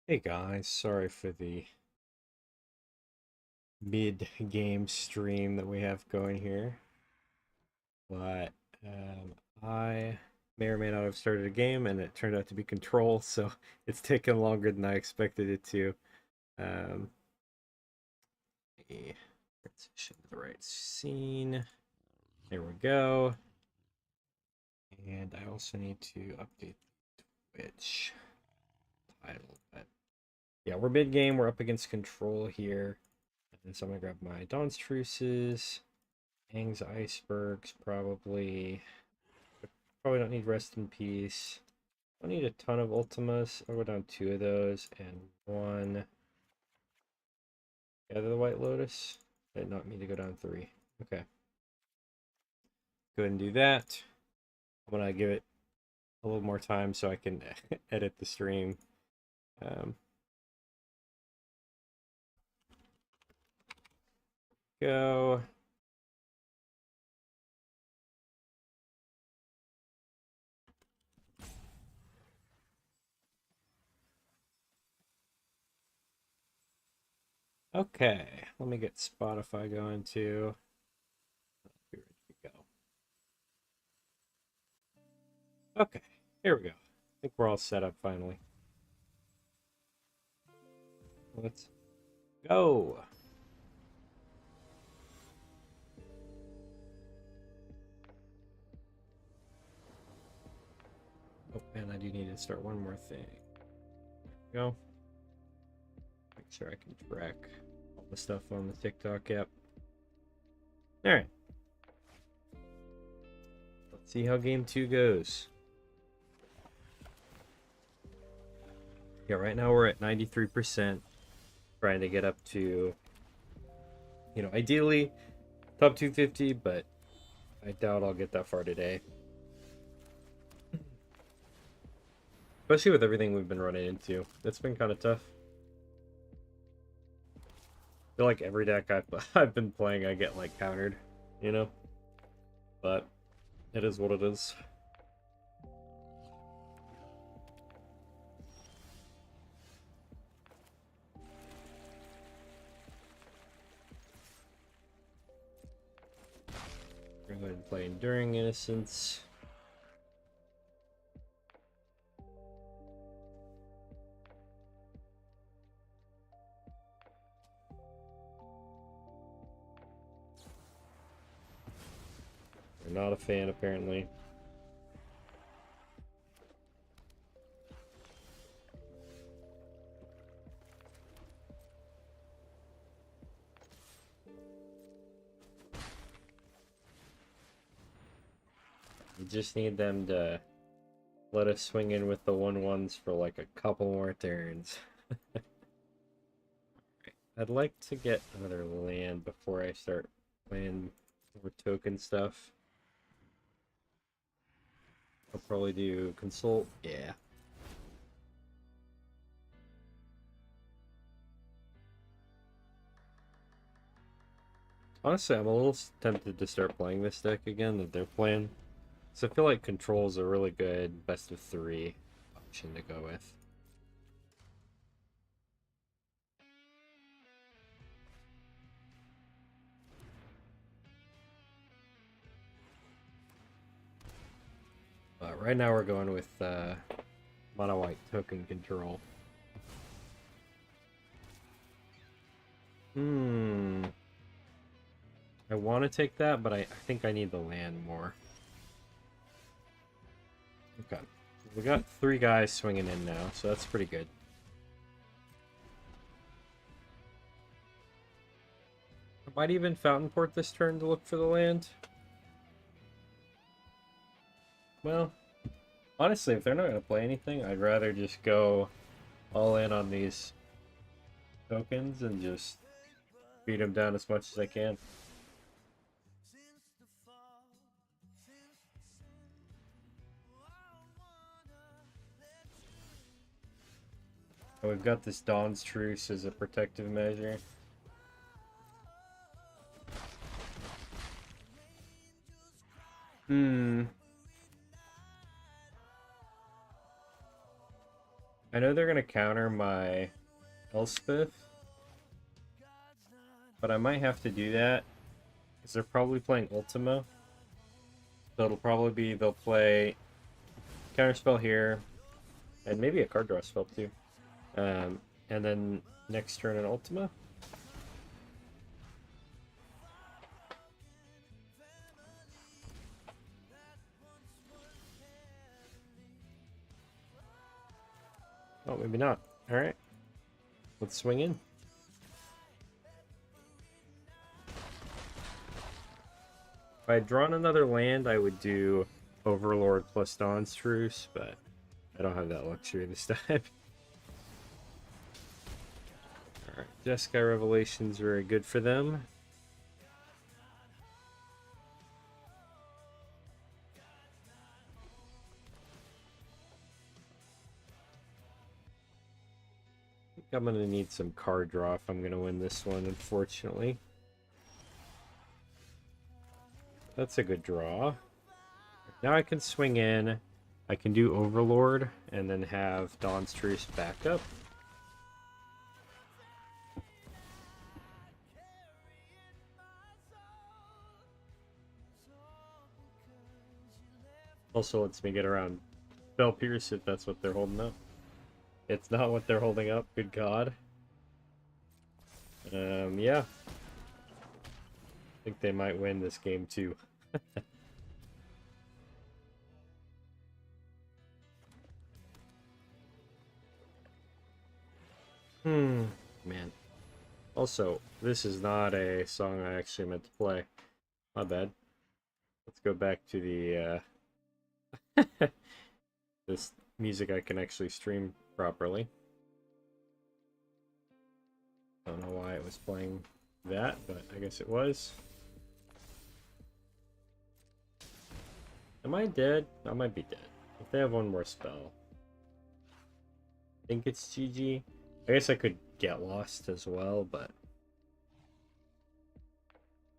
Hey guys, sorry for the mid-game stream that we have going here, but I may or may not have started a game and it turned out to be Control, so it's taken longer than I expected it to. Um, Transition to the right scene. There we go. And I also need to update Twitch title, but yeah, we're mid-game, we're up against Control here. And so I'm gonna grab my Dawn's Truces. Aang's Icebergs, probably. Probably don't need Rest in Peace. Don't need a ton of Ultimas. I'll go down two of those and one. Gather the White Lotus. Did not mean to go down three. Okay. Go ahead and do that. I'm gonna give it a little more time so I can edit the stream. Um, go. Okay, let me get Spotify going too. Be ready to go. Okay, here we go. I think we're all set up finally. Let's go. Oh, and I do need to start one more thing. There we go. Make sure I can track all the stuff on the TikTok app. Alright. Let's see how game two goes. Yeah, right now we're at 93%. Trying to get up to, ideally top 250, but I doubt I'll get that far today. Especially with everything we've been running into. It's been kind of tough. I feel like every deck I've been playing, I get like countered, you know? But it is what it is. We're going to play Enduring Innocence. We're not a fan, apparently. We just need them to let us swing in with the 1/1s for like a couple more turns. I'd like to get another land before I start playing more token stuff. I'll probably do consult. Yeah. Honestly, I'm a little tempted to start playing this deck again that they're playing. So I feel like control is a really good best of three option to go with. Right now we're going with mono white token control. I want to take that, but I think I need the land more. Okay. We got three guys swinging in now, so that's pretty good. I might even Fountain Port this turn to look for the land. Well, honestly, if they're not going to play anything, I'd rather just go all in on these tokens and just beat them down as much as I can. And we've got this Dawn's Truce as a protective measure. I know they're gonna counter my Elspeth, but I might have to do that because they're probably playing Ultima. So it'll probably be they'll play counterspell here, and maybe a card draw spell too. And then next turn an Ultima. Oh, maybe not. All right, let's swing in. If I had drawn another land, I would do Overlord plus Dawn's Truce, but I don't have that luxury this time. Alright, Jeskai Revelation's very good for them. I think I'm going to need some card draw if I'm going to win this one, unfortunately. That's a good draw. Now I can swing in. I can do Overlord and then have Dawn's Truce back up. Also lets me get around Spell Pierce if that's what they're holding up. It's not what they're holding up, good god. Yeah. I think they might win this game too. Man. Also, this is not a song I actually meant to play. My bad. Let's go back to the this music I can actually stream properly. Don't know why it was playing that, but I guess it was. Am I dead? I might be dead. If they have one more spell. I think it's GG. I guess I could get lost as well, but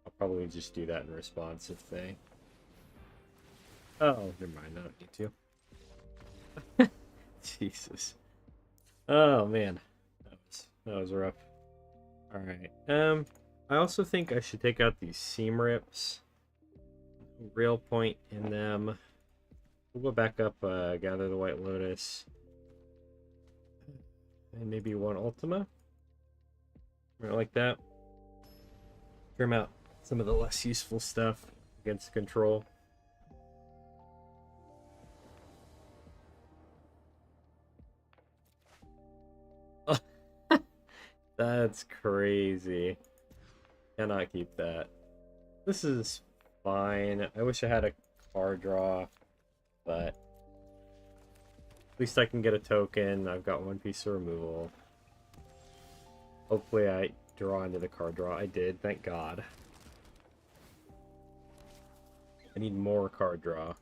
I'll probably just do that in response if they... Oh, never mind. I don't need to. Jesus. Oh, man. That was rough. Alright. I also think I should take out these seam rips. Real point in them. We'll go back up, gather the White Lotus. And maybe one Ultima. Like that. Trim out some of the less useful stuff against control. That's crazy. Cannot keep that. This is fine. I wish I had a card draw, but at least I can get a token. I've got one piece of removal. Hopefully I draw into the card draw. I did, thank God. I need more card draw.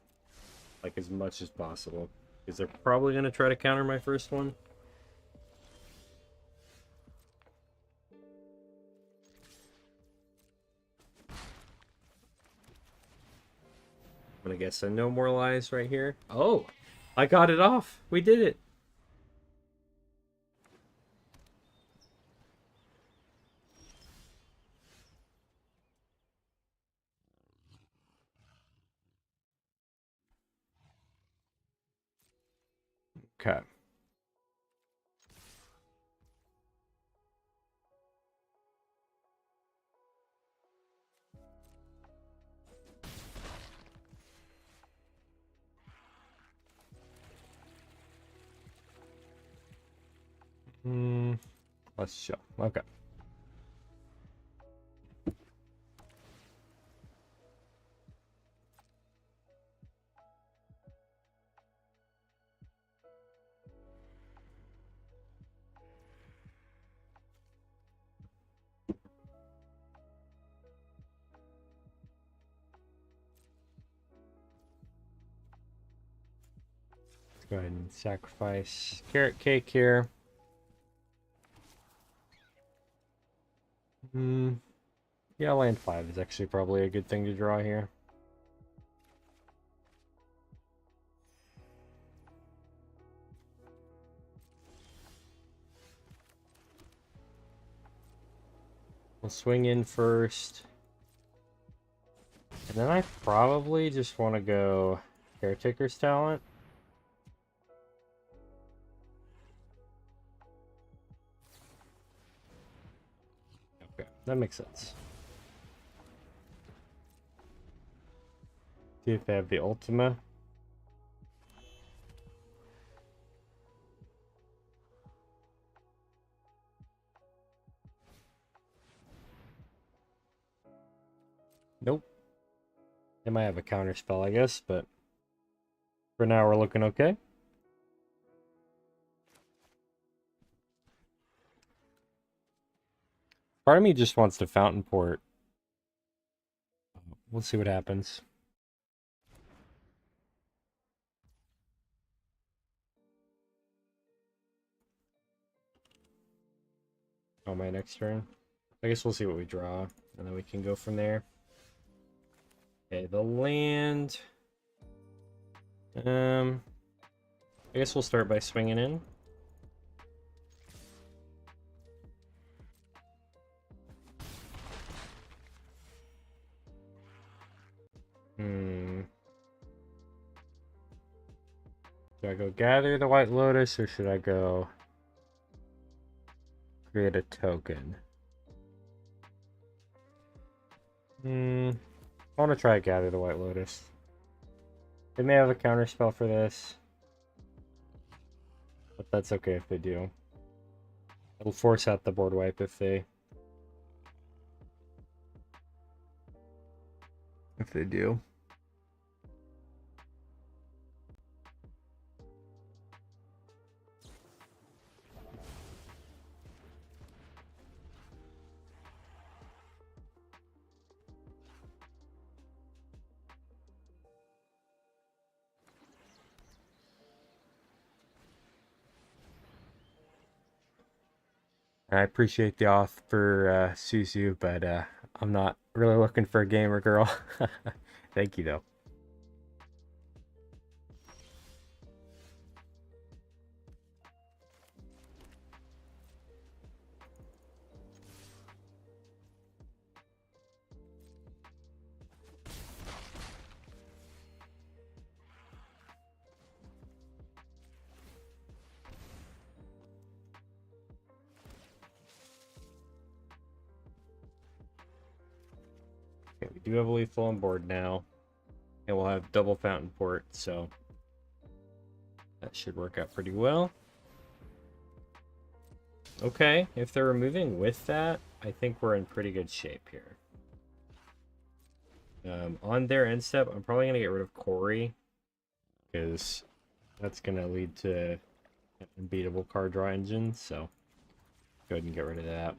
Like as much as possible. Because they're probably going to try to counter my first one. I'm gonna guess no more lies right here. Oh, I got it off. We did it. Okay. Let's show. Okay. Let's go ahead and sacrifice Carrot Cake here. Yeah, land 5 is actually probably a good thing to draw here. We'll swing in first. And then I probably just want to go Caretaker's Talent. Okay, that makes sense. See if they have the Ultima. Nope. They might have a counter spell, I guess, but for now we're looking okay. Part of me just wants to Fountain Port. We'll see what happens. On my next turn. I guess we'll see what we draw, and then we can go from there. Okay, the land. I guess we'll start by swinging in. Do I go gather the White Lotus, or should I go create a token? I want to try gather the White Lotus. They may have a counter spell for this, but that's okay if they do. It'll force out the board wipe if they do. I appreciate the offer, Suzu, but I'm not really looking for a gamer girl. Thank you, though. Okay, we do have a lethal on board now, and we'll have double Fountain Port, so that should work out pretty well. Okay, if they're removing with that, I think we're in pretty good shape here. On their end step, I'm probably going to get rid of Corey, because that's going to lead to an unbeatable card draw engine, so go ahead and get rid of that.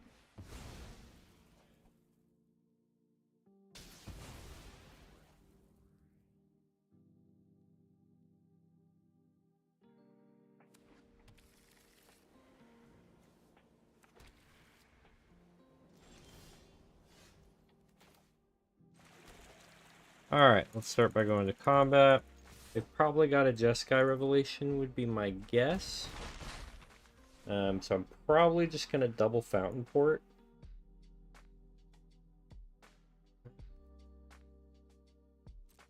Alright, let's start by going to combat. They've probably got a Jeskai Revelation, would be my guess. So I'm probably just going to double Fountain Port.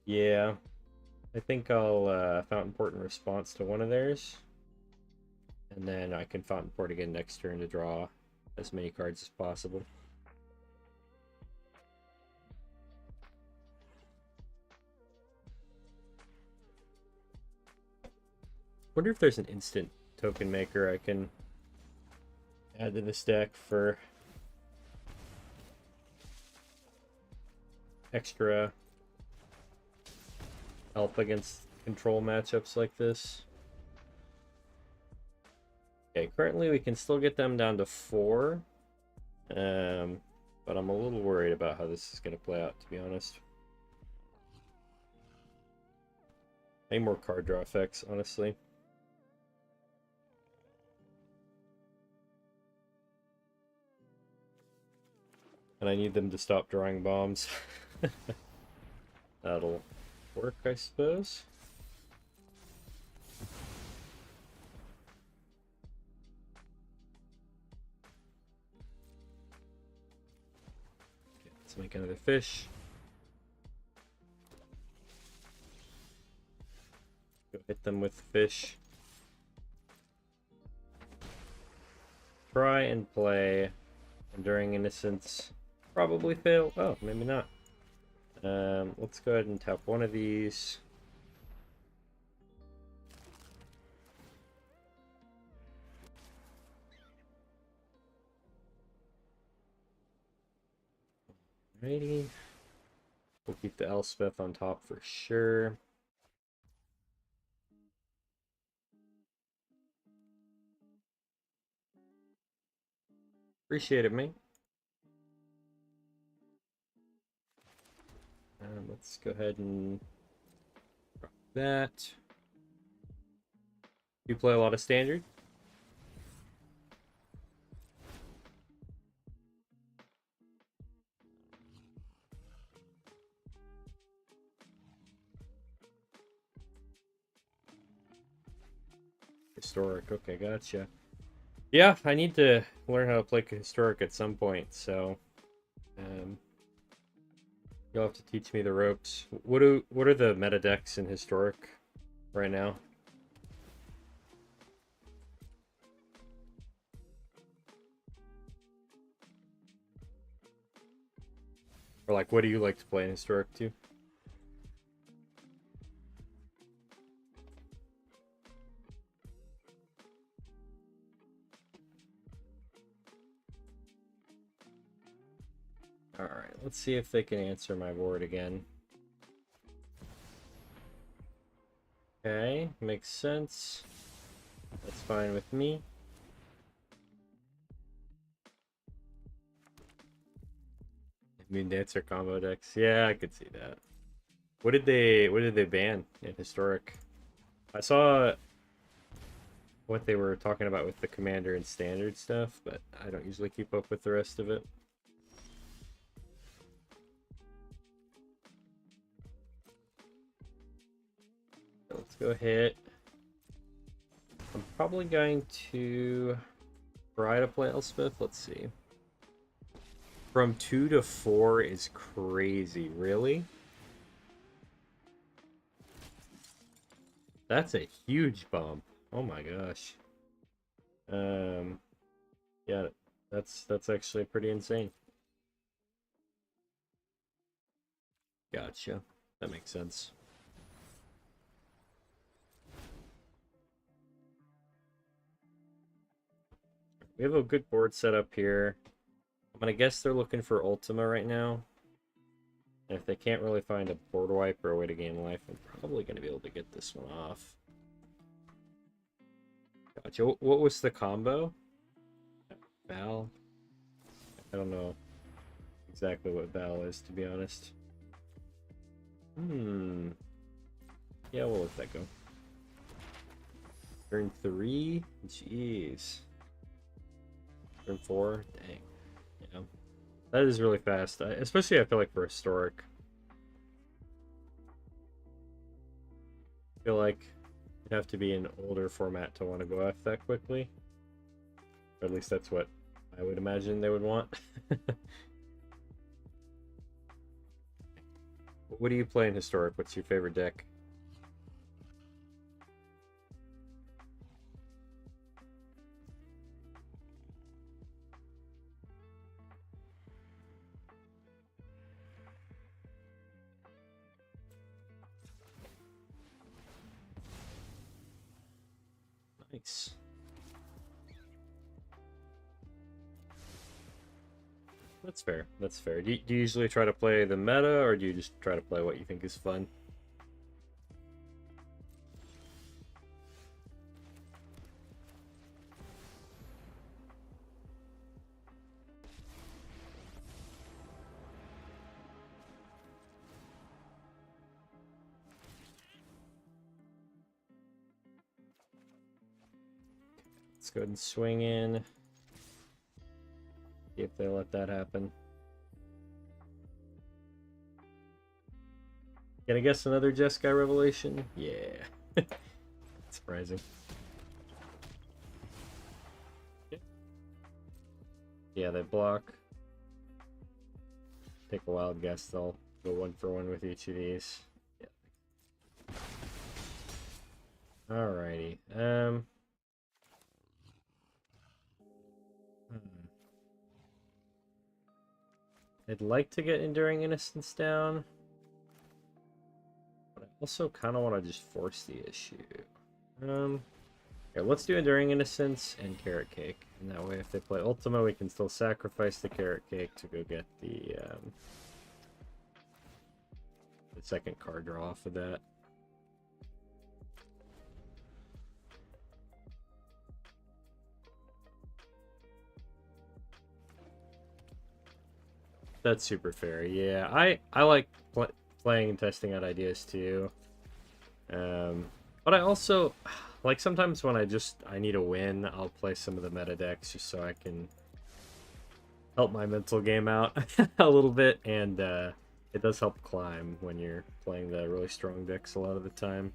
Yeah, I think I'll Fountain Port in response to one of theirs. And then I can Fountain Port again next turn to draw as many cards as possible. Wonder if there's an instant token maker I can add to this deck for extra help against control matchups like this. Okay, currently we can still get them down to 4. But I'm a little worried about how this is going to play out, to be honest. Any more card draw effects, honestly. And I need them to stop drawing bombs. That'll work, I suppose. Let's make another fish. Go hit them with fish. Try and play Enduring Innocence. Probably fail. Oh, maybe not. Let's go ahead and tap one of these. Alrighty. We'll keep the Elspeth on top for sure. Appreciate it, mate. Let's go ahead and drop that. You play a lot of Standard? Historic, okay, gotcha. Yeah, I need to learn how to play Historic at some point, so you'll have to teach me the ropes. What are the meta decks in Historic right now? Or like, what do you like to play in Historic too? Alright, let's see if they can answer my board again. Okay, makes sense. That's fine with me. Moon Dancer combo decks. Yeah, I could see that. What did they ban in Historic? I saw what they were talking about with the Commander and Standard stuff, but I don't usually keep up with the rest of it. Let's go hit. I'm probably going to try to play Elspeth. Let's see. From 2 to 4 is crazy. Really? That's a huge bump. Oh my gosh. Yeah, that's actually pretty insane. Gotcha. That makes sense. We have a good board set up here. I'm gonna guess they're looking for Ultima right now. And if they can't really find a board wipe or a way to gain life, I'm probably gonna be able to get this one off. Gotcha. What was the combo? Val? I don't know exactly what Val is, to be honest. Yeah, we'll let that go. Turn 3? Jeez. Turn 4? Dang. Yeah. That is really fast. Especially, I feel like, for Historic. I feel like it'd have to be an older format to want to go off that quickly. Or at least that's what I would imagine they would want. What do you play in Historic? What's your favorite deck? Nice. That's fair. That's fair. Do you usually try to play the meta, or do you just try to play what you think is fun? Let's go ahead and swing in. See if they let that happen. Can I guess another Jeskai Revelation? Yeah. Surprising. Yeah, they block. take a wild guess. I'll go 1-for-1 with each of these. Yeah. Alrighty. I'd like to get Enduring Innocence down, but I also kind of want to just force the issue. Yeah, let's do Enduring Innocence and Carrot Cake, and that way if they play Ultima, we can still sacrifice the Carrot Cake to go get the second card draw off of that. That's super fair. Yeah, I like playing and testing out ideas too. But I also like sometimes when I need a win, I'll play some of the meta decks just so I can help my mental game out a little bit, and it does help climb when you're playing the really strong decks a lot of the time.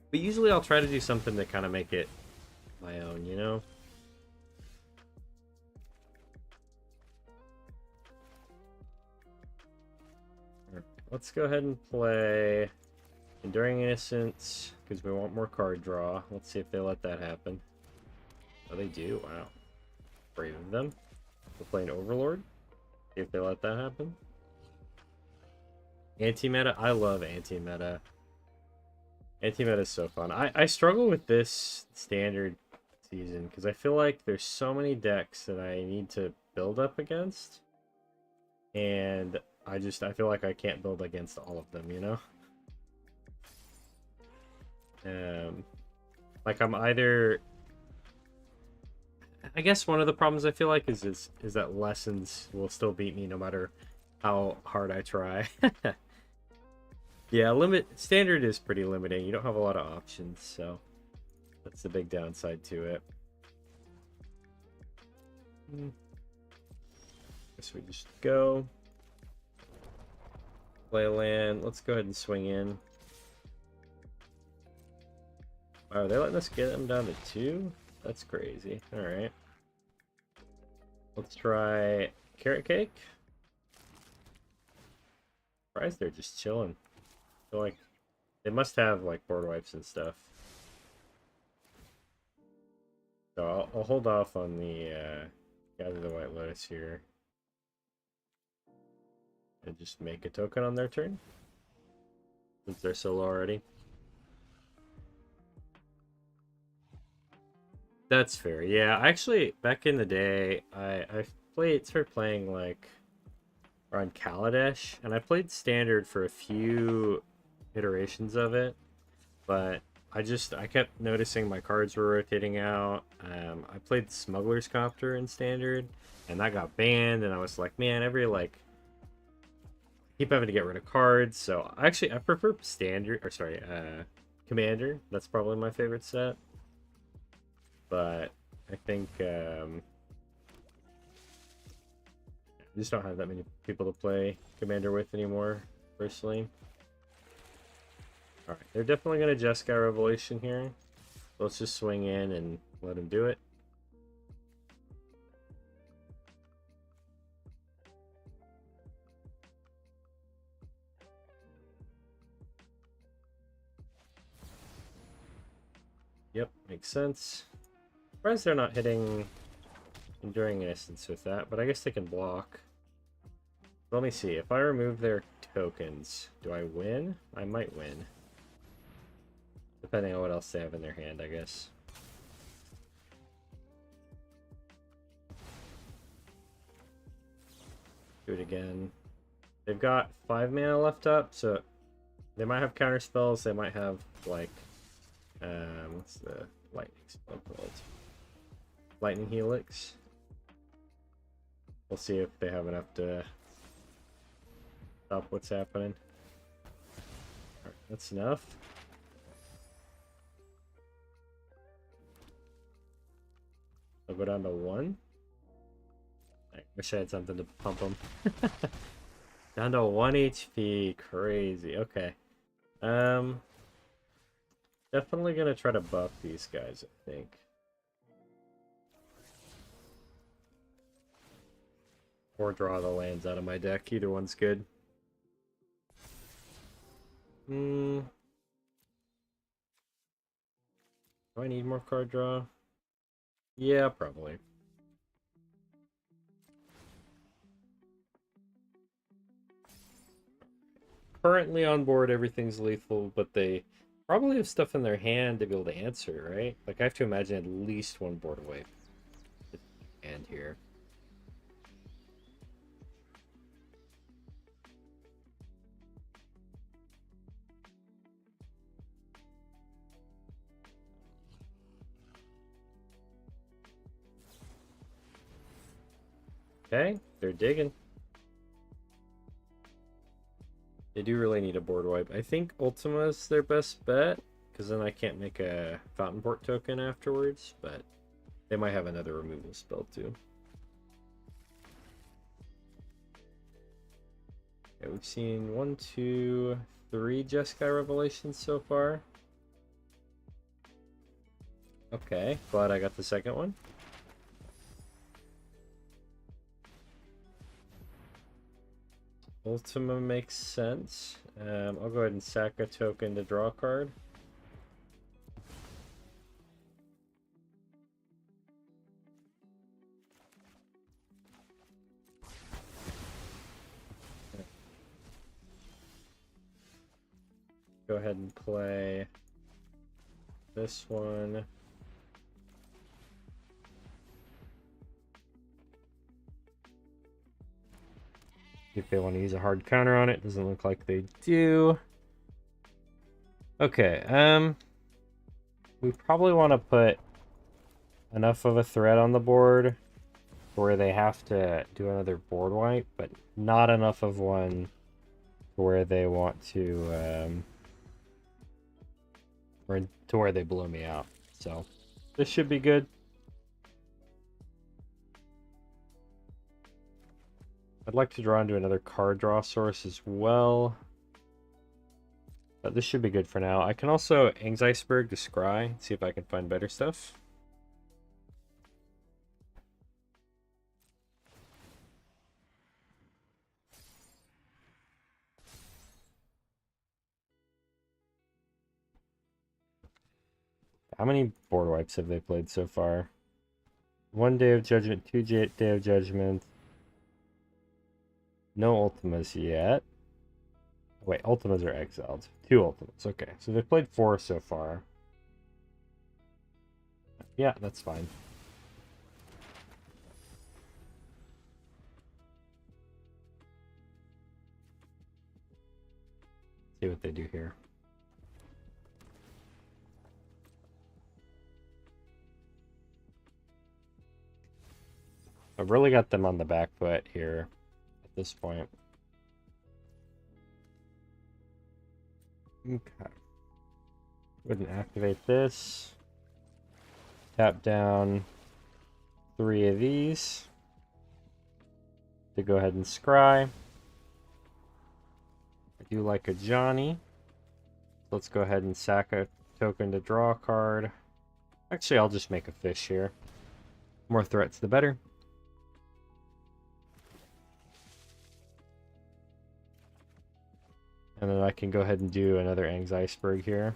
But usually I'll try to do something to kind of make it my own, you know? Let's go ahead and play Enduring Innocence, because we want more card draw. Let's see if they let that happen. Oh, they do? Wow. Brave of them. We're playing Overlord. See if they let that happen. Anti-meta? I love anti-meta. Anti-meta is so fun. I struggle with this standard season, because I feel like there's so many decks that I need to build up against. And I feel like I can't build against all of them, you know? Like I'm either... I guess one of the problems I feel like is that Lessons will still beat me no matter how hard I try. Yeah, standard is pretty limiting. You don't have a lot of options, so that's the big downside to it. Guess we just go. Play land. Let's go ahead and swing in. Wow, are they letting us get them down to 2? That's crazy. Alright. Let's try Carrot Cake. Surprised they're just chilling. I feel like they must have like board wipes and stuff. So I'll hold off on the Gather the White Lotus here. And just make a token on their turn. Since they're so low already. That's fair. Yeah, actually, back in the day, I started playing like on Kaladesh, and I played Standard for a few iterations of it, but I kept noticing my cards were rotating out. I played Smuggler's Copter in Standard, and that got banned, and I was like, man, keep having to get rid of cards. So I prefer Commander. That's probably my favorite set. But I think I just don't have that many people to play Commander with anymore, personally. Alright, they're definitely going to Jeskai Revelation here. Let's just swing in and let him do it. Yep, makes sense. Surprised they're not hitting Enduring Innocence with that, but I guess they can block. Let me see. If I remove their tokens, do I win? I might win. Depending on what else they have in their hand, I guess. Do it again. They've got 5 mana left up, so they might have counter spells. They might have, like, what's the lightning spell called? Lightning Helix. We'll see if they have enough to stop what's happening. Alright, that's enough. I'll go down to 1. I wish I had something to pump them. Down to 1 HP. Crazy. Okay. Definitely gonna try to buff these guys, I think. Or draw the lands out of my deck. Either one's good. Do I need more card draw? Yeah, probably. Currently on board, everything's lethal, but they probably have stuff in their hand to be able to answer, right? Like, I have to imagine at least one board away. And here. Okay, they're digging. They do really need a board wipe. I think Ultima is their best bet, because then I can't make a Fountain Port token afterwards, but they might have another removal spell too. Okay, we've seen 1, 2, 3 Jeskai Revelations so far. Okay, glad I got the second one. Ultima makes sense. I'll go ahead and sack a token to draw a card. Go ahead and play this one. If they want to use a hard counter on it, doesn't look like they do. Okay, we probably want to put enough of a threat on the board where they have to do another board wipe, but not enough of one where they want to, or to where they blow me out. So this should be good. I'd like to draw into another card draw source as well. But this should be good for now. I can also Iceberg to scry, see if I can find better stuff. How many board wipes have they played so far? 1 Day of Judgment, 2 Day of Judgment. No Ultimas yet. Wait, Ultimas are exiled. 2 Ultimas, okay. So they've played 4 so far. Yeah, that's fine. See what they do here. I've really got them on the back foot here at this point. Okay. Go ahead and activate this. Tap down 3 of these to go ahead and scry. I do like a Johnny. Let's go ahead and sack a token to draw a card. Actually, I'll just make a fish here. More threats, the better. And then I can go ahead and do another Iceberg here.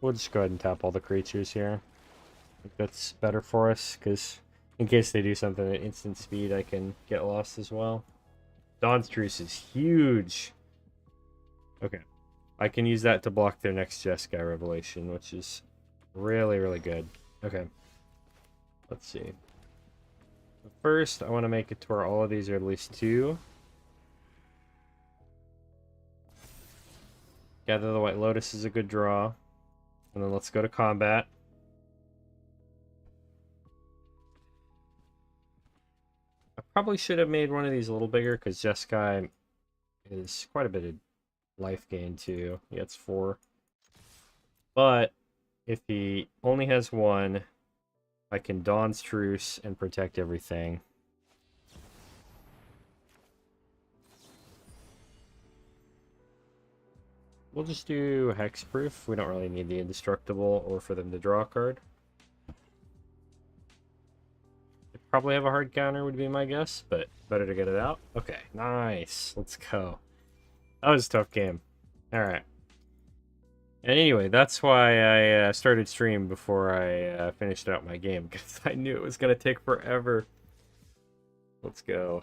We'll just go ahead and tap all the creatures here. I think that's better for us, because in case they do something at instant speed, I can get lost as well. Dawn's Truce is huge. Okay. I can use that to block their next Jeskai Revelation, which is really, really good. Okay. Let's see. First, I want to make it to where all of these are at least 2. Gather the White Lotus is a good draw. And then let's go to combat. I probably should have made one of these a little bigger, because Jeskai is quite a bit of life gain too. He gets 4. But if he only has 1, I can Dawn's Truce and protect everything. We'll just do Hexproof. We don't really need the Indestructible or for them to draw a card. probably have a hard counter would be my guess, but better to get it out. Okay, nice. Let's go. That was a tough game. All right. And anyway, that's why I started stream before I finished out my game, because I knew it was going to take forever. Let's go.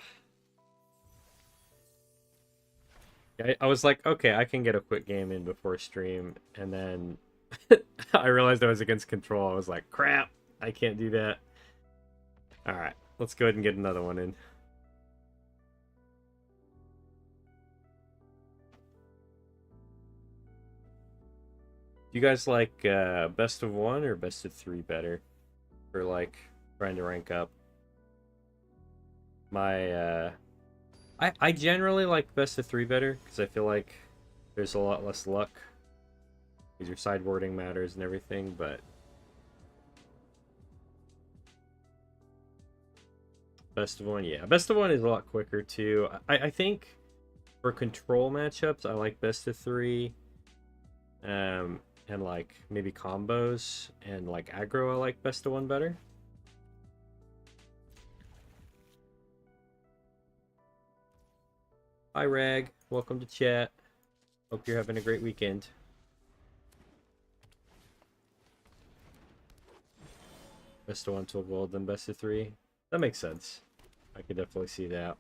I was like, okay, I can get a quick game in before stream, and then I realized I was against control. I was like, crap, I can't do that. All right, let's go ahead and get another one in. Do you guys like best of one or best of three better for like trying to rank up? My I generally like best of three better because I feel like there's a lot less luck because your sideboarding matters and everything, but best of one, yeah. Best of one is a lot quicker too. I think for control matchups, I like best of three. And like maybe combos and like aggro, I like best of one better. Hi Rag, welcome to chat. Hope you're having a great weekend. Best of one to a gold, then best of three. That makes sense. I could definitely see that.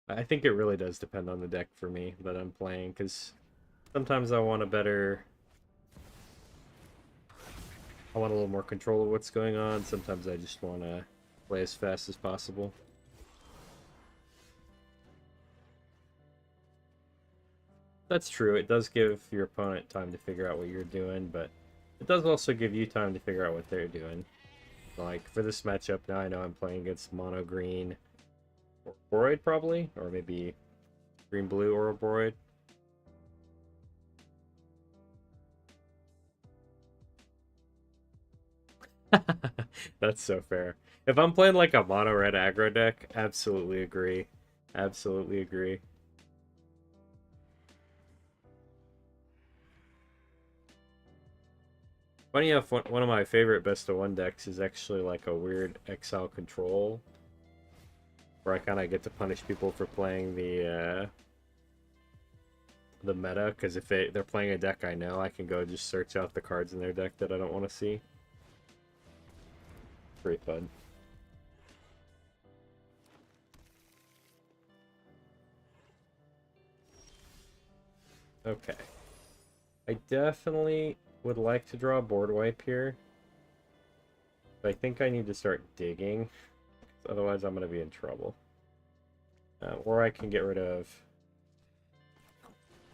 I think it really does depend on the deck for me that I'm playing, because sometimes I want a little more control of what's going on. Sometimes I just want to play as fast as possible. That's true. It does give your opponent time to figure out what you're doing, but it does also give you time to figure out what they're doing. Like, for this matchup, now I know I'm playing against mono green Boroid, probably, or maybe green blue Ouroboros. That's so fair. If I'm playing like a mono red aggro deck, absolutely agree. Absolutely agree. Funny enough, one of my favorite best of one decks is actually like a weird exile control, where I kind of get to punish people for playing the meta, because if they're playing a deck I know, I can go just search out the cards in their deck that I don't want to see. Pretty fun. Okay. I definitely would like to draw a board wipe here, but I think I need to start digging, otherwise I'm going to be in trouble. Or I can get rid of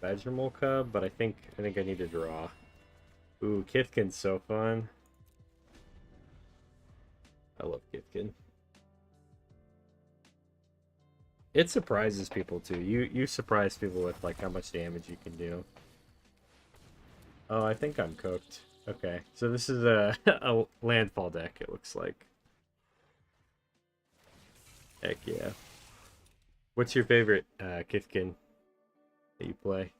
Badgermole Cub, but I think I need to draw. Ooh, Kithkin's so fun. I love Kithkin. It surprises people too. You surprise people with like how much damage you can do. Oh, I think I'm cooked. Okay, so this is a, a landfall deck, it looks like. Heck yeah. What's your favorite Kithkin that you play?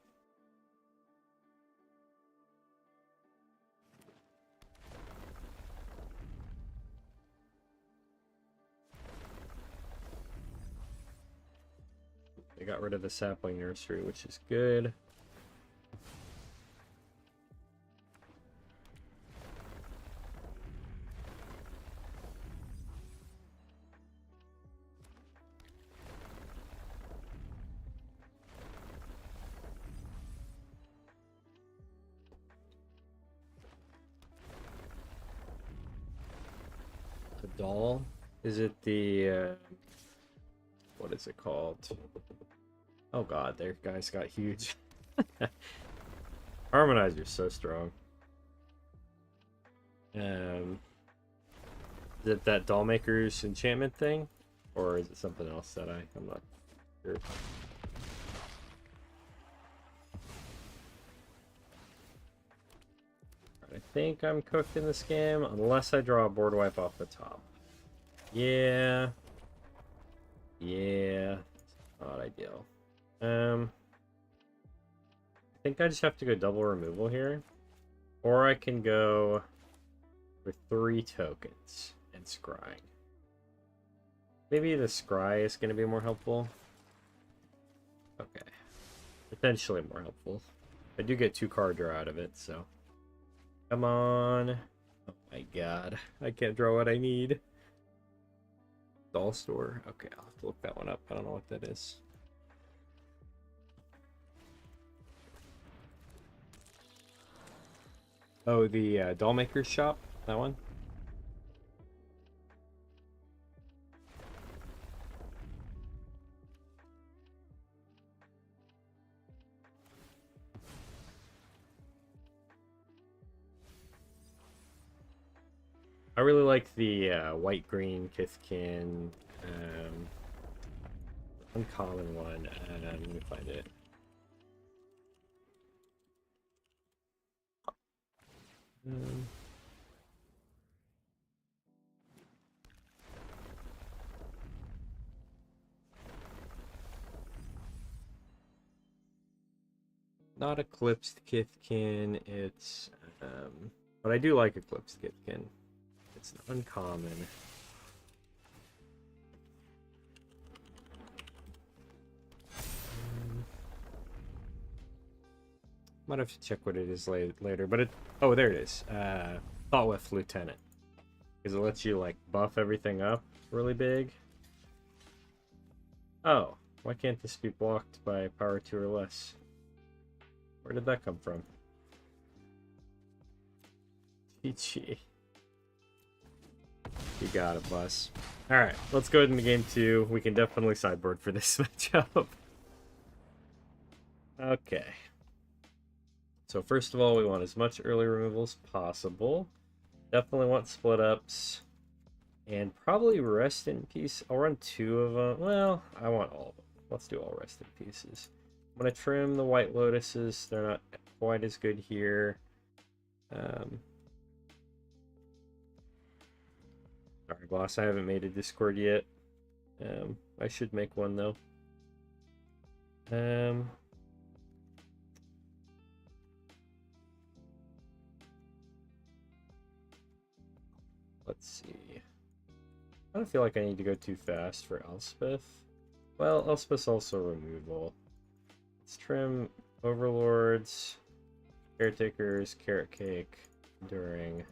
They got rid of the sapling nursery, which is good. A doll? Is it the what is it called? Oh god, their guys got huge. Harmonizer's so strong. Is it that Dollmaker's enchantment thing? Or is it something else that I'm not sure. I think I'm cooked in this game, unless I draw a board wipe off the top. Yeah. Yeah. Not ideal. I think I just have to go double removal here. Or I can go for 3 tokens and scrying. Maybe the scry is going to be more helpful. Okay. Potentially more helpful. I do get 2 card draw out of it, so. Come on. Oh my god. I can't draw what I need. Doll store. Okay, I'll have to look that one up. I don't know what that is. Oh, the doll maker's shop? That one? I really like the white-green Kithkin uncommon one. Let me find it. Not Eclipsed Kithkin, it's but I do like Eclipsed Kithkin. It's an uncommon. Might have to check what it is later, but it. Oh, there it is. Thoughtwith Lieutenant. Because it lets you like buff everything up really big. Oh, why can't this be blocked by power 2 or less? Where did that come from? TG. You got it, boss. Alright, let's go into game 2. We can definitely sideboard for this matchup. Okay. So first of all, we want as much early removal as possible. Definitely want split ups. And probably rest in peace. I'll run 2 of them. Well, I want all of them. Let's do all rest in pieces. I'm going to trim the white lotuses. They're not quite as good here. Sorry, boss. I haven't made a Discord yet. I should make one, though. Let's see. I don't feel like I need to go too fast for Elspeth. Well, Elspeth's also removal. Let's trim Overlords, Caretakers, Carrot Cake, Enduring.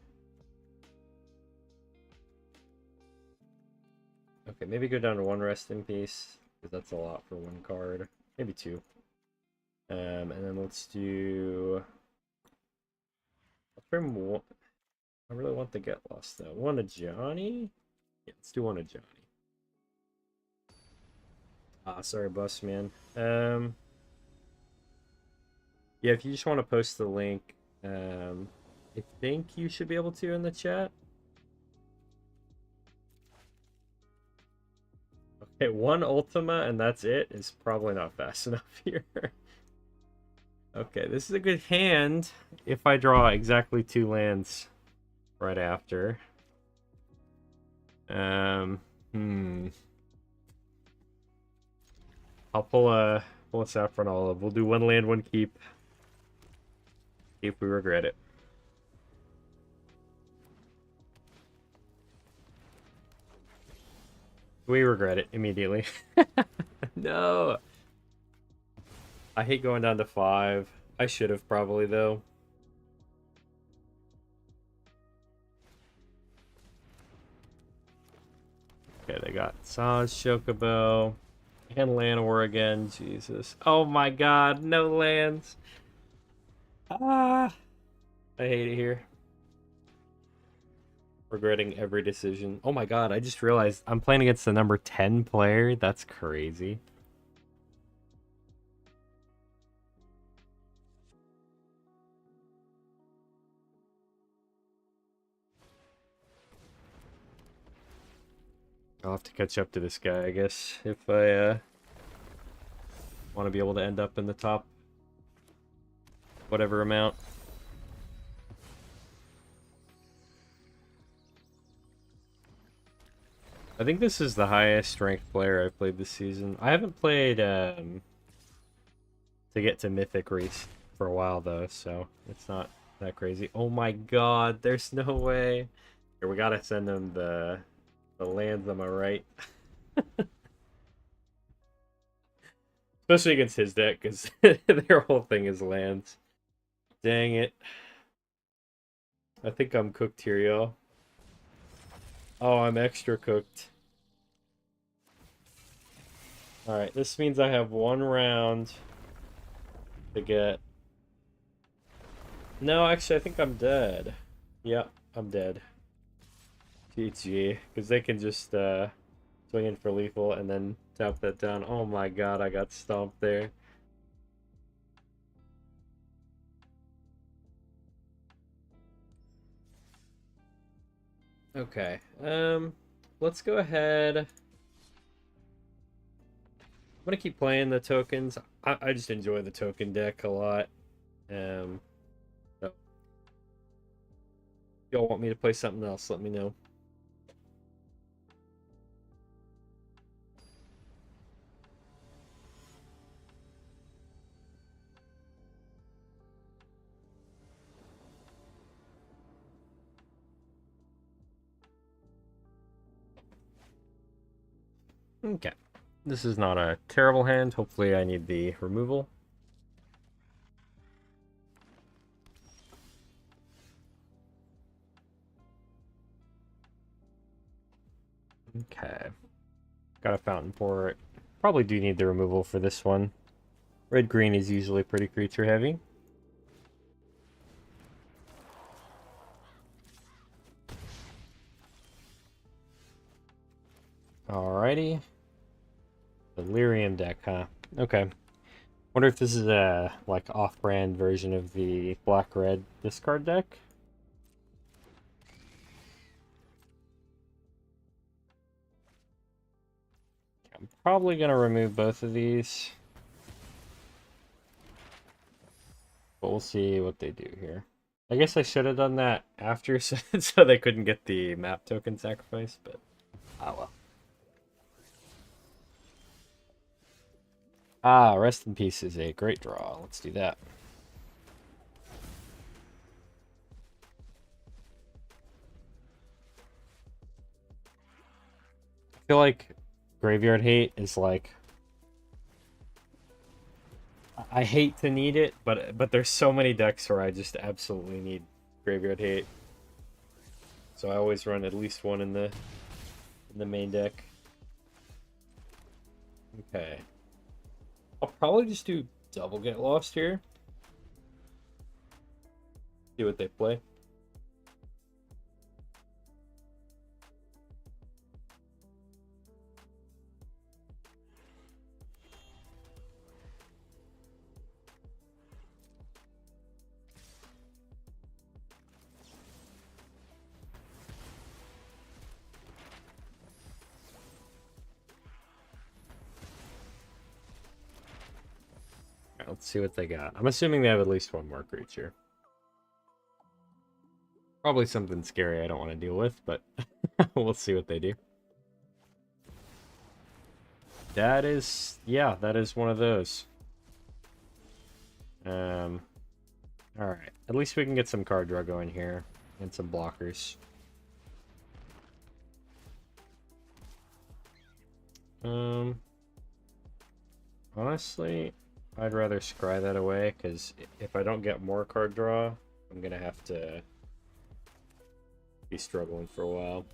Okay, maybe go down to 1 rest in peace, because that's a lot for 1 card. Maybe 2. And then let's do... I'll trim 1. I really want the Get Lost, though. 1 of Johnny? Yeah, let's do 1 of Johnny. Ah, sorry, Bus Man. Yeah, if you just want to post the link, I think you should be able to in the chat. Okay, 1 Ultima and that's it is probably not fast enough here. Okay, this is a good hand if I draw exactly 2 lands right after. I'll pull a Saffron Olive. We'll do 1 land, 1 keep. See if we regret it. We regret it immediately. No. I hate going down to 5. I should have probably, though. Okay, they got Saz, Chocobo, and Llanowar again. Jesus. Oh my god, no lands. Ah. I hate it here. Regretting every decision. Oh my god, I just realized I'm playing against the number 10 player. That's crazy. I'll have to catch up to this guy, I guess, if I want to be able to end up in the top whatever amount. I think this is the highest ranked player I've played this season. I haven't played to get to Mythic Race for a while though, so it's not that crazy. Oh my god, there's no way. Here, we gotta send them the lands, am I right? Especially against his deck, because their whole thing is lands. Dang it. I think I'm cooked here, y'all. Oh, I'm extra cooked. Alright, this means I have one round to get... No, actually, I think I'm dead. Yep, I'm dead. GG. Because they can just swing in for lethal and then tap that down. Oh my god, I got stomped there. Okay, let's go ahead. I'm gonna keep playing the tokens. I just enjoy the token deck a lot. So if y'all want me to play something else, let me know. Okay. This is not a terrible hand. Hopefully I need the removal. Okay. Got a Fountain Port. Probably do need the removal for this one. Red-green is usually pretty creature heavy. Alrighty. Delirium deck, huh? Okay. Wonder if this is a like off-brand version of the black-red discard deck. I'm probably gonna remove both of these. But we'll see what they do here. I guess I should have done that after so they couldn't get the map token sacrifice, but ah well. Ah, Rest in Peace is a great draw. Let's do that. I feel like Graveyard Hate is like... I hate to need it, but there's so many decks where I just absolutely need Graveyard Hate. So I always run at least one in the main deck. Okay. I'll probably just do double Get Lost here. See what they play. Alright, let's see what they got. I'm assuming they have at least one more creature. Probably something scary I don't want to deal with, but we'll see what they do. That is, yeah, that is one of those. Alright. At least we can get some card draw going here. And some blockers. Honestly, I'd rather scry that away, because if I don't get more card draw, I'm gonna have to be struggling for a while.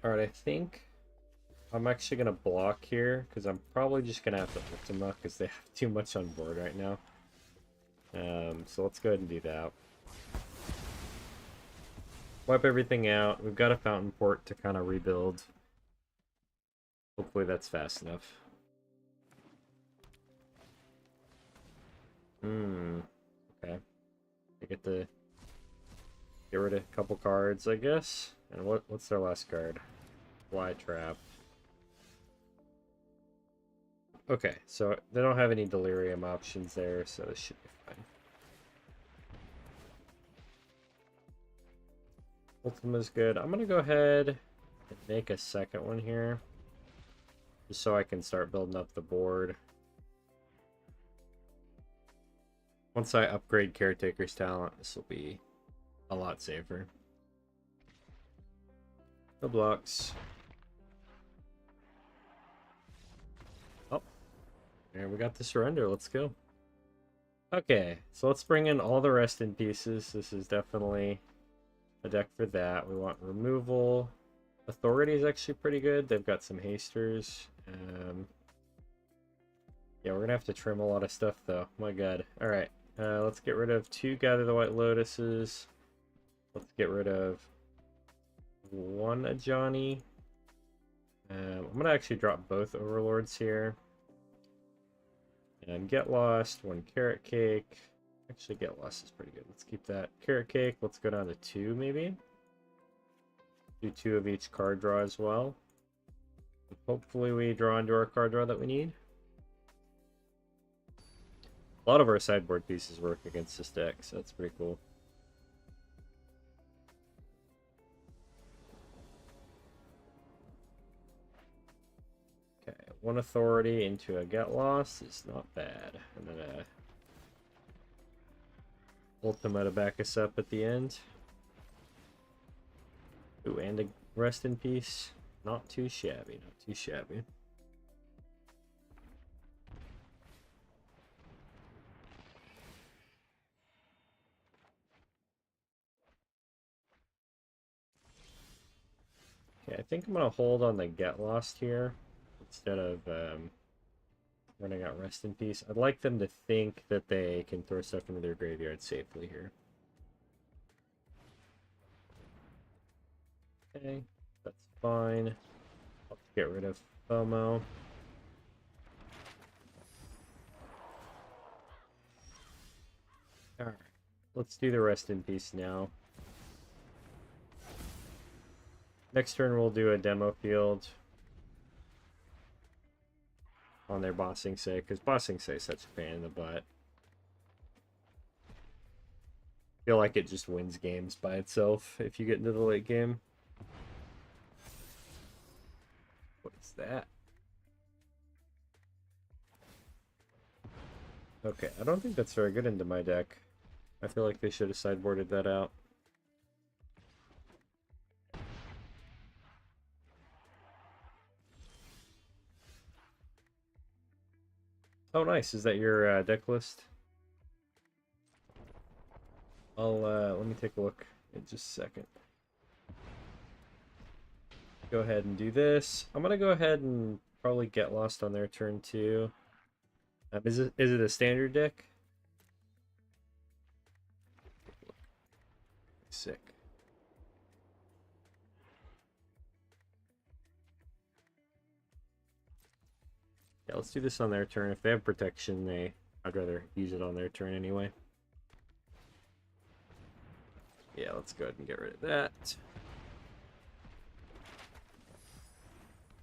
Alright, I think I'm actually going to block here, because I'm probably just going to have to Ultima, because they have too much on board right now. So let's go ahead and do that. Wipe everything out. We've got a Fountain Port to kind of rebuild. Hopefully that's fast enough. Okay. I get to get rid of a couple cards, I guess. And what's their last card? Fly Trap. Okay, so they don't have any delirium options there, so this should be fine. Ultima's good. I'm gonna go ahead and make a second one here, just so I can start building up the board. Once I upgrade Caretaker's talent, this will be a lot safer. No blocks. Oh, there we got the surrender. Let's go. Okay, so let's bring in all the rest in pieces. This is definitely a deck for that. We want removal. Authority is actually pretty good. They've got some hasters. Yeah, we're gonna have to trim a lot of stuff though. My god. Alright, let's get rid of 2 Gather the White Lotuses. Let's get rid of 1 Ajani. I'm gonna actually drop both Overlords here. And Get Lost, 1 Carrot Cake. Actually, Get Lost is pretty good. Let's keep that. Carrot Cake, let's go down to 2 maybe. Do 2 of each card draw as well. Hopefully we draw into our card draw that we need. A lot of our sideboard pieces work against this deck, so that's pretty cool. Okay, 1 authority into a Get Lost is not bad. And then a Ultima to back us up at the end. Ooh, and a Rest in Peace. Not too shabby, not too shabby. Okay, I think I'm going to hold on the Get Lost here instead of running out Rest in Peace. I'd like them to think that they can throw stuff into their graveyard safely here. Okay, that's fine. I'll get rid of FOMO. Alright, let's do the Rest in Peace now. Next turn we'll do a demo field on their Ba Sing Se, because Ba Sing Se is such a pain in the butt. Feel like it just wins games by itself if you get into the late game. What is that? Okay, I don't think that's very good into my deck. I feel like they should have sideboarded that out. Oh, nice. Is that your deck list? I'll let me take a look in just a second. Go ahead and do this. I'm gonna go ahead and probably Get Lost on their turn too. Is it a standard deck? Sick. Yeah, let's do this on their turn. If they have protection, I'd rather use it on their turn anyway. Yeah, let's go ahead and get rid of that.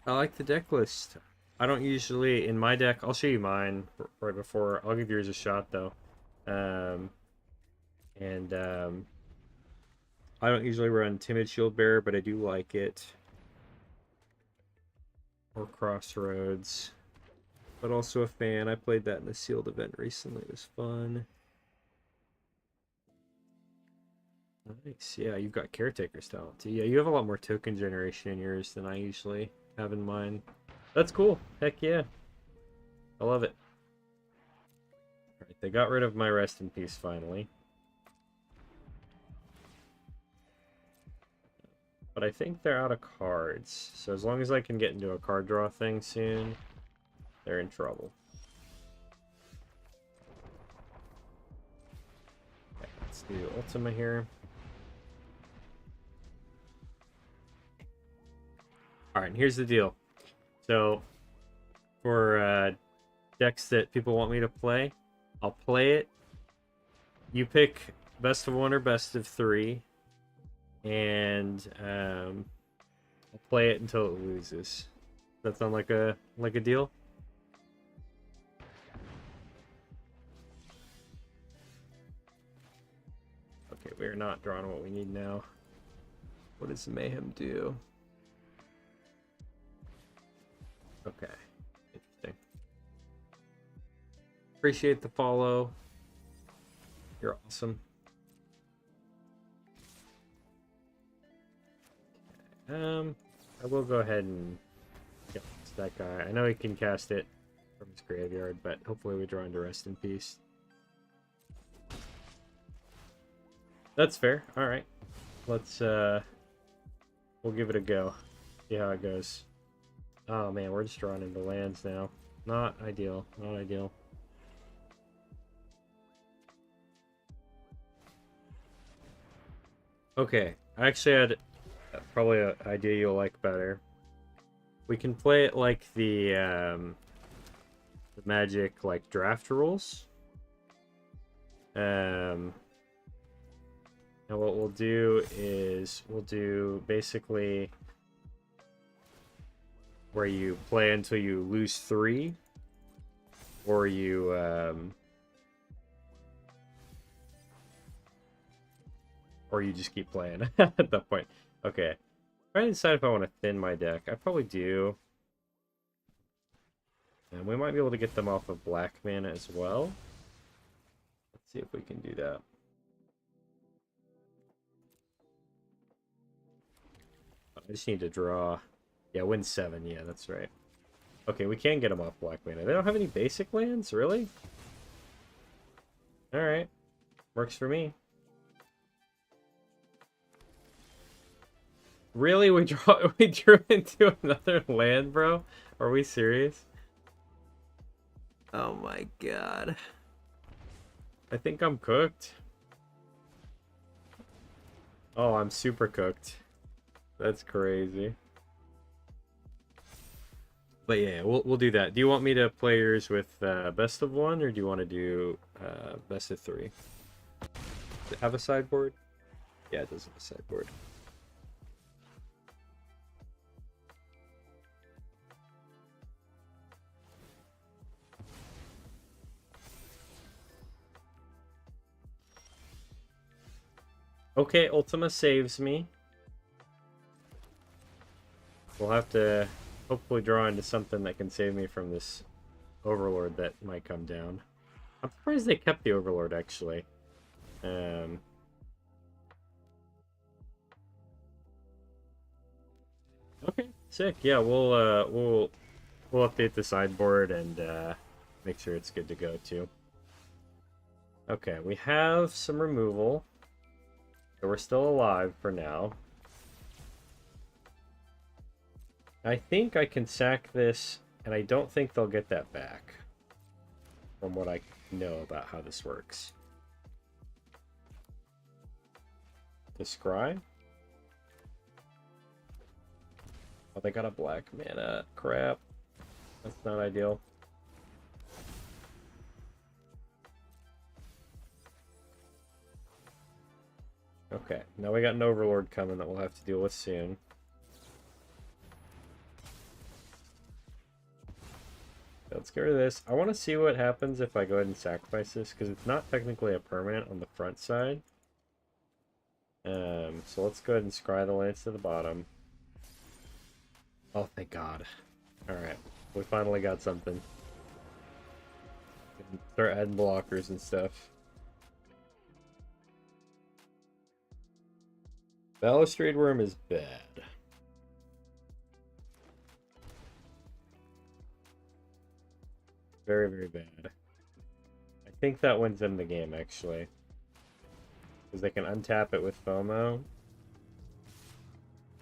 I like the deck list. I don't usually, in my deck, I'll show you mine right before. I'll give yours a shot though. I don't usually run Timid Shield Bearer, but I do like it. Or Crossroads. But also a fan. I played that in the sealed event recently. It was fun. Nice. Yeah, you've got Caretaker's talent too. Yeah, you have a lot more token generation in yours than I usually have in mine. That's cool. Heck yeah. I love it. Alright, they got rid of my Rest in Peace finally. But I think they're out of cards. So as long as I can get into a card draw thing soon, they're in trouble. Okay, let's do Ultima here. Alright, and here's the deal. So, for decks that people want me to play, I'll play it. You pick best of 1 or best of 3. And I'll play it until it loses. That sound like a deal? we are not drawing what we need now. What does Mayhem do? Okay. Interesting. Appreciate the follow. You're awesome. I will go ahead and get that guy. I know he can cast it from his graveyard, but hopefully we draw into Rest in Peace. That's fair. All right. Let's we'll give it a go. See how it goes. Oh man, we're just drawing into lands now. Not ideal. Not ideal. Okay, I actually had probably an idea you'll like better. We can play it like the Magic like draft rules. And what we'll do is we'll do basically where you play until you lose 3, or you just keep playing at that point. Okay, trying to decide if I want to thin my deck. I probably do. And we might be able to get them off of black mana as well. Let's see if we can do that. I just need to draw. Yeah, win 7. Yeah, that's right. Okay, we can get them off black mana. They don't have any basic lands, really? Alright. Works for me. Really? We drew into another land, bro? Are we serious? Oh my god. I think I'm cooked. Oh, I'm super cooked. That's crazy. But yeah, we'll do that. Do you want me to play yours with best of 1, or do you want to do best of 3? Does it have a sideboard? Yeah, it does have a sideboard. Okay, Ultima saves me. We'll have to hopefully draw into something that can save me from this Overlord that might come down. I'm surprised they kept the Overlord, actually. Okay, sick. Yeah, we'll update the sideboard and make sure it's good to go too. Okay, we have some removal. So we're still alive for now. I think I can sack this, and I don't think they'll get that back. From what I know about how this works. The Scry? Oh, they got a black mana. Crap. That's not ideal. Okay, now we got an Overlord coming that we'll have to deal with soon. Let's get rid of this. I want to see what happens if I go ahead and sacrifice this, because it's not technically a permanent on the front side. So let's go ahead and scry the lands to the bottom. Oh, thank God. Alright, we finally got something. We can start adding blockers and stuff. Balustrade Worm is bad. Very, very bad. I think that wins them the game, actually. Because they can untap it with FOMO.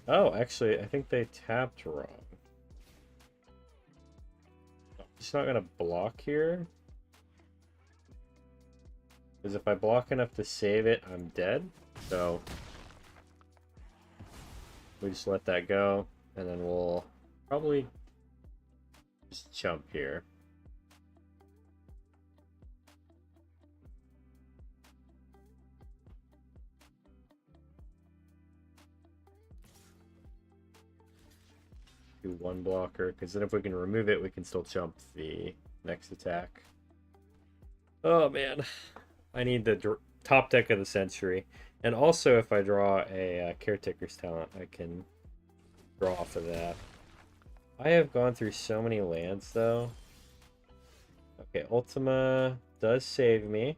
Oh, actually, I think they tapped wrong. I'm just not going to block here. Because if I block enough to save it, I'm dead. So we just let that go. And then we'll probably just jump here. Do one blocker, because then if we can remove it, we can still jump the next attack. Oh man, I need the top deck of the century. And also, if I draw a Caretaker's Talent, I can draw off of that. I have gone through so many lands, though. Okay, Ultima does save me.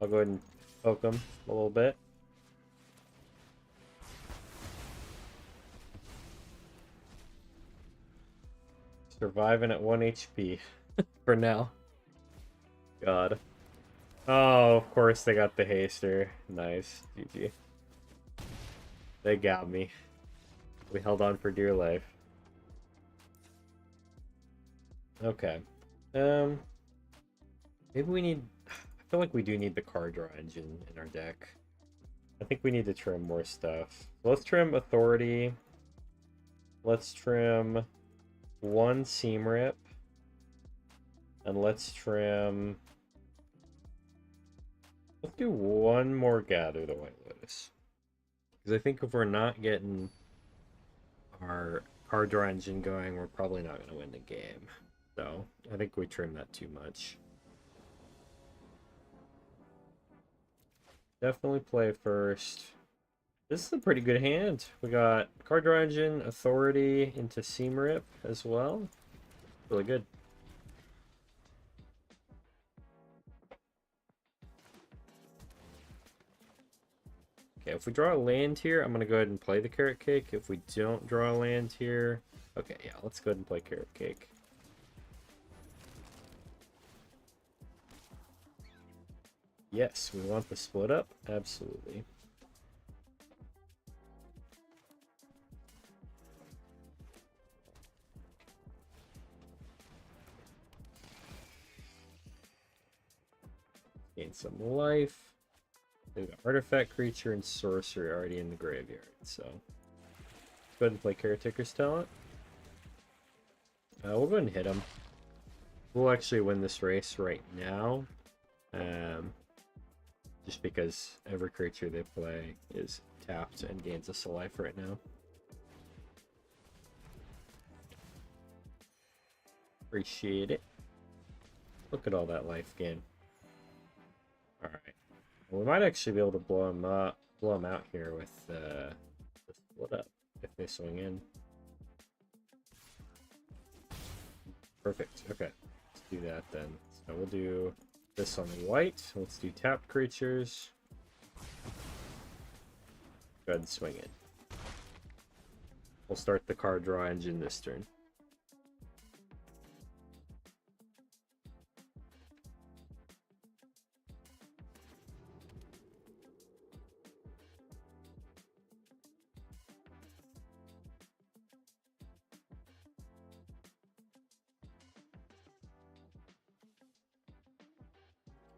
I'll go ahead and poke him a little bit. Surviving at 1 HP for now. God. Oh, of course they got the haster. Nice. GG. They got me. We held on for dear life. Okay. Maybe we need... I feel like we do need the card draw engine in our deck. I think we need to trim more stuff. So let's trim Authority. Let's trim 1 Seam Rip. And let's trim... Let's do 1 more Gather the White Lotus. Because I think if we're not getting our card draw engine going, we're probably not going to win the game. So I think we trim that too much. Definitely play first. This is a pretty good hand. We got card draw engine, Authority into Seam Rip as well. Really good. Okay, if we draw a land here, I'm going to go ahead and play the Carrot Cake. If we don't draw a land here... Okay, yeah, let's go ahead and play Carrot Cake. Yes, we want the split up? Absolutely. Gain some life. We've got Artifact Creature and Sorcery already in the graveyard, so... Let's go ahead and play Caretaker's Talent. We'll go ahead and hit him. We'll actually win this race right now. Just because every creature they play is tapped and gains us a life right now. Appreciate it. Look at all that life gain. Alright. Well, we might actually be able to blow him out here with the split up if they swing in. Perfect. Okay. Let's do that then. So we'll do this on the white. Let's do tapped creatures. Go ahead and swing it. We'll start the card draw engine this turn.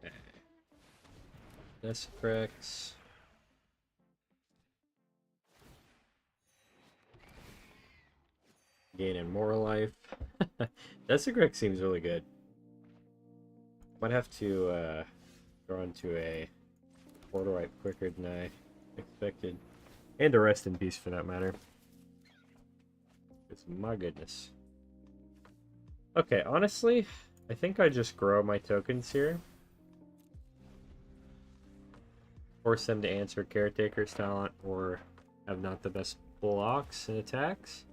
Okay. Desecrex. Gaining more life. Desecrex seems really good. Might have to draw into a Portal Wipe quicker than I expected. And a Rest in Peace for that matter. It's my goodness. Okay, honestly, I think I just grow my tokens here. Force them to answer Caretaker's Talent or have not the best blocks and attacks.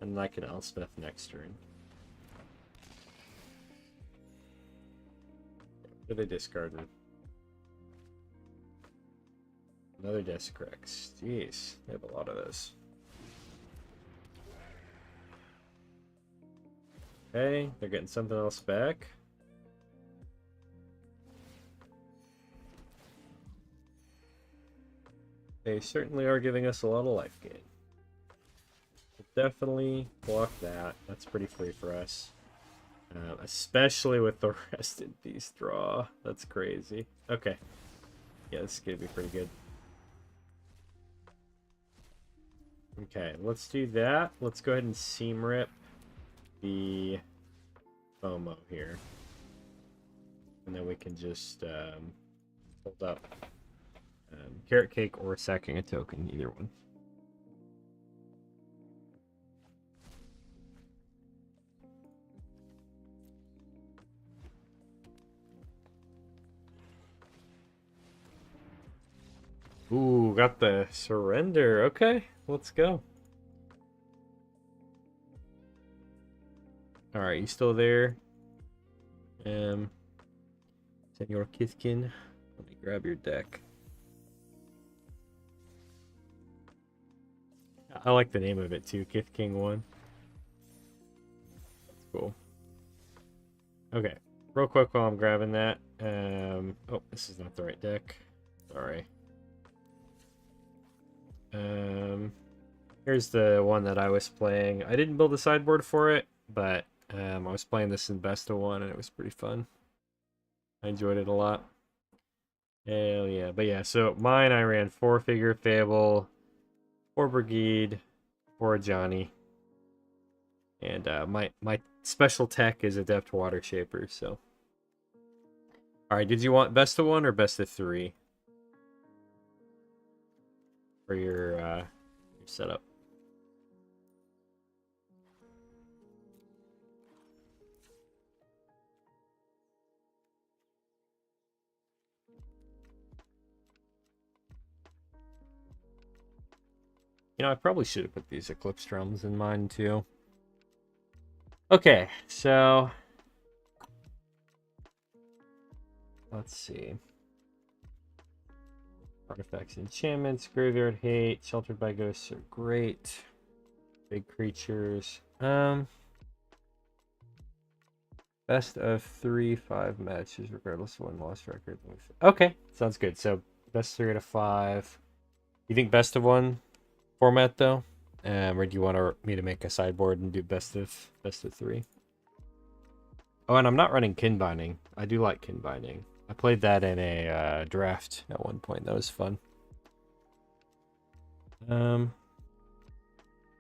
And I can Elspeth next turn. What they discarded? Another Desecrex. Jeez, they have a lot of those. Okay, they're getting something else back. They certainly are giving us a lot of life gain. We'll definitely block that. That's pretty free for us. Especially with the Rest in Peace draw. That's crazy. Okay. Yeah, this is going to be pretty good. Okay, let's do that. Let's go ahead and Seam Rip the FOMO here. And then we can just hold up Carrot Cake or sacking a token, either one. Ooh, got the surrender. Okay, let's go. All right, you still there? Senor Kithkin. Let me grab your deck. I like the name of it too, Kithking 1. That's cool. Okay, real quick while I'm grabbing that. Oh, this is not the right deck. Sorry. Here's the one that I was playing. I didn't build a sideboard for it, but I was playing this in Best of One, and it was pretty fun. I enjoyed it a lot. Hell yeah. But yeah, so mine, I ran 4-figure Fable, 4 Brigade, 4 Johnny. And my special tech is Adept Water Shaper, so. Alright, did you want best of 1 or best of 3? For your setup. You know, I probably should have put these Eclipse drums in mine too. Okay, so let's see. Artifacts, enchantments, graveyard hate, sheltered by ghosts are great. Big creatures. Best of 3-5 matches, regardless of win-loss record. Okay, sounds good. So best 3 out of 5. You think best of 1 format though? Or do you want me to make a sideboard and do best of 3? Oh, and I'm not running kin binding. I do like kin binding. I played that in a draft at one point. That was fun.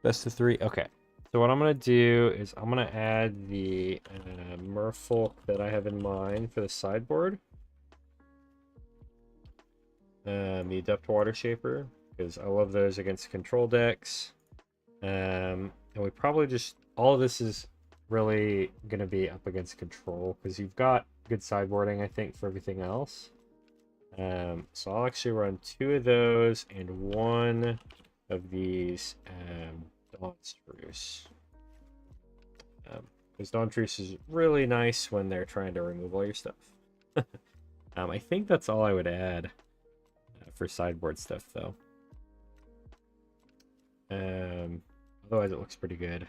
Best of 3. Okay. So what I'm gonna do is I'm gonna add the Merfolk that I have in mind for the sideboard. The Adept Water Shaper, because I love those against control decks. And we probably just all of this is really gonna be up against control because you've got good sideboarding, I think, for everything else. So I'll actually run 2 of those and 1 of these Dawntress. Because Dawntress is really nice when they're trying to remove all your stuff. I think that's all I would add for sideboard stuff, though. Otherwise, it looks pretty good.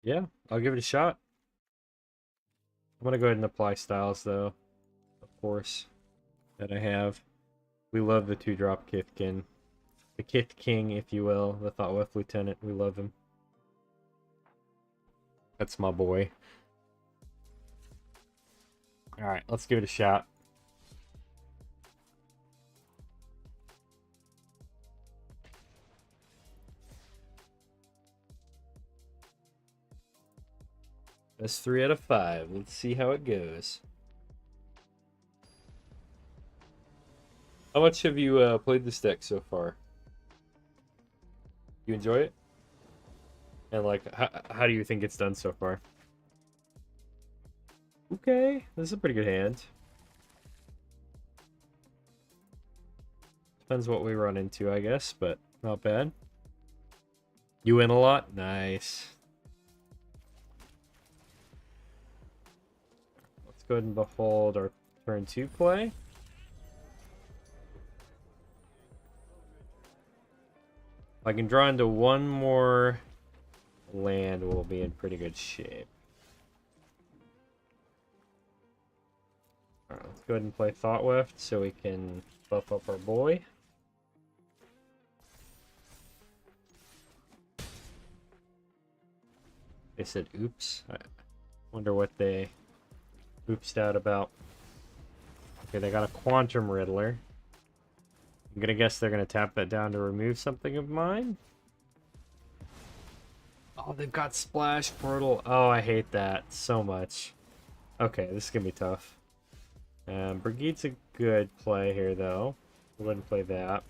Yeah, I'll give it a shot. I'm gonna go ahead and apply styles, though. Of course, that I have. We love the 2-drop Kithkin. The Kith King, if you will. The Thoughtweth Lieutenant. We love him. That's my boy. Alright, let's give it a shot. That's 3 out of 5. Let's see how it goes. How much have you played this deck so far? You enjoy it? And like, how do you think it's done so far? Okay, this is a pretty good hand. Depends what we run into, I guess, but not bad. You win a lot? Nice. Let's go ahead and behold our turn 2 play. If I can draw into 1 more land, we'll be in pretty good shape. Alright, let's go ahead and play Thoughtweft so we can buff up our boy. They said oops. I wonder what they oopsed out about. Okay, they got a Quantum Riddler. I'm gonna guess they're gonna tap that down to remove something of mine. Oh, they've got Splash Portal. Oh, I hate that so much. Okay, this is gonna be tough. Brigide's a good play here, though. I wouldn't play that.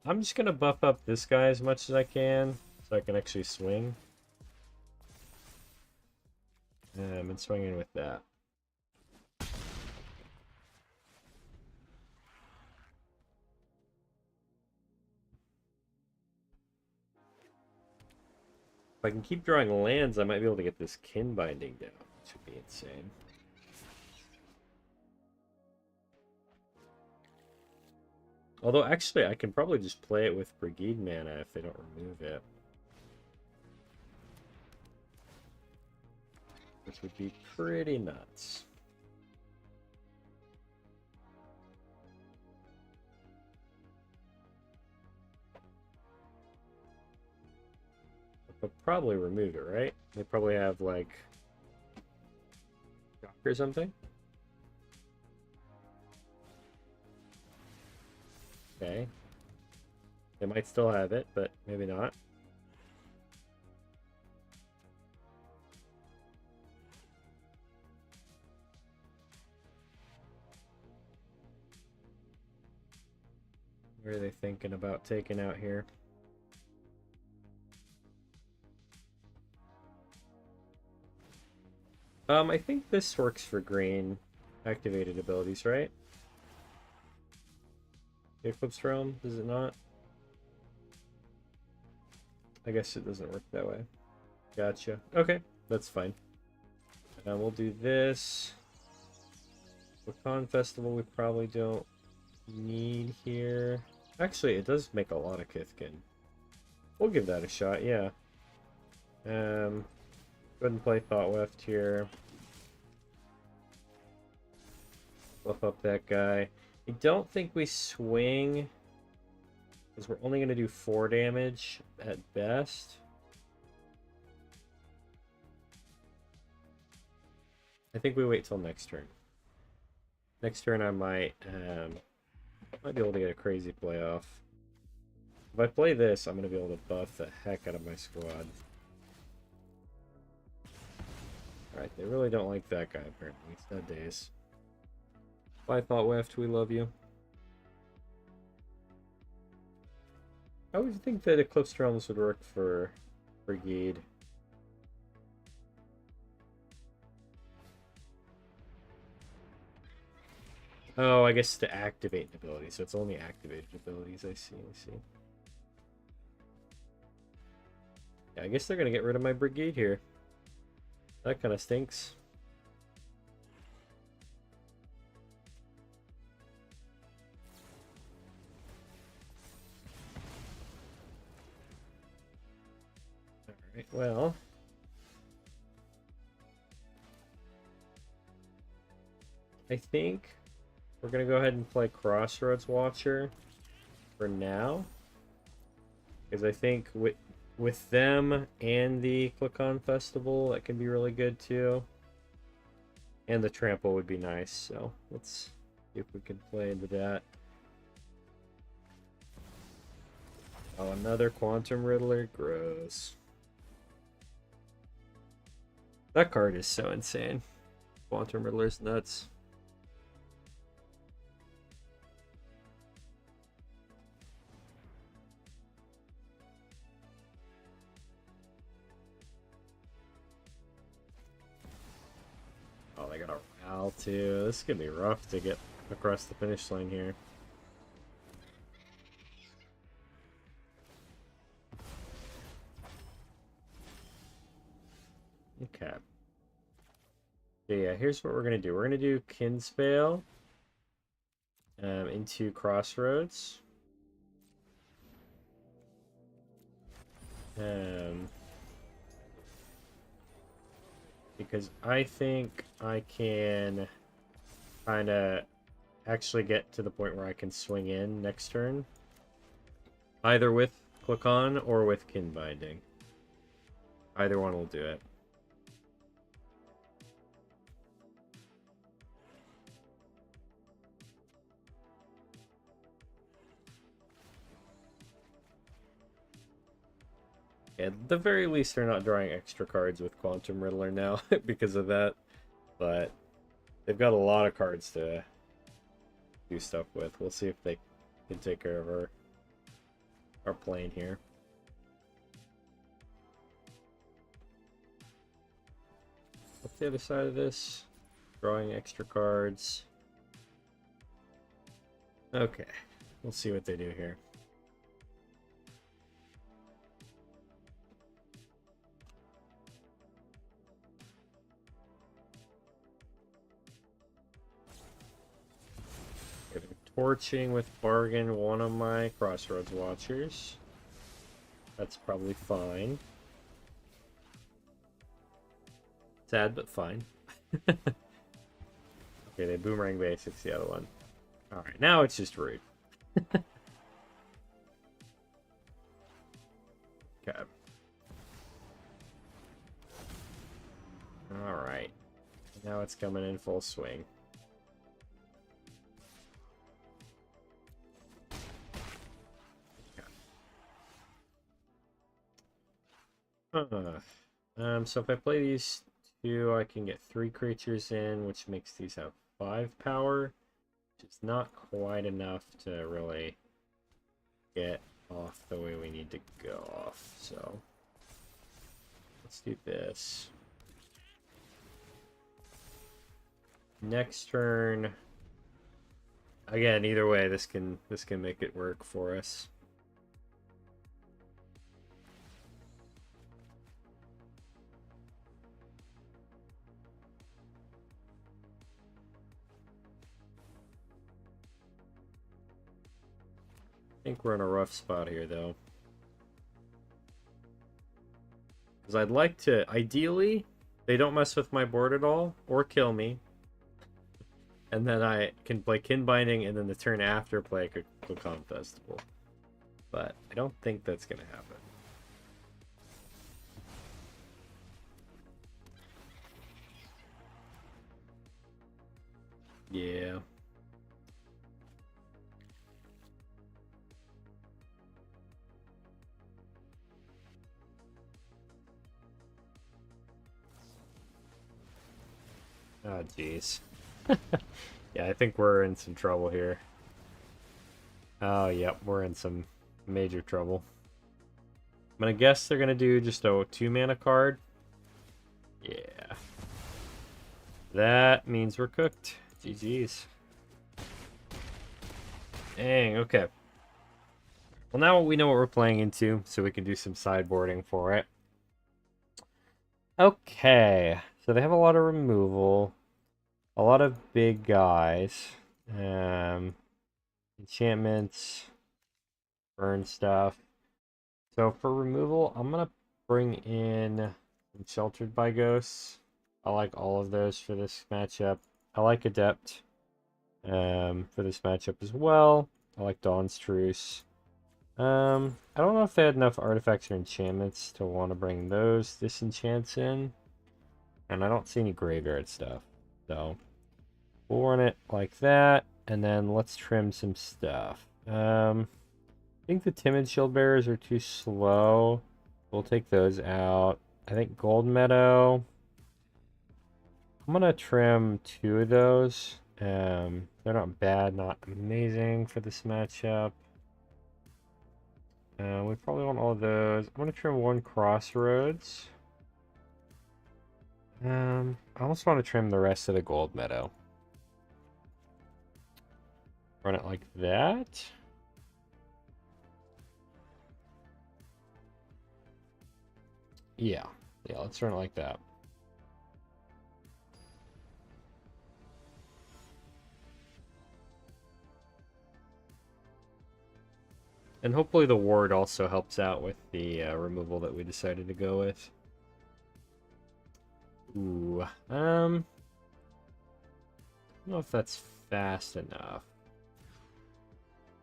I'm just gonna buff up this guy as much as I can, so I can actually swing. And swing in with that. If I can keep drawing lands, I might be able to get this kin binding down, which would be insane. Although, actually, I can probably just play it with Brigade mana if they don't remove it. Which would be pretty nuts. They'll probably remove it, right? They probably have, like, shock or something? Okay. They might still have it, but maybe not. What are they thinking about taking out here? I think this works for green activated abilities, right? Eclipse Realm, does it not? I guess it doesn't work that way. Gotcha. Okay, that's fine. We'll do this. Wakan Festival we probably don't need here. Actually, it does make a lot of Kithkin. We'll give that a shot, yeah. Go ahead and play Thought Weft here. Fluff up that guy. I don't think we swing, because we're only going to do 4 damage at best. I think we wait till next turn. Next turn I might be able to get a crazy playoff. If I play this, I'm going to be able to buff the heck out of my squad. Alright, they really don't like that guy, apparently. Sad days. Bye, Thought Weft, we love you. I would think that Eclipse Realms would work for Brigade. Oh, I guess to activate an ability, so it's only activated abilities. I see, I see. Yeah, I guess they're gonna get rid of my Brigade here. That kind of stinks. Alright, well. I think we're gonna go ahead and play Crossroads Watcher for now. Because I think with them and the Click-On Festival, that can be really good too. And the Trample would be nice, so let's see if we can play into that. Oh, another Quantum Riddler. Gross. That card is so insane. Quantum Riddler's nuts. Oh, they got a Ral too. This is gonna be rough to get across the finish line here. Okay. So yeah, here's what we're gonna do. We're gonna do Kinsbale into Crossroads. Because I think I can kind of actually get to the point where I can swing in next turn. Either with Click-On or with Kin Binding. Either one will do it. At the very least, they're not drawing extra cards with Quantum Riddler now because of that. But they've got a lot of cards to do stuff with. We'll see if they can take care of our plane here. What's the other side of this? Drawing extra cards. Okay, we'll see what they do here. Torching with Bargain one of my Crossroads Watchers. That's probably fine. Sad, but fine. Okay, they Boomerang Basics, the other one. Alright, now it's just rude. Okay. Alright. Now it's coming in full swing. So if I play these two, I can get 3 creatures in, which makes these have 5 power, which is not quite enough to really get off the way we need to go off. So let's do this. Next turn. Again, either way, this can make it work for us. I think we're in a rough spot here, though. Because I'd like to, ideally, they don't mess with my board at all, or kill me. And then I can play Kin Binding, and then the turn after play Kukulkan Festival. But I don't think that's going to happen. Yeah. Oh, jeez. Yeah, I think we're in some trouble here. Oh, yep, we're in some major trouble. I'm gonna guess they're gonna do just a 2-mana card. Yeah. That means we're cooked. GG's. Dang, okay. Well, now we know what we're playing into, so we can do some sideboarding for it. Okay, so they have a lot of removal. A lot of big guys. Enchantments. Burn stuff. So for removal, I'm going to bring in some Sheltered by Ghosts. I like all of those for this matchup. I like Adept for this matchup as well. I like Dawn's Truce. I don't know if they had enough artifacts or enchantments to want to bring those disenchants in. And I don't see any graveyard stuff. So we'll run it like that. And then let's trim some stuff. I think the Timid Shield Bearers are too slow. We'll take those out. I think Gold Meadow. I'm going to trim 2 of those. They're not bad, not amazing for this matchup. We probably want all of those. I'm going to trim 1 Crossroads. I almost want to trim the rest of the Gold Meadow. Run it like that. Yeah, let's run it like that. And hopefully the ward also helps out with the removal that we decided to go with. Ooh, I don't know if that's fast enough.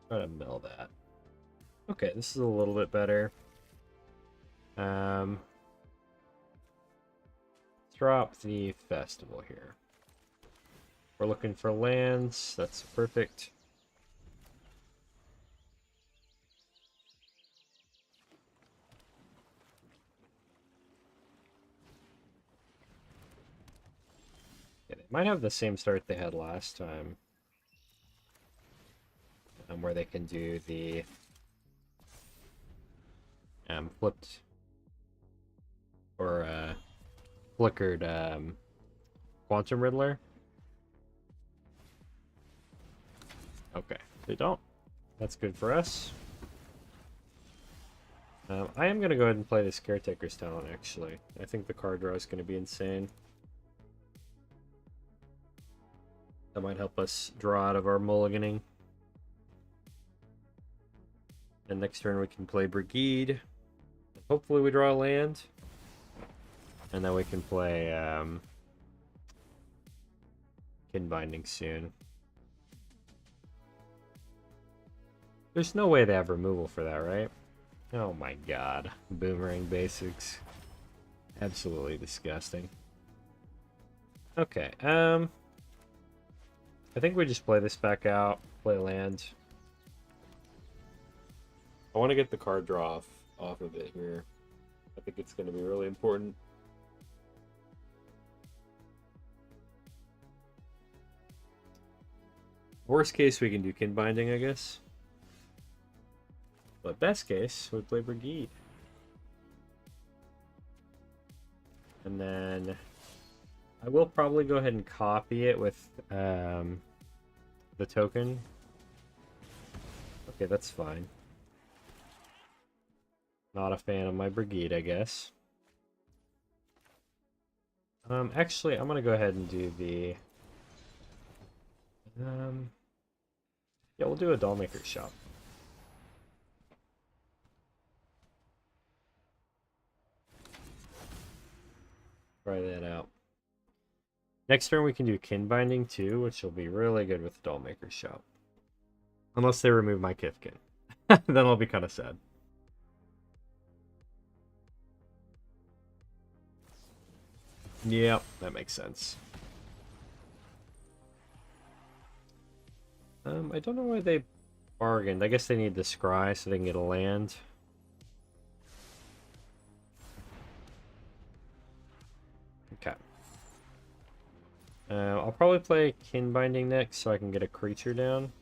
Try to mill that. Okay, this is a little bit better. Let's drop the festival here. We're looking for lands. That's perfect. Yeah, they might have the same start they had last time. Where they can do the flipped or flickered Quantum Riddler? Okay, they don't. That's good for us. I am going to go ahead and play this Caretaker's Talent, actually. I think the card draw is going to be insane. That might help us draw out of our mulliganing. And next turn we can play Brigade. Hopefully we draw a land. And then we can play Kin Binding soon. There's no way they have removal for that, right? Oh my god. Boomerang basics. Absolutely disgusting. Okay, I think we just play this back out, play land. I want to get the card draw off of it here. I think it's going to be really important. Worst case, we can do Kin Binding, I guess. But best case, we play Brigade. And then I will probably go ahead and copy it with the token. Okay, that's fine. Not a fan of my Brigade, I guess. Actually, I'm gonna go ahead and do the yeah, we'll do a Dollmaker Shop. Try that out. Next turn we can do Kin Binding too, which will be really good with the Dollmaker Shop. Unless they remove my Kithkin. Then I'll be kind of sad. Yep, that makes sense. I don't know why they bargained. I guess they need the Scry so they can get a land. Okay. I'll probably play Kin Binding next so I can get a creature down.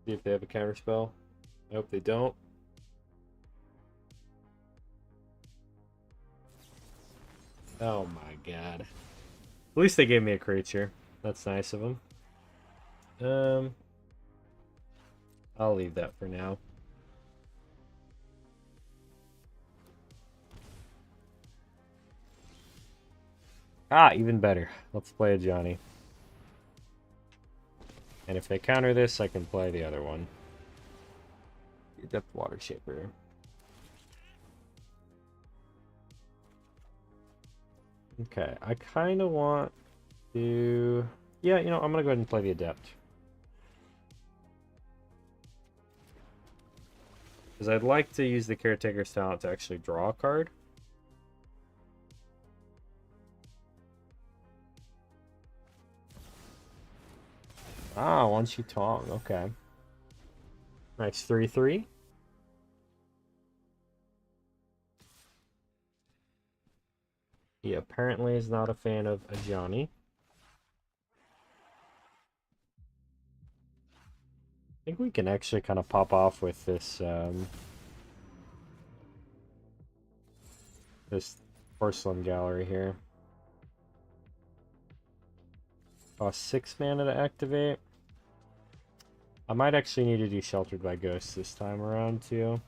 See if they have a counterspell. I hope they don't. Oh my god. At least they gave me a creature. That's nice of them. I'll leave that for now. Ah, even better. Let's play a Johnny. And if they counter this, I can play the other one. Depth Water Shaper. Okay, I kind of want to... Yeah, you know, I'm going to go ahead and play the Adept. Because I'd like to use the Caretaker's Talent to actually draw a card. Ah, Wan Shi Tong, okay. Nice, 3/3. He apparently is not a fan of Ajani. I think we can actually kind of pop off with this this Porcelain Gallery here. Cost 6 mana to activate. I might actually need to do Sheltered by Ghosts this time around too.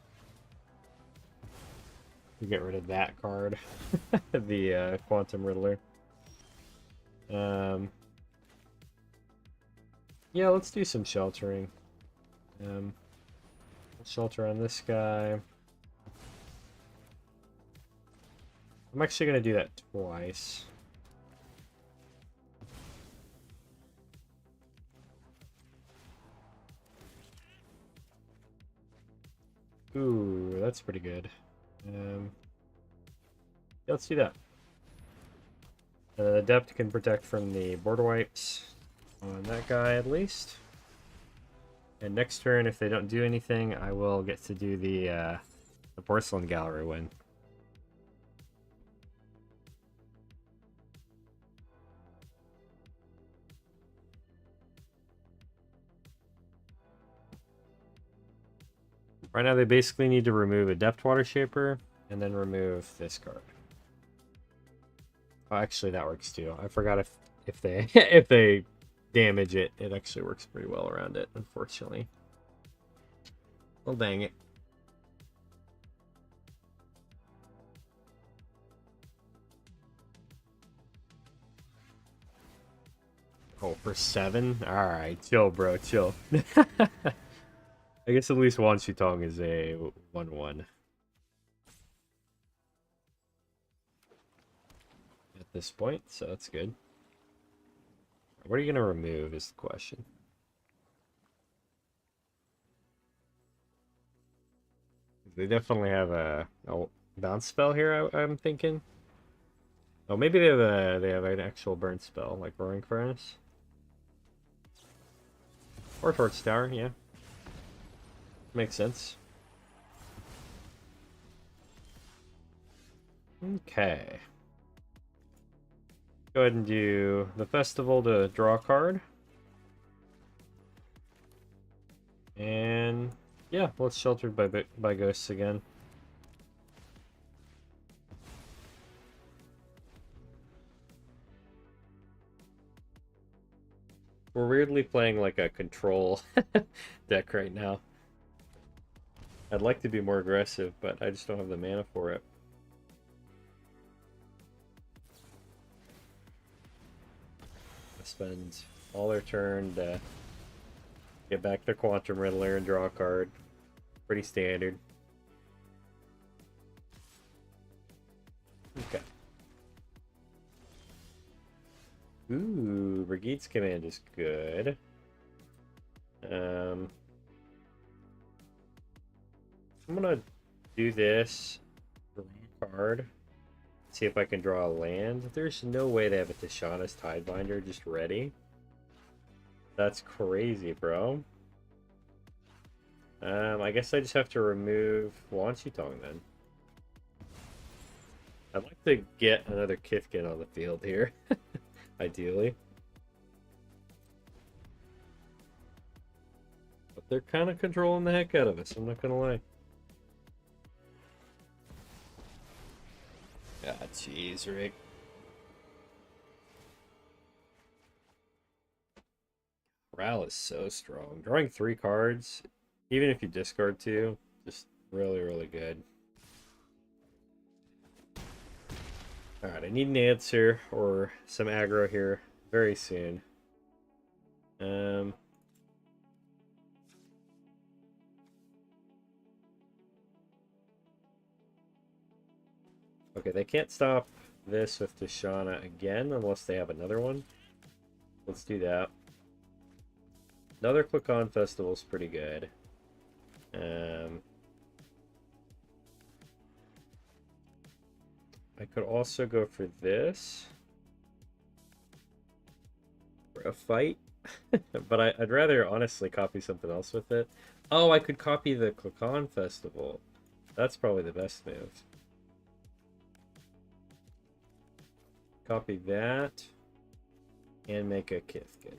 To get rid of that card. The Quantum Riddler. Yeah, let's do some sheltering. Shelter on this guy. I'm actually going to do that twice. Ooh, that's pretty good. Yeah, let's do that. Adept can protect from the border wipes on that guy at least. And next turn, if they don't do anything, I will get to do the Porcelain Gallery win. Right now they basically need to remove a Depth Water Shaper and then remove this card. Oh, actually that works too. I forgot if they if they damage it, it actually works pretty well around it, unfortunately. Well, dang it. Oh, for 7? Alright, chill, bro, chill. I guess at least Wan Tong is a 1-1. At this point, so that's good. What are you going to remove is the question. They definitely have a bounce spell here, I'm thinking. Oh, maybe they have an actual burn spell, like Roaring Furnace. Or Torch Tower, yeah. Makes sense. Okay. Go ahead and do the Festival to draw a card. And yeah, let's Sheltered by Ghosts again. We're weirdly playing like a control deck right now. I'd like to be more aggressive, but I just don't have the mana for it. I spend all their turn to get back their Quantum Riddler and draw a card. Pretty standard. Okay. Ooh, Brigide's Command is good. I'm gonna do this, draw a card, see if I can draw a land. There's no way they have a Tishana's Tidebinder just ready. That's crazy, bro. I guess I just have to remove Wan Tong then. I'd like to get another Kithkin on the field here, ideally. But they're kind of controlling the heck out of us, I'm not gonna lie. Ah, jeez, Rick. Ral is so strong. Drawing 3 cards, even if you discard 2, just really, really good. Alright, I need an answer or some aggro here very soon. Okay, they can't stop this with Tishana again unless they have another one. Let's do that. Another Click-On Festival is pretty good. I could also go for this. For a fight. But I'd rather honestly copy something else with it. Oh, I could copy the Click-On Festival. That's probably the best move. Copy that. And make a Kithkin.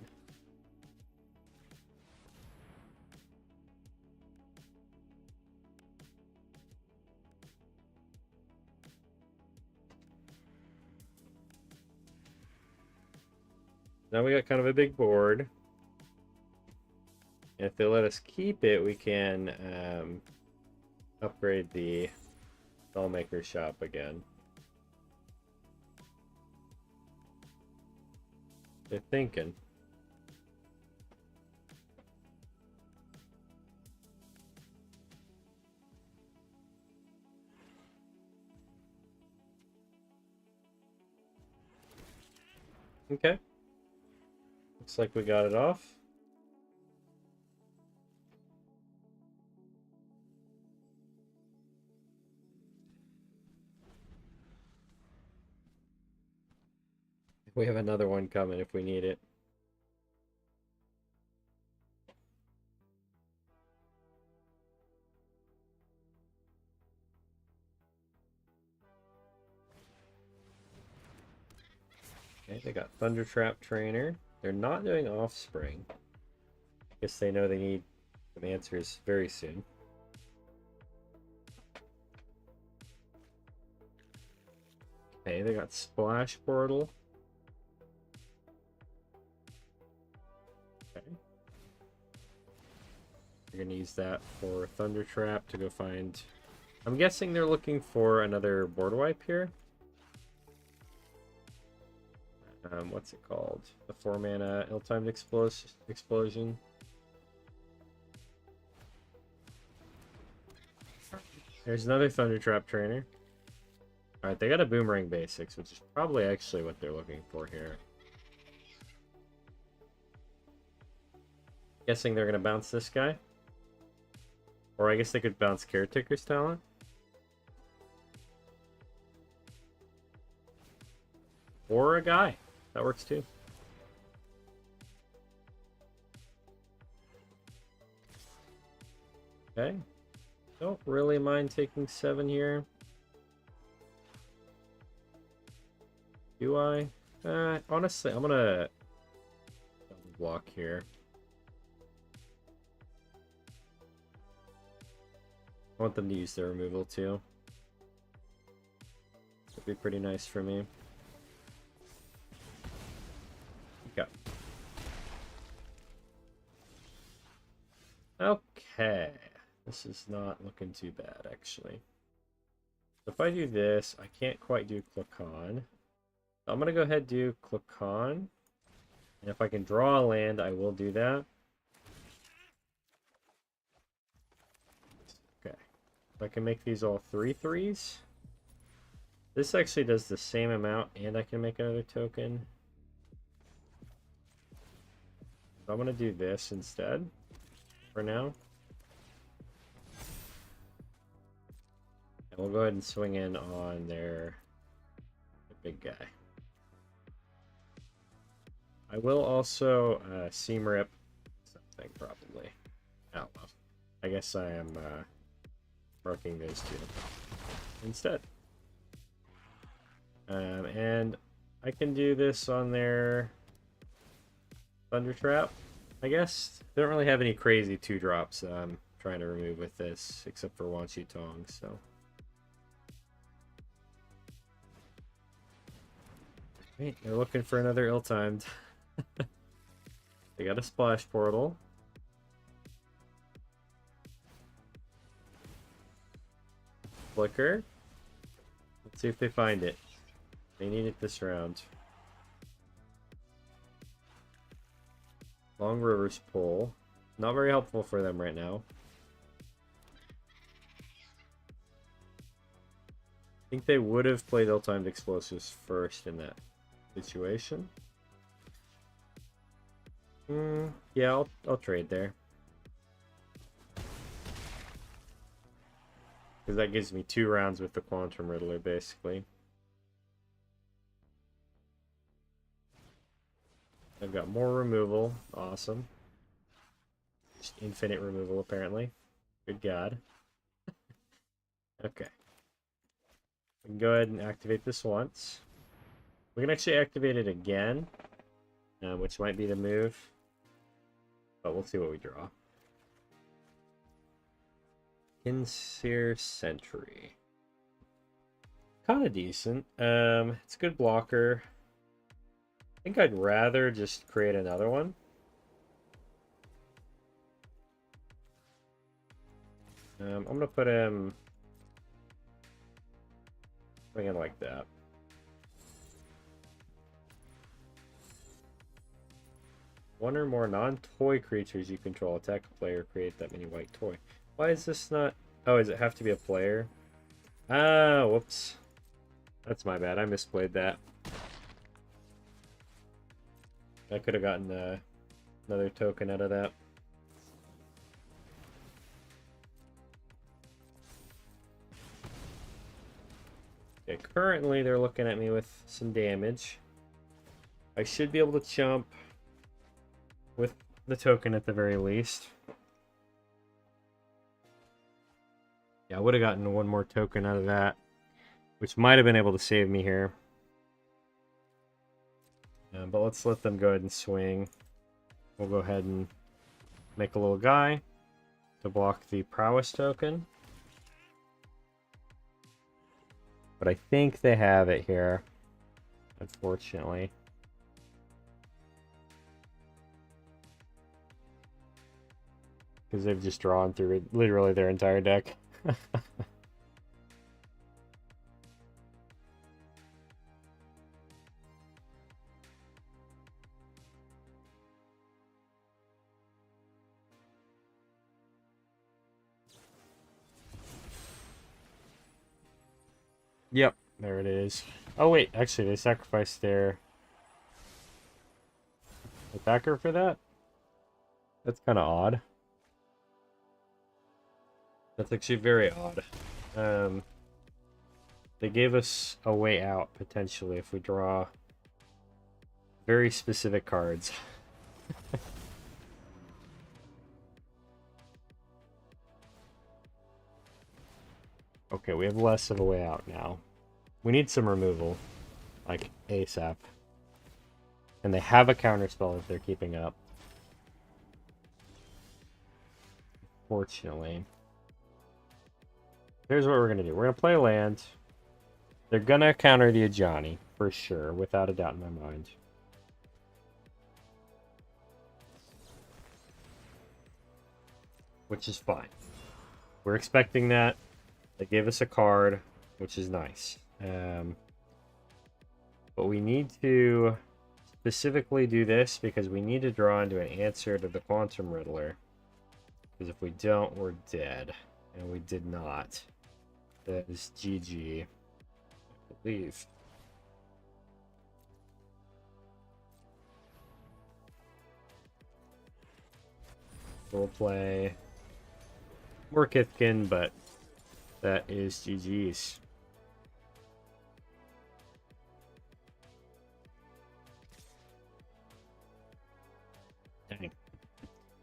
Now we got kind of a big board. And if they let us keep it, we can upgrade the Spellmaker shop again. They're thinking. Okay. Looks like we got it off. We have another one coming if we need it. Okay, they got Thundertrap Trainer. They're not doing Offspring. Guess they know they need some answers very soon. Okay, they got Splash Portal. Okay. We're gonna use that for Thunder Trap to go find... I'm guessing they're looking for another board wipe here. What's it called? The 4-mana ill-timed explosion. There's another Thunder Trap trainer. Alright, they got a Boomerang Basics, which is probably actually what they're looking for here. Guessing they're going to bounce this guy. Or I guess they could bounce Caretaker's Talent. Or a guy. That works too. Okay. Don't really mind taking 7 here. Do I? Honestly, I'm gonna block here. I want them to use their removal too. Would be pretty nice for me. Okay. Okay. This is not looking too bad, actually. So if I do this, I can't quite do Clucon. So I'm going to go ahead and do Clucon. And if I can draw a land, I will do that. Okay. If I can make these all 3/3s. This actually does the same amount, and I can make another token. So I'm going to do this instead, for now. And we'll go ahead and swing in on the big guy. I will also seam rip something, probably. Oh, well. I guess I am marking those two instead. And I can do this on their Thunder Trap, I guess. They don't really have any crazy 2-drops I'm trying to remove with this, except for Wan Shi Tong, so. Wait, they're looking for another ill-timed. They got a Splash Portal. Flicker. Let's see if they find it. They need it this round. Long Reverse Pull. Not very helpful for them right now. I think they would have played ill-timed explosives first in that situation. Yeah, I'll trade there. Because that gives me 2 rounds with the Quantum Riddler, basically. I've got more removal. Awesome. Just infinite removal, apparently. Good God. Okay. We can go ahead and activate this once. We can actually activate it again, which might be the move. But we'll see what we draw. Kinseer Sentry. Kind of decent. It's a good blocker. I think I'd rather just create another one. I'm going to put him in like that. One or more non-toy creatures you control attack a player, create that many white toy. Why is this not... Oh, does it have to be a player? Ah, whoops. That's my bad. I misplayed that. I could have gotten another token out of that. Okay, currently they're looking at me with some damage. I should be able to jump with the token at the very least. Yeah, I would have gotten one more token out of that, which might have been able to save me here. But let's let them go ahead and swing. We'll go ahead and make a little guy to block the prowess token. But I think they have it here, unfortunately. Because they've just drawn through literally their entire deck. Yep, there it is. Oh wait, actually they sacrificed their attacker for that? That's kind of odd. That's actually very odd. They gave us a way out, potentially, if we draw very specific cards. Okay, we have less of a way out now. We need some removal, like ASAP. And they have a counterspell if they're keeping up. Fortunately. Here's what we're going to do. We're going to play land. They're going to counter the Ajani, for sure, without a doubt in my mind. Which is fine. We're expecting that. They gave us a card, which is nice. But we need to specifically do this because we need to draw into an answer to the Quantum Riddler. Because if we don't, we're dead. And we did not. That is GG. I believe. We'll play Morkithkin, but that is GG's. Dang.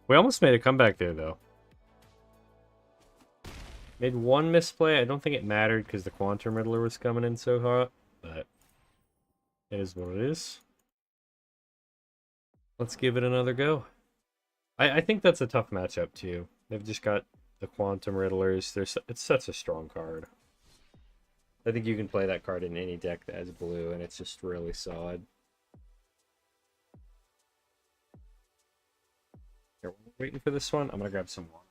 We almost made a comeback there, though. Made one misplay. I don't think it mattered because the Quantum Riddler was coming in so hot, but it is what it is. Let's give it another go. I think that's a tough matchup, too. They've just got the Quantum Riddlers. It's such a strong card. I think you can play that card in any deck that has blue, and it's just really solid. Here, we're waiting for this one. I'm going to grab some water.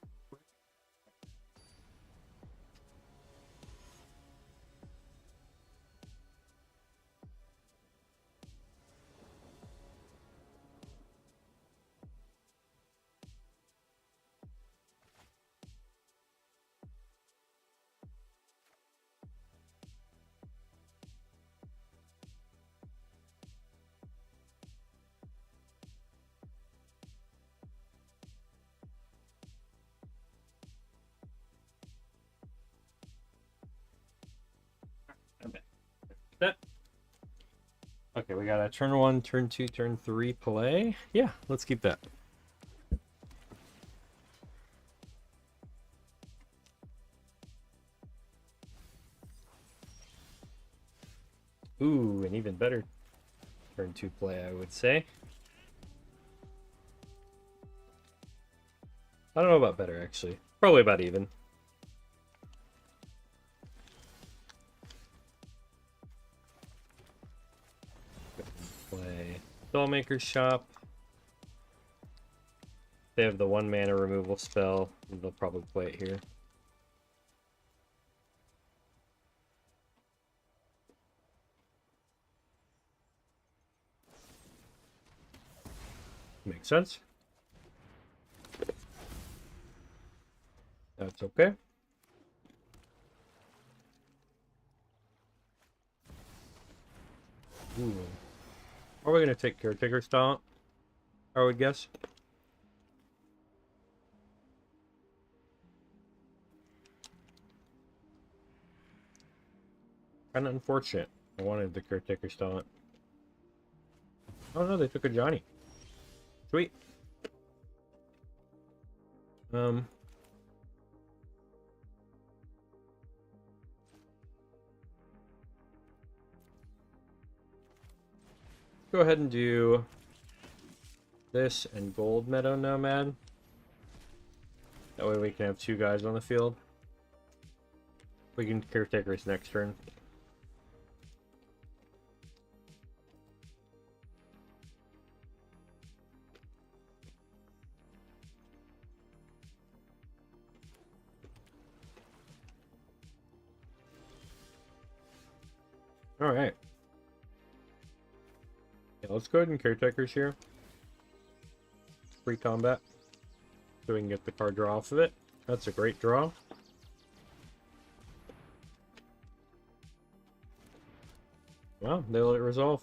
That. Okay, we got a turn 1, turn 2, turn 3 play. Yeah, let's keep that. Ooh, an even better turn 2 play, I would say. I don't know about better, actually. Probably about even. Play Spellmaker's Shop. They have the 1 mana removal spell. They'll probably play it here. Makes sense. That's okay. Ooh. Are we going to take Caretaker Stomp? I would guess. Kind of unfortunate. I wanted the Caretaker Stomp. Oh no, they took a Johnny. Sweet. Go ahead and do this and Gold Meadow Nomad. That way we can have 2 guys on the field. We can Caretaker's next turn. Alright. Yeah, let's go ahead and caretakers here. Free combat. So we can get the card draw off of it. That's a great draw. Well, they let it resolve.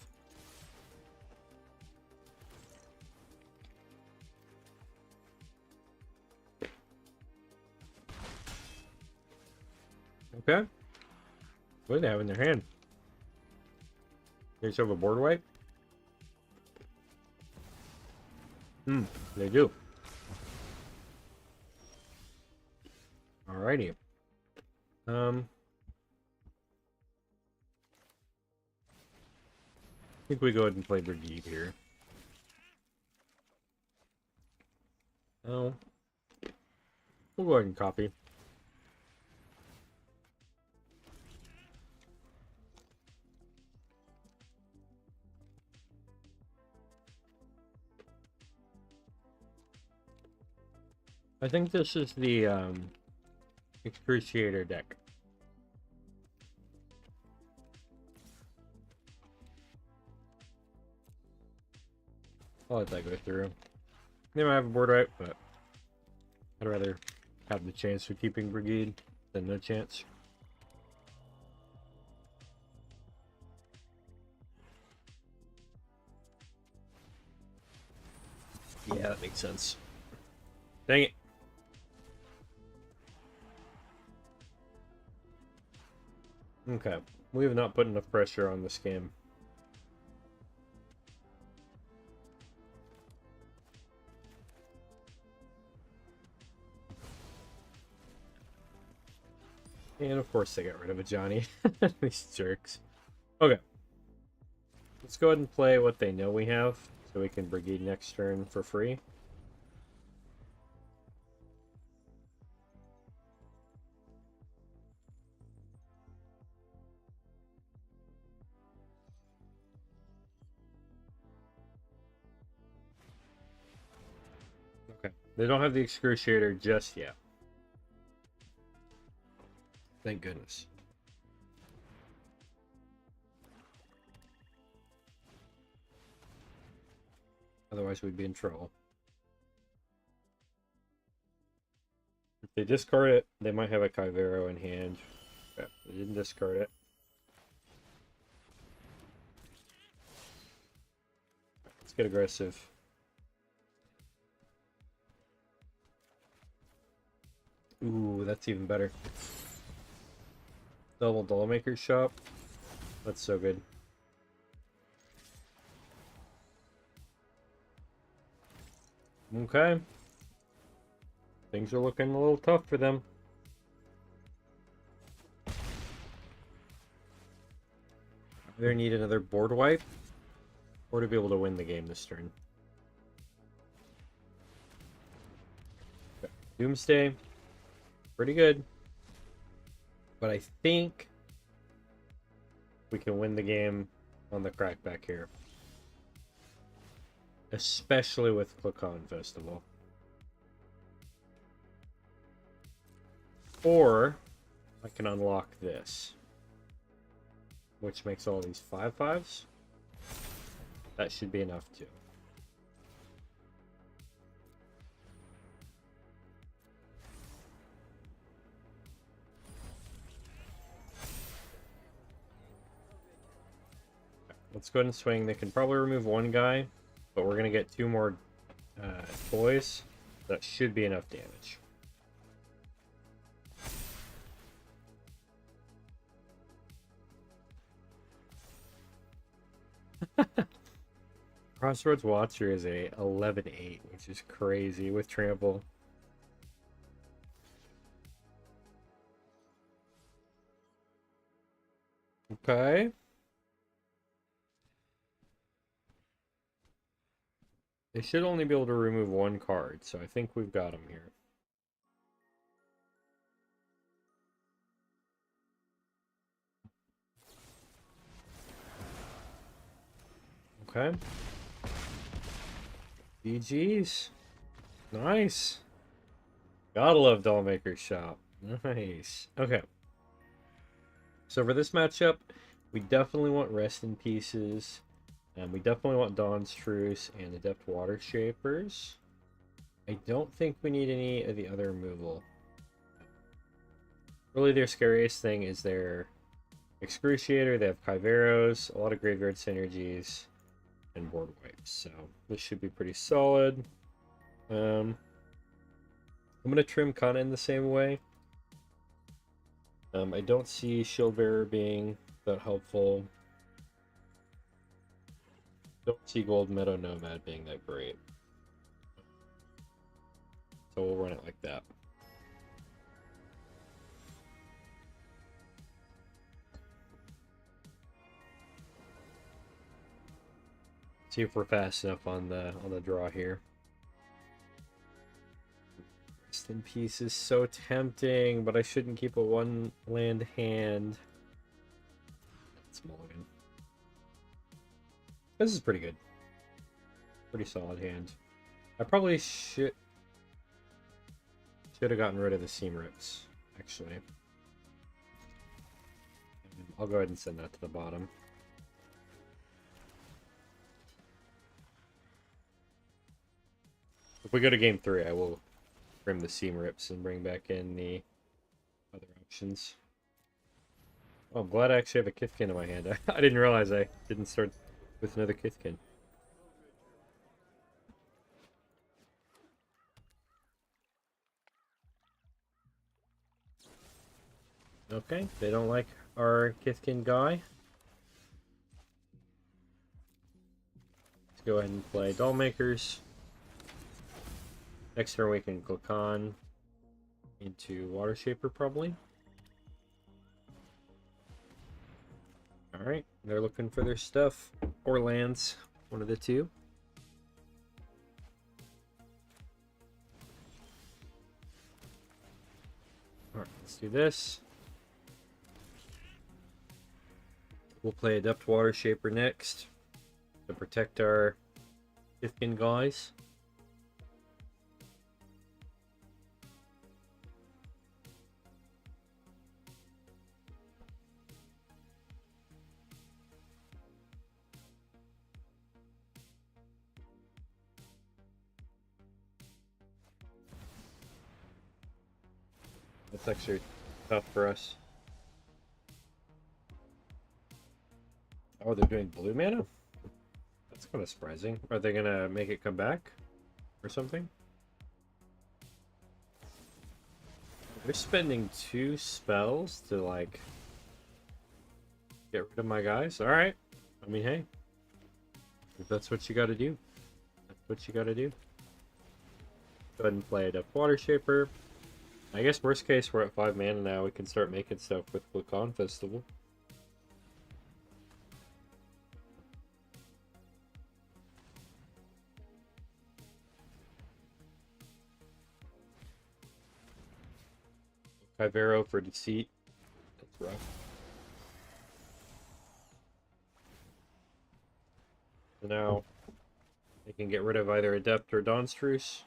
Okay. What do they have in their hand? They just have a board wipe? They do. Alrighty. I think we go ahead and play Brigade here. Oh. We'll go ahead and copy. I think this is the Excruciator deck. I'll let that go through. They might have a board right, but I'd rather have the chance of keeping Brigade than no chance. Yeah, that makes sense. Dang it. Okay, we have not put enough pressure on this game. And of course they got rid of a Johnny. These jerks. Okay. Let's go ahead and play what they know we have, so we can Brigade next turn for free. Okay. They don't have the Excruciator just yet. Thank goodness. Otherwise we'd be in trouble. If they discard it, they might have a Kyvero in hand. Okay, they didn't discard it. Let's get aggressive. Ooh, that's even better. Double Dollmaker's Shop. That's so good. Okay. Things are looking a little tough for them. Either need another board wipe or to be able to win the game this turn. Okay. Doomsday. Pretty good. But I think we can win the game on the crackback here. Especially with Klakan Festival. Or I can unlock this, which makes all these 5/5s. That should be enough too. Let's go ahead and swing. They can probably remove one guy, but we're going to get 2 more toys. That should be enough damage. Crossroads Watcher is a 11/8, which is crazy with trample. Okay. They should only be able to remove 1 card, so I think we've got them here. Okay. GG's. Nice. Gotta love Dollmaker's Shop. Nice. Okay. So for this matchup, We definitely want Rest in Pieces. We definitely want Dawn's Truce and Adept Water Shapers. I don't think we need any of the other removal. Really, their scariest thing is their Excruciator. They have Kyveros, a lot of graveyard synergies, and board wipes. So this should be pretty solid. I'm going to trim kind of in the same way. I don't see Shield Bearer being that helpful. Don't see Gold Meadow Nomad being that great. So we'll run it like that. See if we're fast enough on the draw here. Rest in Peace is so tempting, but I shouldn't keep a one land hand. That's mulligan. This is pretty good. Pretty solid hand. I probably should have gotten rid of the Seam Rips, actually. I'll go ahead and send that to the bottom. If we go to game 3, I will trim the Seam Rips and bring back in the other options. Oh, I'm glad I actually have a Kithkin in my hand. I didn't realize I didn't start with another Kithkin. Okay, they don't like our Kithkin guy. Let's go ahead and play Dollmakers. Next turn we can click on into Water Shaper probably. Alright, they're looking for their stuff. Or lands, one of the two. Alright, let's do this. We'll play Adept Water Shaper next to protect our Kithkin guys. That's actually tough for us. Oh, they're doing blue mana? That's kind of surprising. Are they going to make it come back or something? They're spending 2 spells to, like, get rid of my guys. Alright. I mean, hey. If that's what you gotta do, that's what you gotta do. Go ahead and play Adept Water Shaper. I guess worst case we're at 5 mana now. We can start making stuff with Glukkon Festival. Kyvero for Deceit. That's rough. So now they can get rid of either Adept or Dawn's Truce.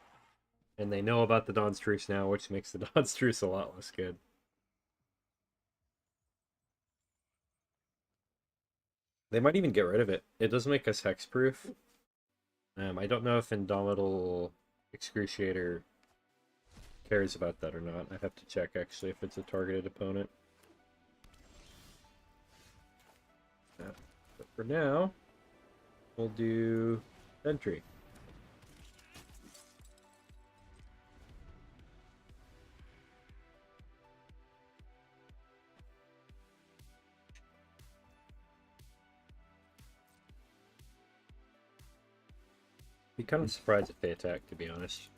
And they know about the Dawn's Truce now, which makes the Dawn's Truce a lot less good. They might even get rid of it. It does make us hexproof. I don't know if Indomitable Excruciator cares about that or not. I have to check actually if it's a targeted opponent. But for now, we'll do Sentry. Be kind of surprised if they attack, to be honest.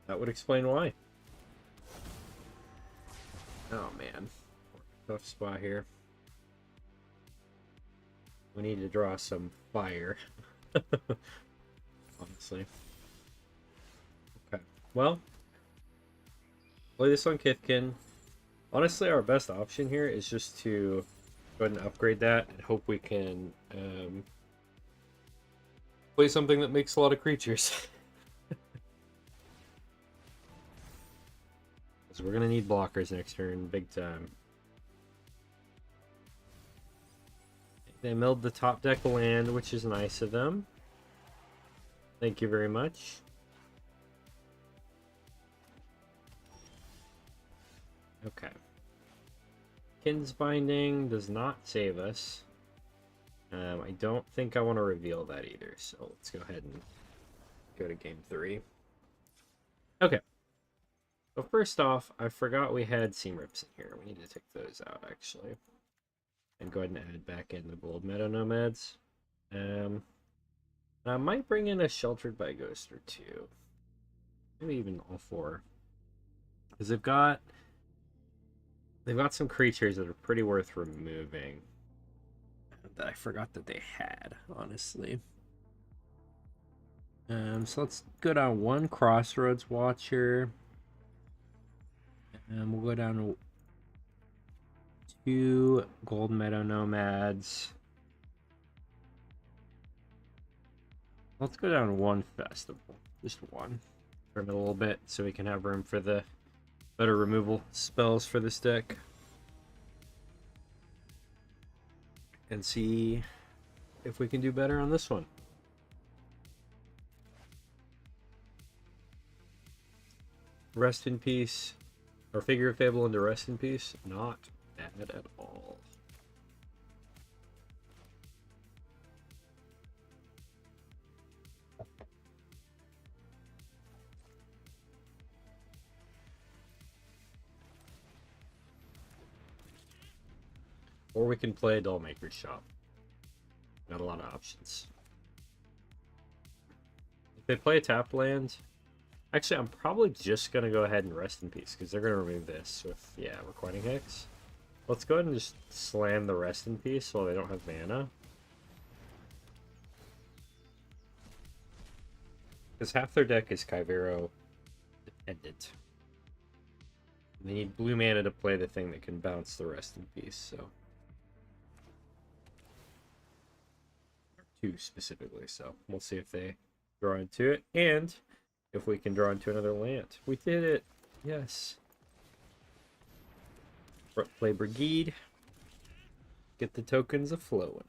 That would explain why. Oh man, tough spot here. We need to draw some fire. Honestly. Okay, well, play this on Kithkin. Honestly, our best option here is just to go ahead and upgrade that and hope we can Play something that makes a lot of creatures. So we're gonna need blockers next turn, big time. They milled the top deck land, which is nice of them. Thank you very much. Okay. Kin's Binding does not save us. I don't think I want to reveal that either, so let's go ahead and go to game 3. Okay. So first off, I forgot we had Seam Rips in here. We need to take those out, actually. And go ahead and add back in the Gold Meadow Nomads. I might bring in a Sheltered by Ghost or 2. Maybe even all 4. Because they've got some creatures that are pretty worth removing. That I forgot that they had, honestly. So let's go down 1 Crossroads Watcher. And we'll go down to 2 Gold Meadow Nomads. Let's go down 1 Festival. Just 1. Trim it a little bit so we can have room for the better removal spells for this deck. And see if we can do better on this one. Rest in Peace, or Figure of Fable into Rest in Peace, not bad at all. Or we can play Dollmaker's Shop. Got a lot of options. If they play a tapped land, actually I'm probably just going to go ahead and Rest in Peace, because they're going to remove this with, yeah, Requiting Hex. Let's go ahead and just slam the Rest in Peace while they don't have mana. Because half their deck is Kyvero dependent. They need blue mana to play the thing that can bounce the Rest in Peace, so. 2 specifically, so we'll see if they draw into it, and if we can draw into another land. We did it! Yes. Play Brigade. Get the tokens a-flowing.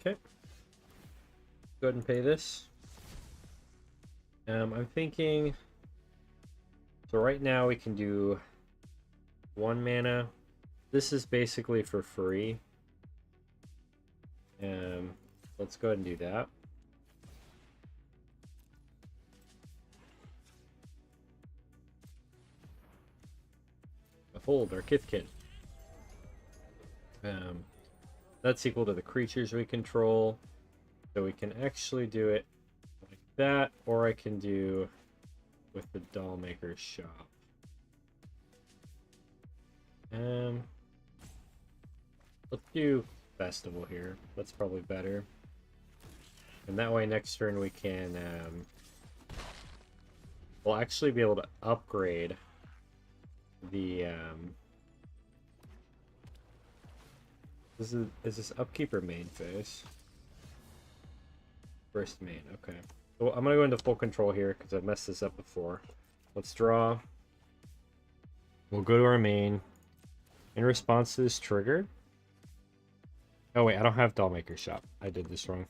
Okay. Go ahead and pay this. I'm thinking... So right now we can do 1 mana. This is basically for free. Let's go ahead and do that. Behold, our Kithkin. That's equal to the creatures we control. So we can actually do it like that, or I can do with the Dollmaker's Shop. Let's do Festival here. That's probably better. And that way next turn we can we'll actually be able to upgrade the is this upkeep or main phase? First main, okay. So I'm gonna go into full control here because I've messed this up before. Let's draw. We'll go to our main. In response to this trigger. Oh wait, I don't have Dollmaker's Shop. I did this wrong.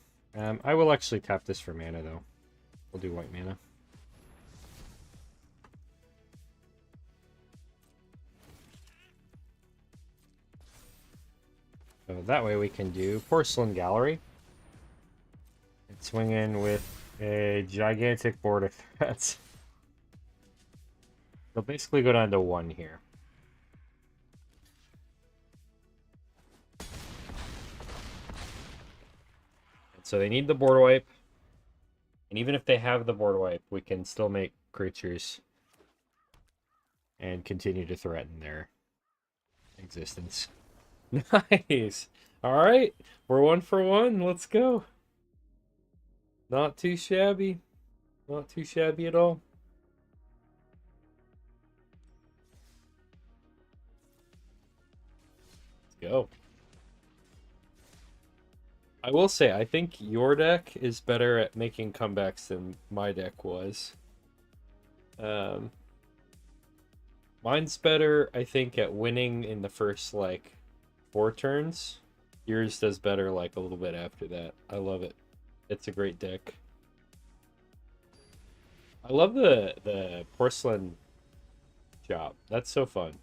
I will actually tap this for mana though. We'll do white mana. So that way we can do Porcelain Gallery. And swing in with a gigantic board of threats. They'll basically go down to 1 here. And so they need the board wipe. And even if they have the board wipe, we can still make creatures and continue to threaten their existence. Nice. All right. We're 1 for 1. Let's go. Not too shabby. Not too shabby at all. go. I will say, I think your deck is better at making comebacks than my deck was. Mine's better, I think, at winning in the first, like, 4 turns. Yours does better, like, a little bit after that. I love it. It's a great deck. I love the porcelain shop. That's so fun.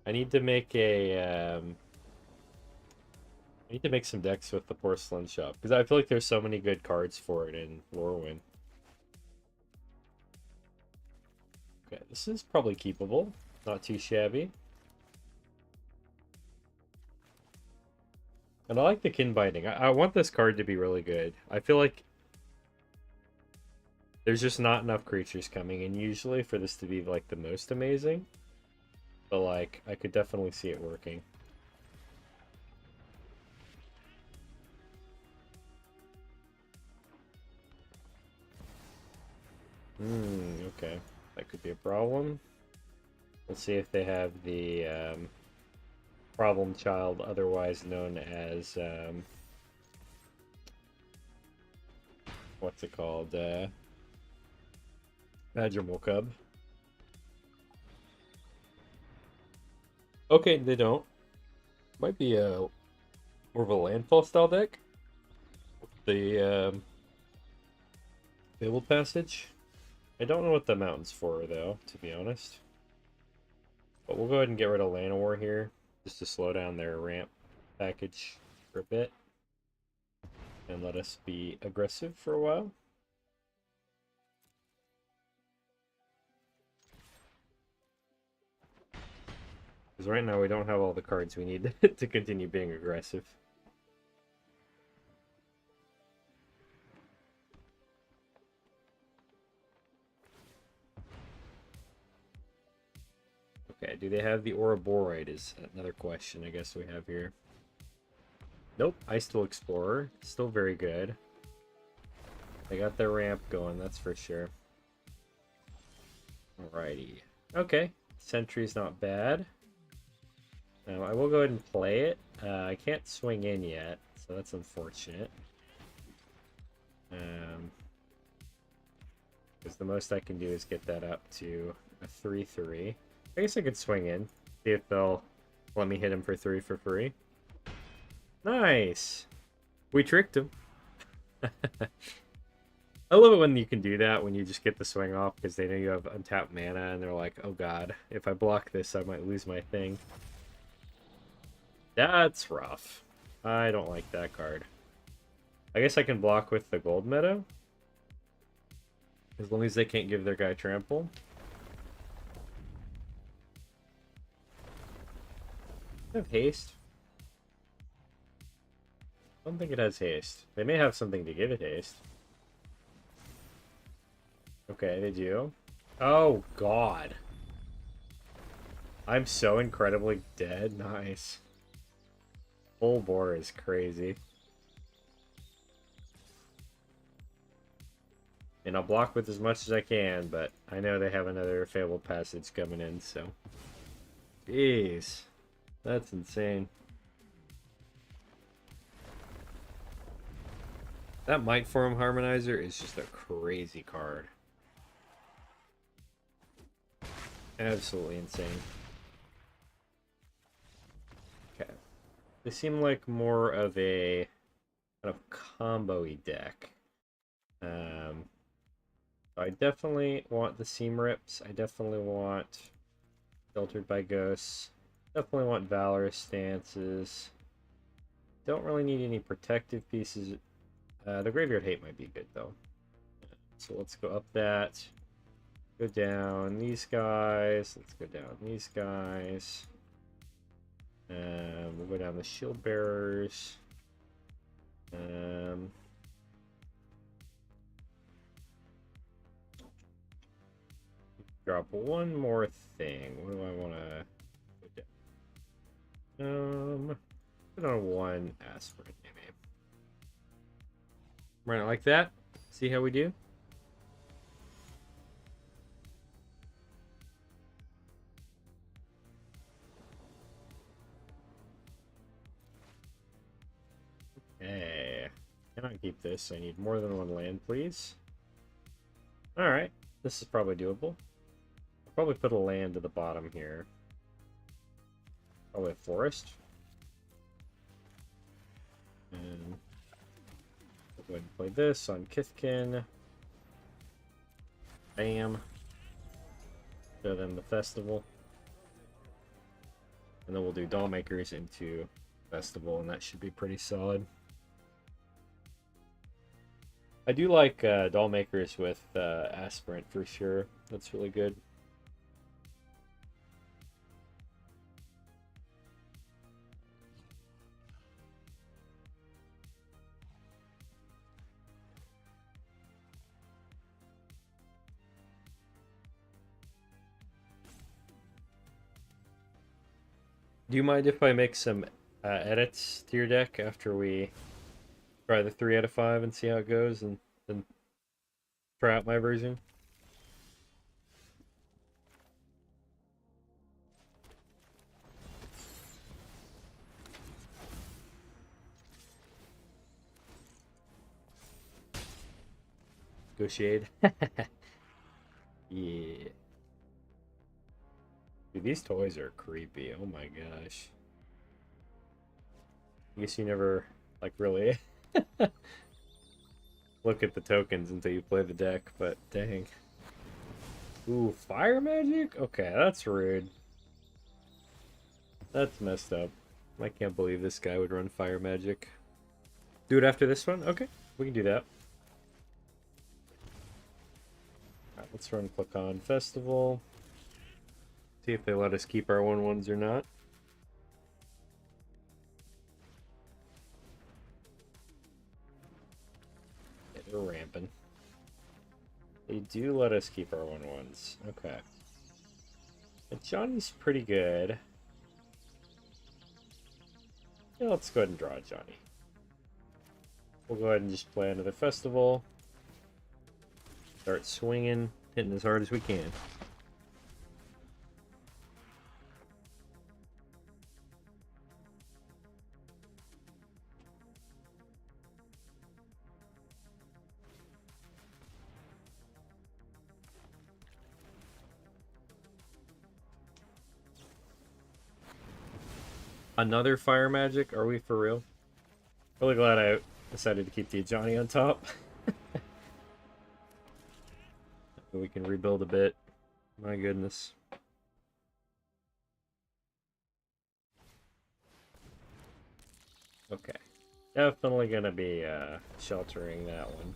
I need to make a, I need to make some decks with the porcelain shop, because I feel like there's so many good cards for it in Lorwyn. Okay, this is probably keepable. Not too shabby. And I like the kin binding. I want this card to be really good. I feel like there's just not enough creatures coming in usually for this to be like the most amazing. But like, I could definitely see it working. Okay. That could be a problem. Let's see if they have the problem child, otherwise known as what's it called? Magimal Cub. Okay, they don't. Might be a more of a landfall style deck. The Fabled Passage. I don't know what the mountain's for though, to be honest. But we'll go ahead and get rid of Llanowar here, just to slow down their ramp package for a bit. And let us be aggressive for a while. Because right now we don't have all the cards we need to continue being aggressive. Okay, do they have the Ouroborite is another question I guess we have here. Nope, Icetool Explorer. Still very good. They got their ramp going, that's for sure. Alrighty. Okay, Sentry's not bad. I will go ahead and play it. I can't swing in yet, so that's unfortunate. Because the most I can do is get that up to a 3/3. I guess I could swing in, see if they'll let me hit him for 3 for free. Nice! We tricked him. I love it when you can do that, when you just get the swing off, because they know you have untapped mana, and they're like, oh god, if I block this, I might lose my thing. That's rough. I don't like that card. I guess I can block with the gold meadow. As long as they can't give their guy trample. They have haste. I don't think it has haste. They may have something to give it haste. Okay, they do. Oh, God. I'm so incredibly dead. Nice. Full bore is crazy. And I'll block with as much as I can, but I know they have another Fabled Passage coming in, so... Jeez. That's insane. That Might Form Harmonizer is just a crazy card. Absolutely insane. Okay. They seem like more of a kind of combo-y deck. I definitely want the Seam Rips. I definitely want Filtered by Ghosts. Definitely want Valorous Stances. Don't really need any protective pieces. The Graveyard Hate might be good, though. So let's go up that. Go down these guys. Let's go down these guys. We'll go down the Shield Bearers. Drop one more thing. What do I want to put down? Put on one Aspirin, maybe. Run it like that. See how we do. Cannot keep this. I need more than one land, please. Alright, this is probably doable. I'll probably put a land to the bottom here. Probably a forest. And we'll go ahead and play this on Kithkin. Bam. Show them the festival. And then we'll do Dollmakers into festival, and that should be pretty solid. I do like Dollmakers with Aspirant for sure. That's really good. Do you mind if I make some edits to your deck after we try the 3 out of 5 and see how it goes, and then try out my version? Go Shade. Yeah. Dude, these toys are creepy. Oh my gosh. I guess you never, like, really look at the tokens until you play the deck, but dang. Ooh, fire magic? Okay, that's rude. That's messed up. I can't believe this guy would run fire magic. Do it after this one? Okay, we can do that. Alright, let's run Click on Festival. See if they let us keep our 1/1s or not. Yeah, they're ramping. They do let us keep our 1/1s. Okay. But Johnny's pretty good. Yeah, let's go ahead and draw Johnny. We'll go ahead and just play another festival. Start swinging, hitting as hard as we can. Another fire magic? Are we for real? Really glad I decided to keep the Johnny on top. We can rebuild a bit. My goodness. Okay. Definitely gonna be sheltering that one.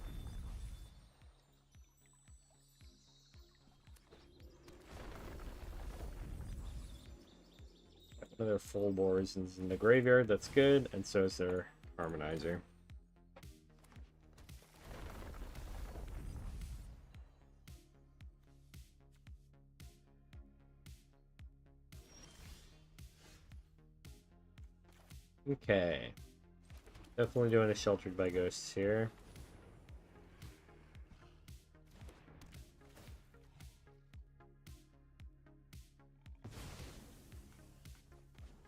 Another full boars is in the graveyard, that's good, and so is their harmonizer. Okay. Definitely doing a Sheltered by Ghosts here.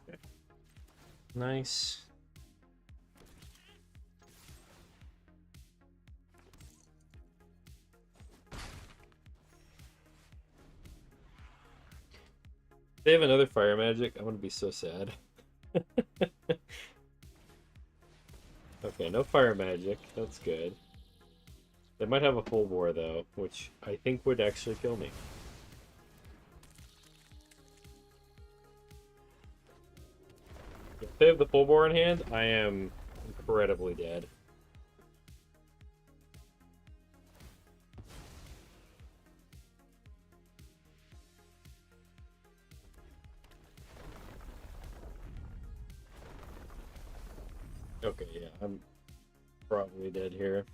Okay. Nice. They have another fire magic. I'm gonna be so sad. Okay, no fire magic. That's good. They might have a full bore though, which I think would actually kill me. If they have the full bore in hand, I am incredibly dead. Okay, yeah, I'm probably dead here.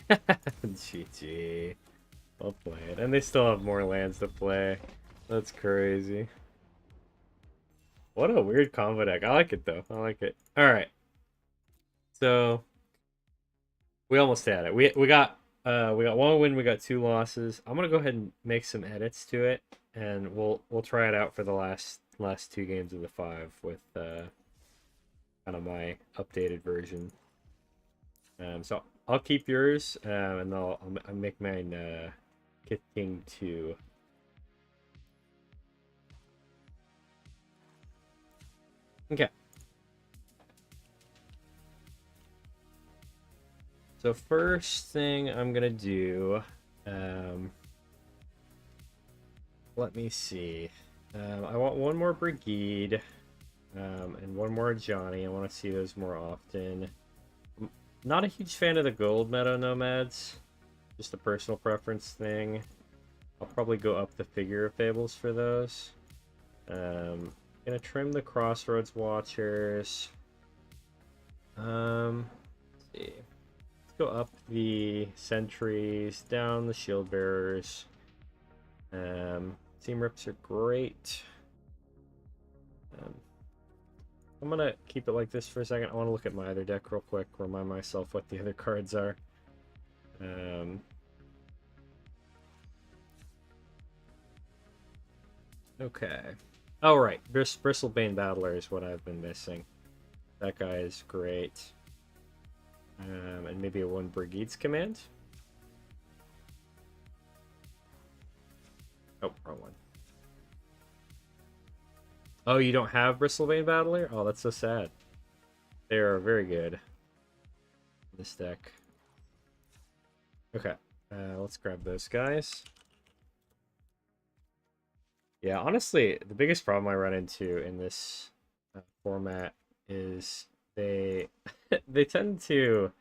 GG. I'll play it. And they still have more lands to play. That's crazy. What a weird combo deck. I like it though. I like it. Alright. So we almost had it. We got one win, we got 2 losses. I'm gonna go ahead and make some edits to it, and we'll try it out for the last 2 games of the 5 with kind of my updated version. So I'll keep yours, and I'll make mine Kith King 2. Okay. So first thing I'm gonna do, let me see. I want one more Brigade, and one more Johnny. I want to see those more often. I'm not a huge fan of the Gold Meadow Nomads. Just a personal preference thing. I'll probably go up the Figure of Fables for those. Gonna trim the Crossroads Watchers. Let's see. Let's go up the Sentries, down the Shield Bearers. Team Rips are great. I'm gonna keep it like this for a second. I want to look at my other deck real quick, remind myself what the other cards are. Okay. Oh, right. Bristlebane Battler is what I've been missing. That guy is great. And maybe a 1 Brigade's Command. Oh, wrong one. Oh, you don't have Bristlebane Battler? Oh, that's so sad. They are very good. This deck. Okay. Let's grab those guys. Yeah, honestly, the biggest problem I run into in this format is they they tend to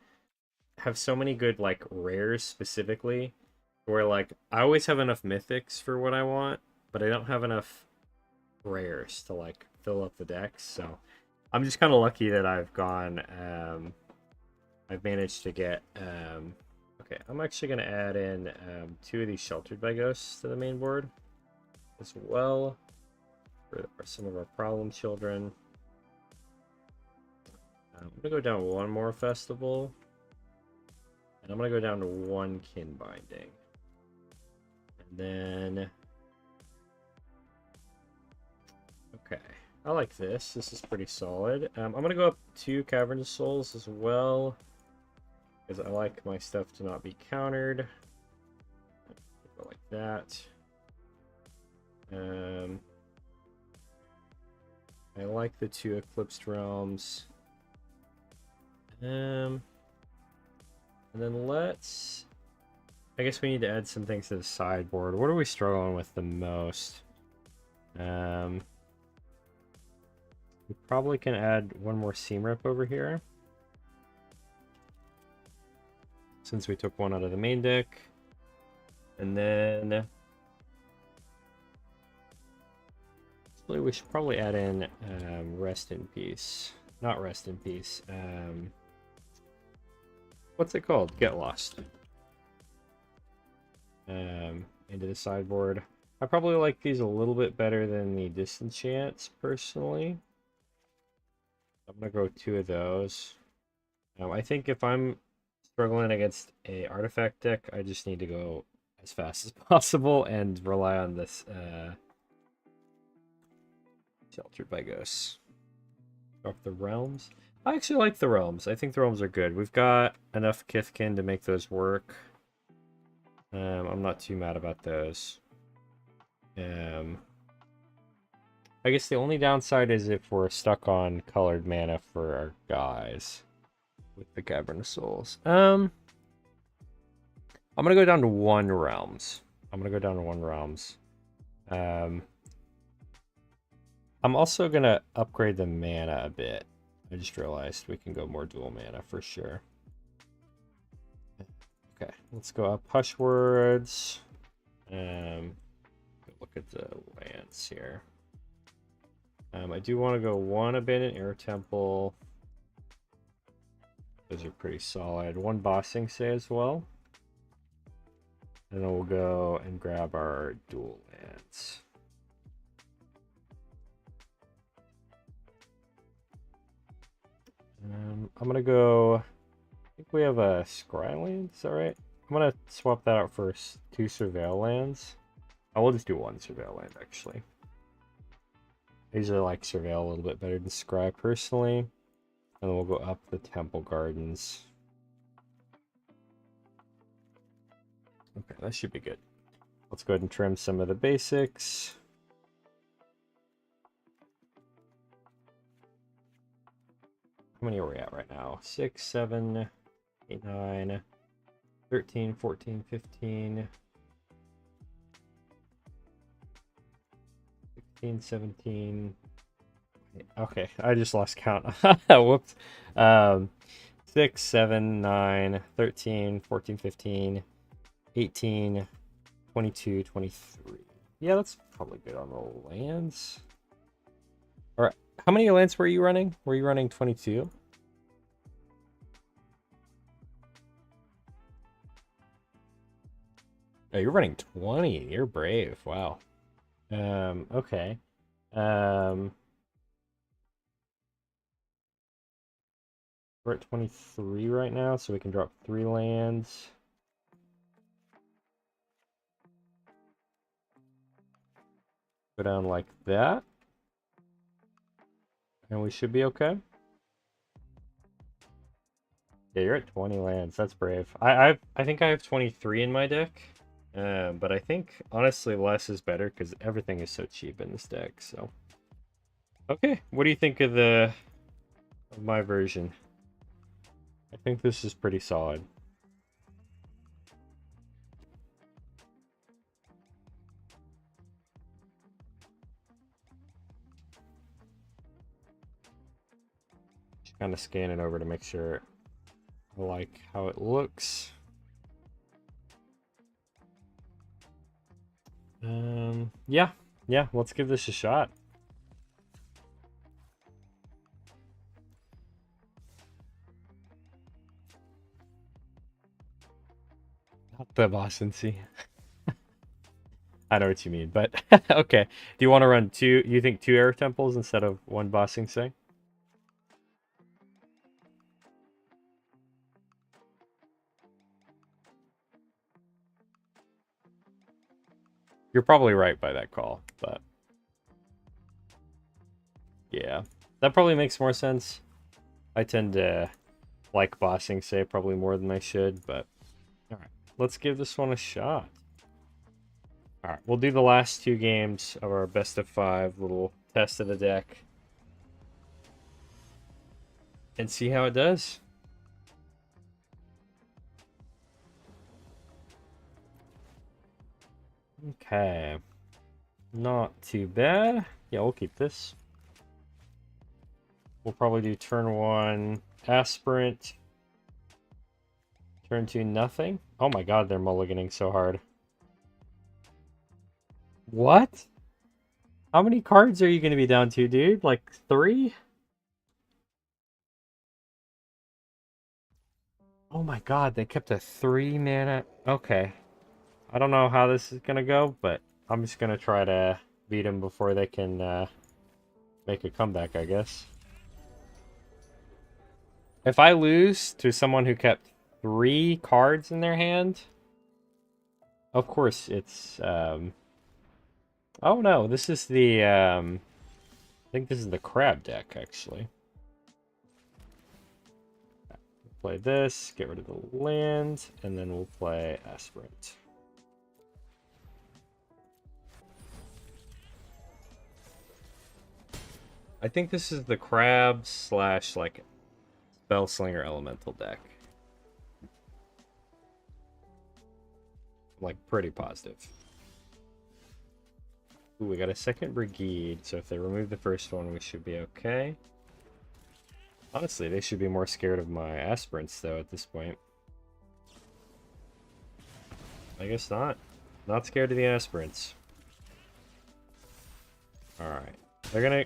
have so many good like rares specifically, where like I always have enough mythics for what I want, but I don't have enough rares to like fill up the decks. So I'm just kind of lucky that I've managed to get okay, I'm actually gonna add in 2 of these Sheltered by Ghosts to the main board as well for some of our problem children. I'm gonna go down 1 more festival, and I'm gonna go down to 1 kin binding, and then okay, I like this. This is pretty solid. I'm gonna go up 2 Cavern of Souls as well, because I like my stuff to not be countered. Go like that. I like the 2 Eclipsed Realms. And then I guess we need to add some things to the sideboard. What are we struggling with the most? We probably can add 1 more Seam Rip over here, since we took 1 out of the main deck. And then we should probably add in Rest in Peace. Not Rest in Peace. What's it called? Get Lost. Into the sideboard. I probably like these a little bit better than the Disenchants, personally. I'm gonna go 2 of those. I think if I'm struggling against a artifact deck, I just need to go as fast as possible and rely on this Sheltered by Ghosts. Off the Realms. I actually like the Realms. I think the Realms are good. We've got enough Kithkin to make those work. I'm not too mad about those. I guess the only downside is if we're stuck on colored mana for our guys with the Cavern of Souls. I'm gonna go down to 1 Realms. I'm also gonna upgrade the mana a bit. I just realized we can go more dual mana for sure. Okay, let's go up Hushwords. Look at the lands here. I do want to go 1 Abandoned Air Temple. Those are pretty solid. 1 Bossing Say as well. And then we'll go and grab our dual lands. I'm gonna go. I think we have a Scry land. Is that right? I'm gonna swap that out for 2 Surveil lands. I will just do 1 Surveil land actually. I usually like Surveil a little bit better than Scry personally. And then we'll go up the Temple Gardens. Okay, that should be good. Let's go ahead and trim some of the basics. How many are we at right now? 6, 7, 8, 9, 13, 14, 15, 16, 17. Okay, I just lost count. Whoops. 6, 7, 9, 13, 14, 15, 18, 22, 23. Yeah, that's probably good on the lands. All right, how many lands were you running? Were you running 22? Oh, you're running 20. You're brave. Wow. Okay. We're at 23 right now, so we can drop 3 lands. Go down like that. And we should be okay. Yeah, you're at 20 lands. That's brave. I think I have 23 in my deck. But I think honestly less is better because everything is so cheap in this deck. So okay, what do you think of my version? I think this is pretty solid. Just kind of scan it over to make sure I like how it looks. Yeah, let's give this a shot. Not the Boston Sea. I know what you mean, but okay. Do you want to run two? You think 2 air temples instead of 1 Ba Sing Se? You're probably right by that call, but yeah, that probably makes more sense. I tend to like Ba Sing Se probably more than I should, but all right, let's give this one a shot. All right, we'll do the last 2 games of our best of 5 little test of the deck and see how it does. Okay, not too bad. Yeah, we'll keep this. We'll probably do turn 1 Aspirant. Turn 2 nothing. Oh my god, they're mulliganing so hard. What? How many cards are you going to be down to, dude? Like 3? Oh my god, they kept a 3 mana. Okay. I don't know how this is going to go, but I'm just going to try to beat them before they can make a comeback, I guess. If I lose to someone who kept 3 cards in their hand, of course it's oh no, this is the I think this is the crab deck actually. Play this, get rid of the land, and then we'll play Aspirant. I think this is the crab / like Spellslinger Elemental deck. Like pretty positive. Ooh, we got a second Brigade, so if they remove the first one, we should be okay. Honestly, they should be more scared of my Aspirants, though, at this point. I guess not. Not scared of the Aspirants. Alright. They're gonna...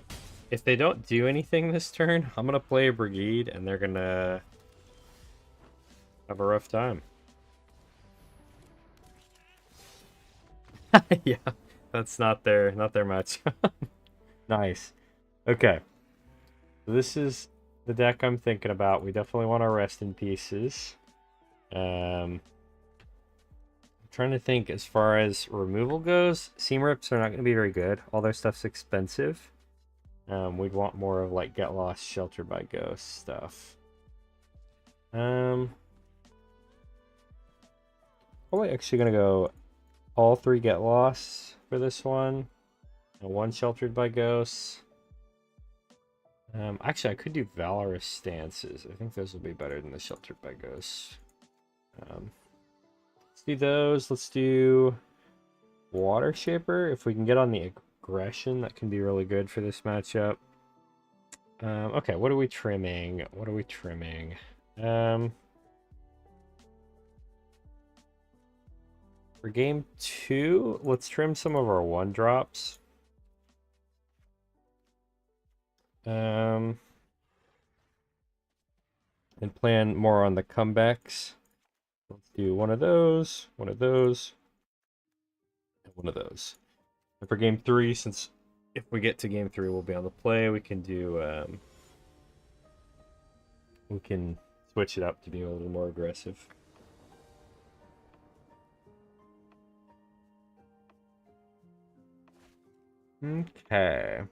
If they don't do anything this turn, I'm gonna play a Brigade, and they're gonna have a rough time. Yeah, that's not their match. Nice. Okay. So this is the deck I'm thinking about. We definitely want our Rest in Pieces. I'm trying to think as far as removal goes. Seam Rips are not going to be very good. All their stuff's expensive. We'd want more of like Get Lost, Shelter by Ghost stuff. Probably actually gonna go all 3 get lost for this one. And 1 sheltered by ghosts. Actually, I could do Valorous Stances. I think those will be better than the Sheltered by Ghosts. Let's do those. Let's do Water Shaper. If we can get on the aggression, that can be really good for this matchup. Okay, what are we trimming? What are we trimming? For game 2, let's trim some of our 1-drops. And plan more on the comebacks. Let's do one of those, one of those, and one of those. And for game 3, since if we get to game 3, we'll be on the play, we can do, we can switch it up to be a little more aggressive. Okay.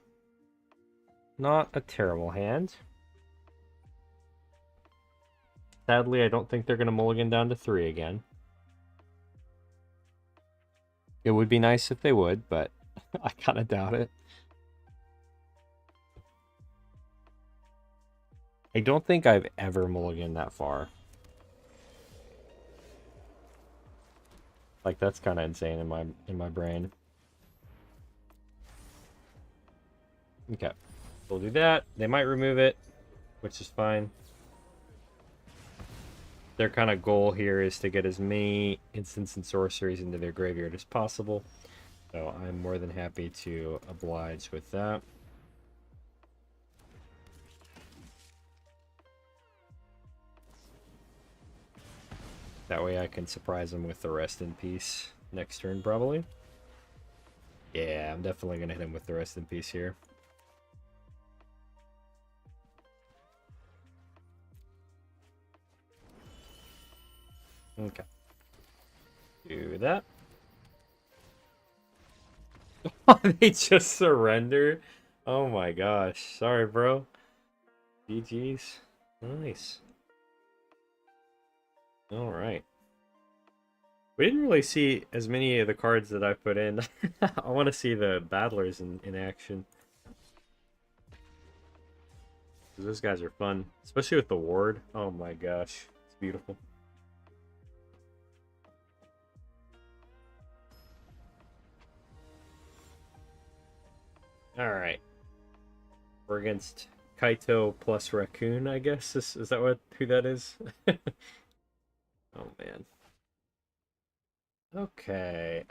Not a terrible hand. Sadly, I don't think they're going to mulligan down to 3 again. It would be nice if they would, but I kind of doubt it. I don't think I've ever mulliganed that far. Like, that's kind of insane in my brain. Okay. We'll do that. They might remove it, which is fine. Their kind of goal here is to get as many instants and sorceries into their graveyard as possible. So I'm more than happy to oblige with that. That way I can surprise them with the Rest in Peace next turn, probably. Yeah, I'm definitely going to hit him with the Rest in Peace here. Okay. Do that. They just surrender? Oh my gosh. Sorry, bro. GG's. Nice. Alright. We didn't really see as many of the cards that I put in. I want to see the battlers in action. Those guys are fun. Especially with the ward. Oh my gosh. It's beautiful. Alright. We're against Kaito plus Raccoon, I guess. Is that who that is? Oh man. Okay.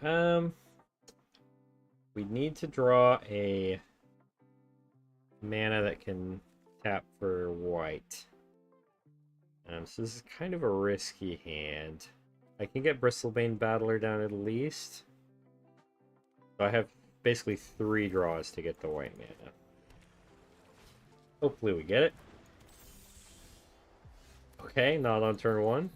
We need to draw a mana that can tap for white. So this is kind of a risky hand. I can get Bristlebane Battler down at least. So I have basically 3 draws to get the white mana. Hopefully we get it. Okay, not on turn 1.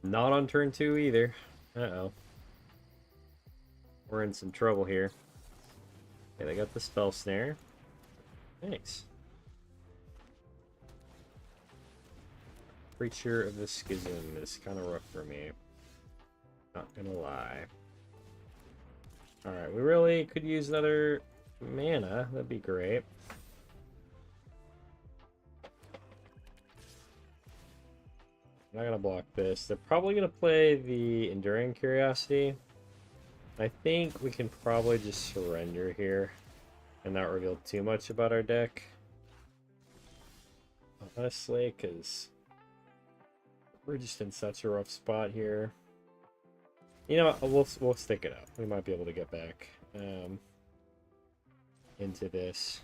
Not on turn 2 either. Uh-oh. We're in some trouble here. Okay, they got the Spell Snare. Nice. Creature of the Schism is kind of rough for me. Not gonna lie. Alright, we really could use another mana. That'd be great. I'm not gonna block this. They're probably gonna play the Enduring Curiosity. I think we can probably just surrender here and not reveal too much about our deck. Honestly, because we're just in such a rough spot here. You know what? We'll stick it out. We might be able to get back into this,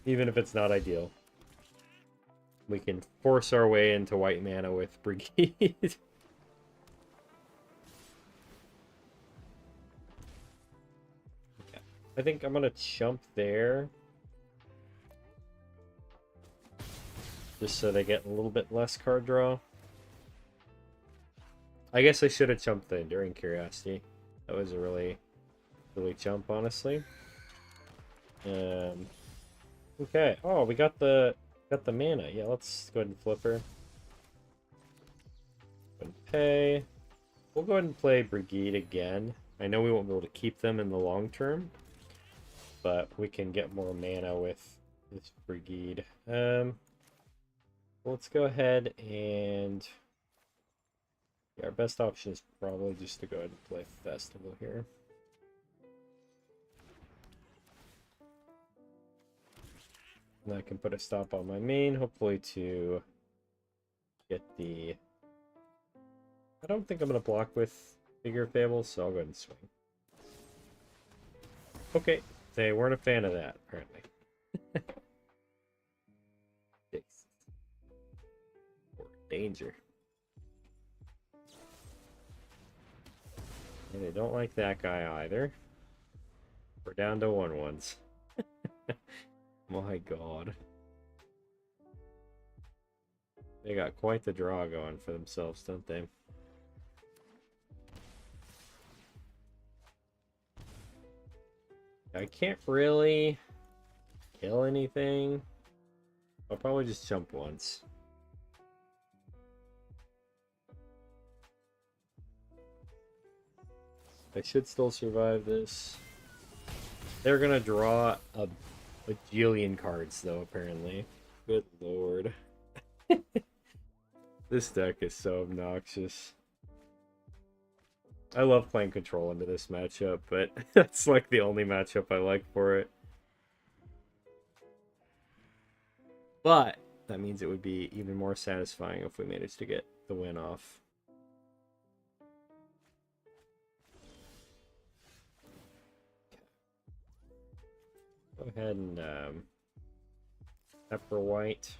even if it's not ideal. We can force our way into white mana with Brigade. Okay. I think I'm gonna chump there, just so they get a little bit less card draw. I guess I should have chumped the Enduring Curiosity. That was a really chump, honestly. Okay. Oh, we got the Got the mana. Yeah, let's go ahead and flip her. Go ahead and pay. We'll go ahead and play Brigade again. I know we won't be able to keep them in the long term, but we can get more mana with this Brigade. Let's go ahead and... Yeah, our best option is probably just to go ahead and play Festival here. And I can put a stop on my main, hopefully to get the... I don't think I'm going to block with Figure of Fable, so I'll go ahead and swing. Okay, they weren't a fan of that, apparently. Danger. And they don't like that guy either. We're down to 1/1s. My god. They got quite the draw going for themselves, don't they? I can't really kill anything. I'll probably just jump once. I should still survive this. They're gonna draw a bajillion cards, though, apparently. Good lord. This deck is so obnoxious. I love playing control into this matchup, but that's like the only matchup I like for it. But that means it would be even more satisfying if we managed to get the win off. Go ahead and pepper white.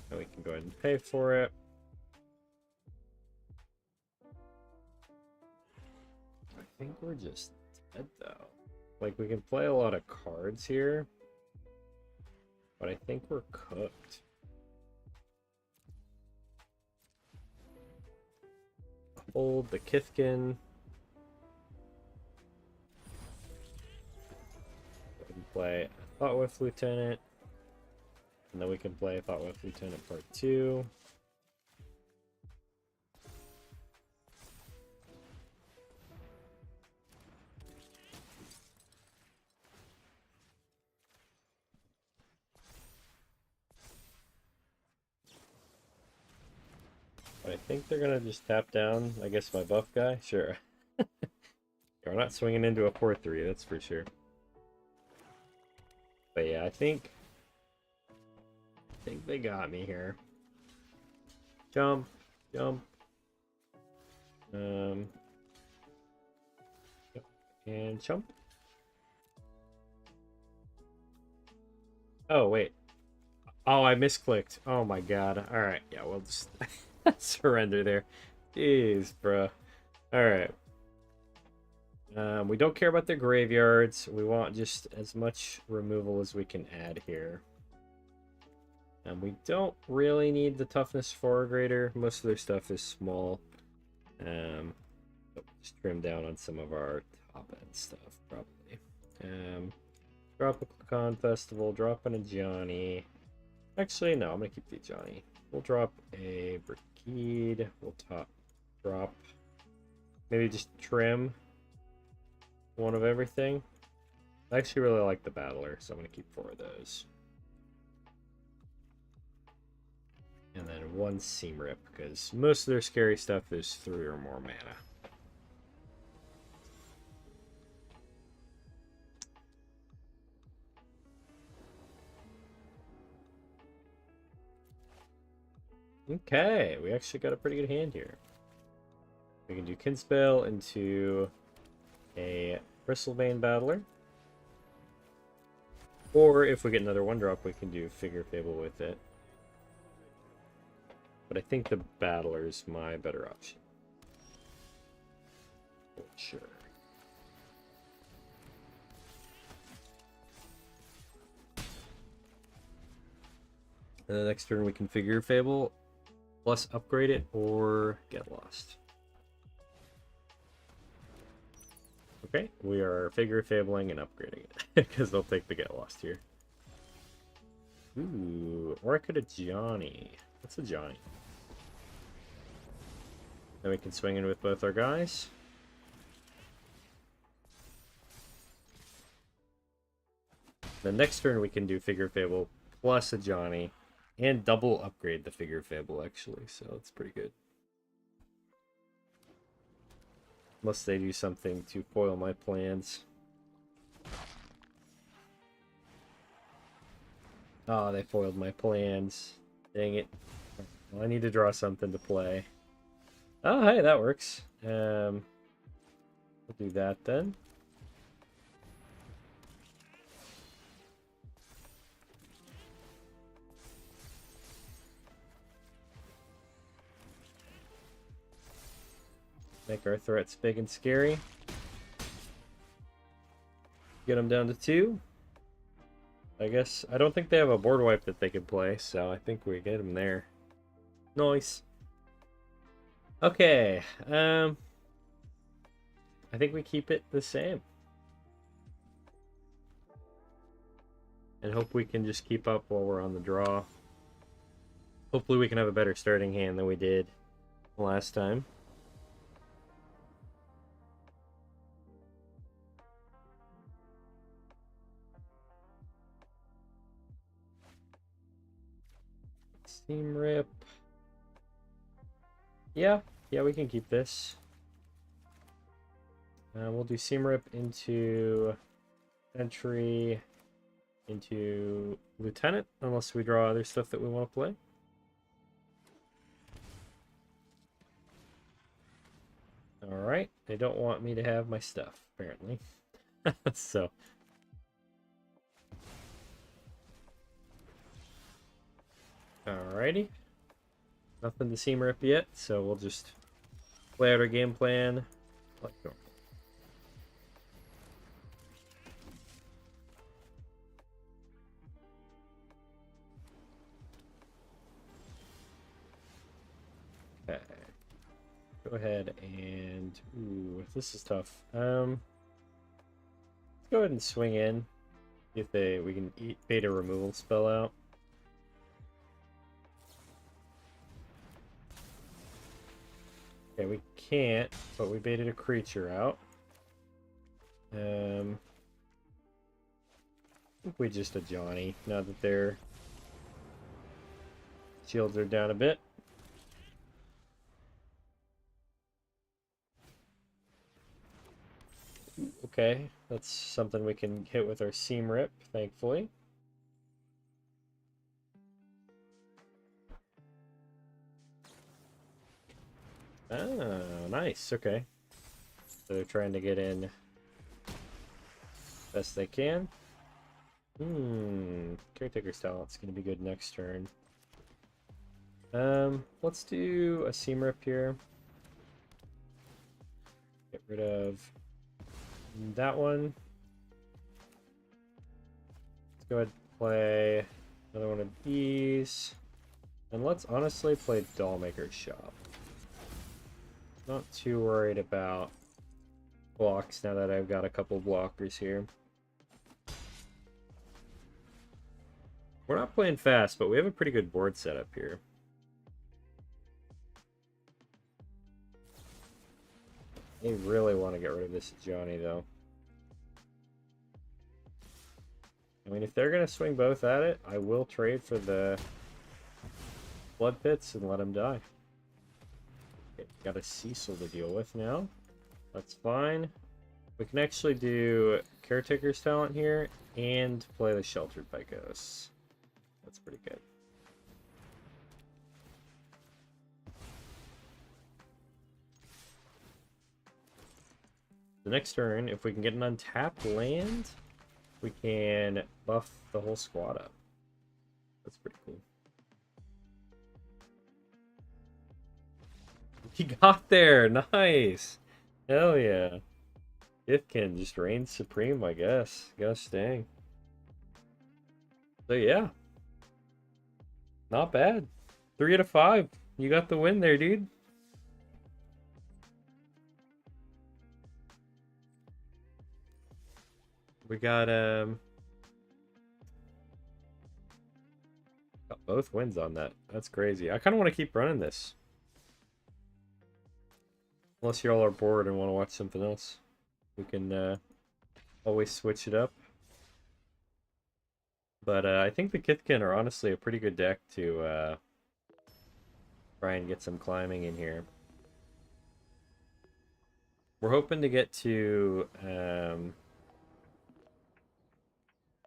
And we can go ahead and pay for it. I think we're just dead though. Like, we can play a lot of cards here, but I think we're cooked. Hold the Kithkin. We can play Thoughtwith Lieutenant. And then we can play Thoughtwith Lieutenant Part 2. But I think they're gonna just tap down, I guess, my buff guy. Sure. We're not swinging into a 4-3, that's for sure. But yeah, I think they got me here. Jump, jump. And jump. Oh wait. Oh, I misclicked. Oh my god. All right, yeah, we'll just surrender there. Jeez, bruh. All right. We don't care about the graveyards. We want just as much removal as we can add here. And we don't really need the toughness 4 greater. Most of their stuff is small. Just trim down on some of our top end stuff, probably. Drop a Con Festival, drop in a Johnny. Actually, no, I'm gonna keep the Johnny. We'll drop a Brigade. We'll drop. Maybe just trim one of everything. I actually really like the Battler, so I'm gonna keep 4 of those. And then 1 Seam Rip, because most of their scary stuff is 3 or more mana. Okay, we actually got a pretty good hand here. We can do Kinspell into a Bristlebane Battler. Or if we get another 1-drop, we can do Figure Fable with it. But I think the Battler is my better option. For sure. And the next turn we can Figure Fable, plus upgrade it, or get lost. Okay, we are Figure Fabling and upgrading it, because they'll take the get lost here. Ooh, or I could have Johnny. What's a Johnny? Then we can swing in with both our guys. The next turn we can do Figure Fable plus a Johnny and double upgrade the Figure Fable actually, so it's pretty good. Unless they do something to foil my plans. Oh, they foiled my plans. Dang it. Well, I need to draw something to play. Oh, hey, that works. We'll do that then. Make our threats big and scary. Get them down to 2. I guess, I don't think they have a board wipe that they can play, so I think we get them there. Nice. Okay, I think we keep it the same. And hope we can just keep up while we're on the draw. Hopefully we can have a better starting hand than we did last time. Steam Rip. Yeah, we can keep this. We'll do Seam Rip into Entry, into Lieutenant, unless we draw other stuff that we want to play. Alright, they don't want me to have my stuff, apparently. So. Alrighty. Nothing to Seam Rip yet, so we'll just play out our game plan like normal. Okay. Go ahead and... Ooh, this is tough. Let's go ahead and swing in. See if we can bait a removal spell out. Okay, we can't, but we baited a creature out. I think we just a Johnny, now that their shields are down a bit. Okay, that's something we can hit with our Seam Rip, thankfully. Oh, nice, okay. So they're trying to get in best they can. Caretaker's Talent's gonna be good next turn. Let's do a Seam Rip here. Get rid of that one. Let's go ahead and play another one of these. And let's honestly play Dollmaker's Shop. Not too worried about blocks now that I've got a couple blockers here. We're not playing fast, but we have a pretty good board setup here. I really want to get rid of this Johnny, though. I mean, if they're going to swing both at it, I will trade for the Blood Pits and let them die. Okay, got a Cecil to deal with now. That's fine. We can actually do Caretaker's Talent here and play the Sheltered by Ghosts. That's pretty good. The next turn, if we can get an untapped land, we can buff the whole squad up. That's pretty cool. He got there! Nice! Hell yeah. Ifkin just reigns supreme, I guess. Gosh dang. So yeah. Not bad. 3 out of 5. You got the win there, dude. We got Both wins on that. That's crazy. I kind of want to keep running this. Unless you all are bored and want to watch something else. We can always switch it up. But I think the Kithkin are honestly a pretty good deck to try and get some climbing in here. We're hoping to get to...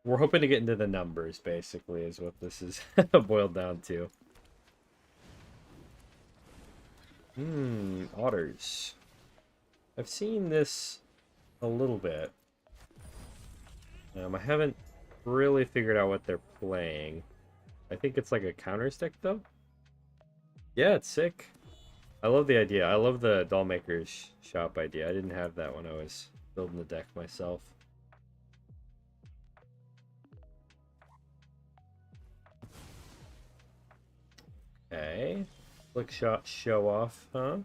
we're hoping to get into the numbers, basically, is what this is boiled down to. Otters. I've seen this a little bit. I haven't really figured out what they're playing. I think it's like a counter stick, though. Yeah, it's sick. I love the idea. I love the Dollmaker's shop idea. I didn't have that when I was building the deck myself. Okay. Flick shot show off, huh?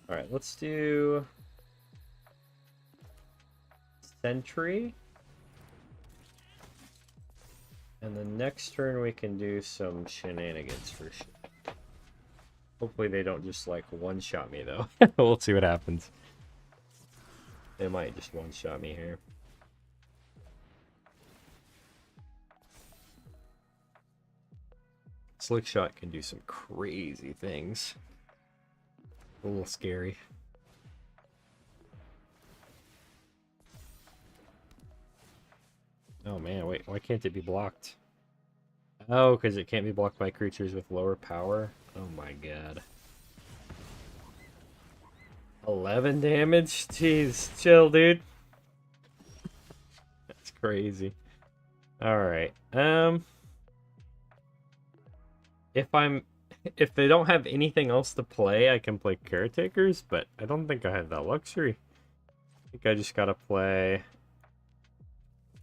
Alright, let's do Sentry. And the next turn we can do some shenanigans for sure. Hopefully they don't just like one-shot me though. We'll see what happens. They might just one-shot me here. Slick shot can do some crazy things. A little scary. Oh man, wait, why can't it be blocked? Oh, because it can't be blocked by creatures with lower power? Oh my god. 11 damage? Jeez, chill, dude. That's crazy. Alright, if they don't have anything else to play, I can play Caretakers, but I don't think I have that luxury. I think I just gotta play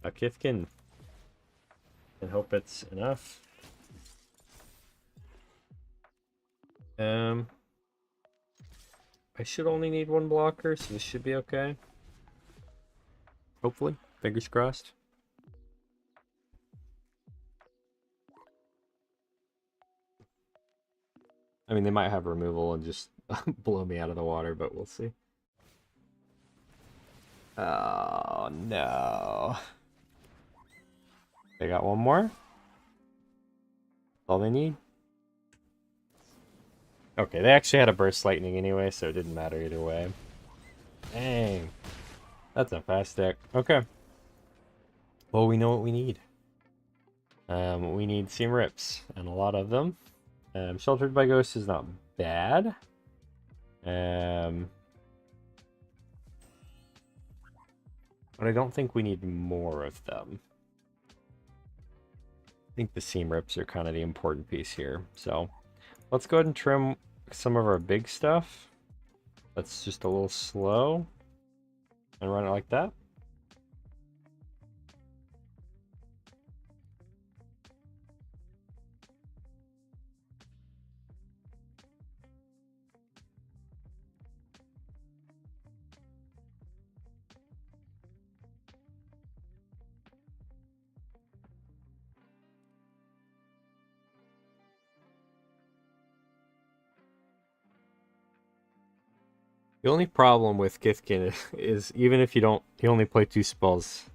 a Kithkin and hope it's enough. I should only need one blocker, so this should be okay. Hopefully. Fingers crossed. I mean, they might have removal and just blow me out of the water, but we'll see. Oh, no. They got one more? All they need? Okay, they actually had a Burst Lightning anyway, so it didn't matter either way. Dang. That's a fast deck. Okay. Well, we know what we need. We need Seam Rips, and a lot of them. Sheltered by Ghosts is not bad. But I don't think we need more of them. I think the Seam Rips are kind of the important piece here. So let's go ahead and trim some of our big stuff. That's just a little slow. And run it like that. The only problem with Kithkin is even if you only play 2 spells,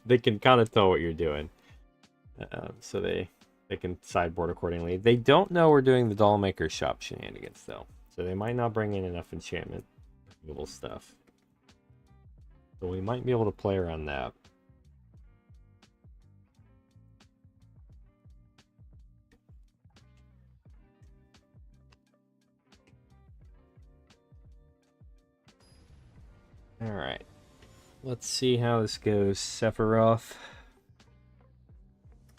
they can kind of tell what you're doing. So they can sideboard accordingly. They don't know we're doing the Dollmaker's shop shenanigans though, so they might not bring in enough enchantment removal stuff. So we might be able to play around that. Alright. Let's see how this goes. Sephiroth.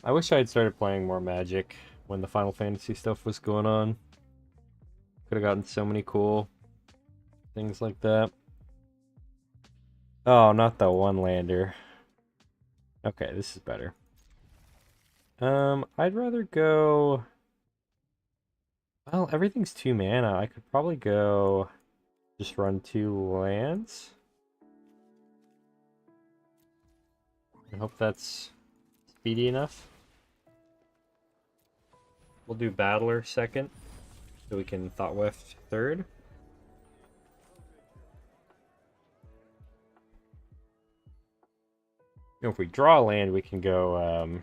I wish I had started playing more Magic when the Final Fantasy stuff was going on. Could have gotten so many cool things like that. Oh, not the one-lander. Okay, this is better. I'd rather go... Well, everything's 2 mana. I could probably go... just run 2 lands. I hope that's speedy enough. We'll do Battler second, so we can Thought Weft third. You know, if we draw land, we can go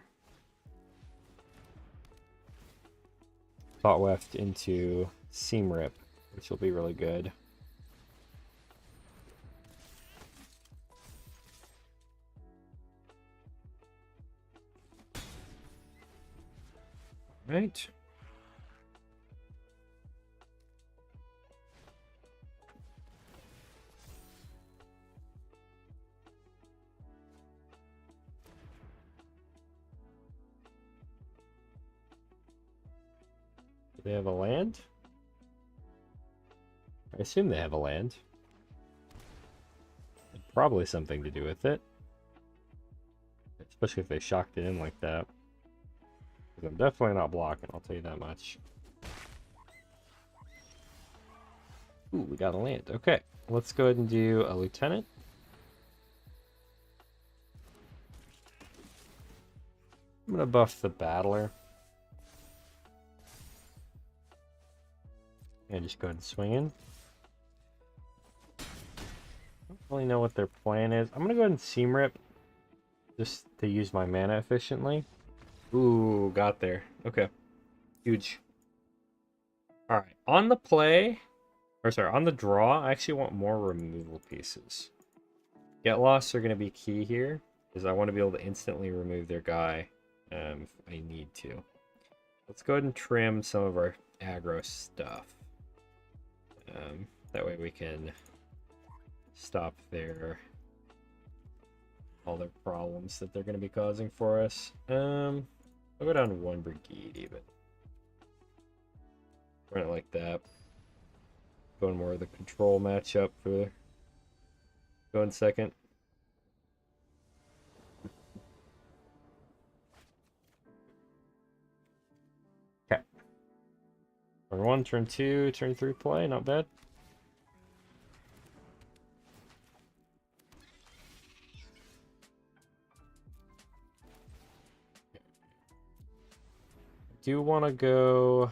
Thought Weft into Seam Rip, which will be really good. Right. Do they have a land? I assume they have a land. Probably something to do with it. Especially if they shocked it in like that. Because I'm definitely not blocking, I'll tell you that much. Ooh, we got a land. Okay, let's go ahead and do a lieutenant. I'm gonna buff the battler. And just go ahead and swing in. Don't really know what their plan is. I'm gonna go ahead and Seam Rip just to use my mana efficiently. Ooh, got there. Okay. Huge. Alright, on the play, or sorry, on the draw, I actually want more removal pieces. Get lost are going to be key here, because I want to be able to instantly remove their guy if I need to. Let's go ahead and trim some of our aggro stuff. That way we can stop all their problems that they're going to be causing for us. I'll go down to 1 brigade even. Run it like that. Going more of the control matchup for going second. Okay. Turn 1, turn 2, turn 3 play, not bad. Do want to go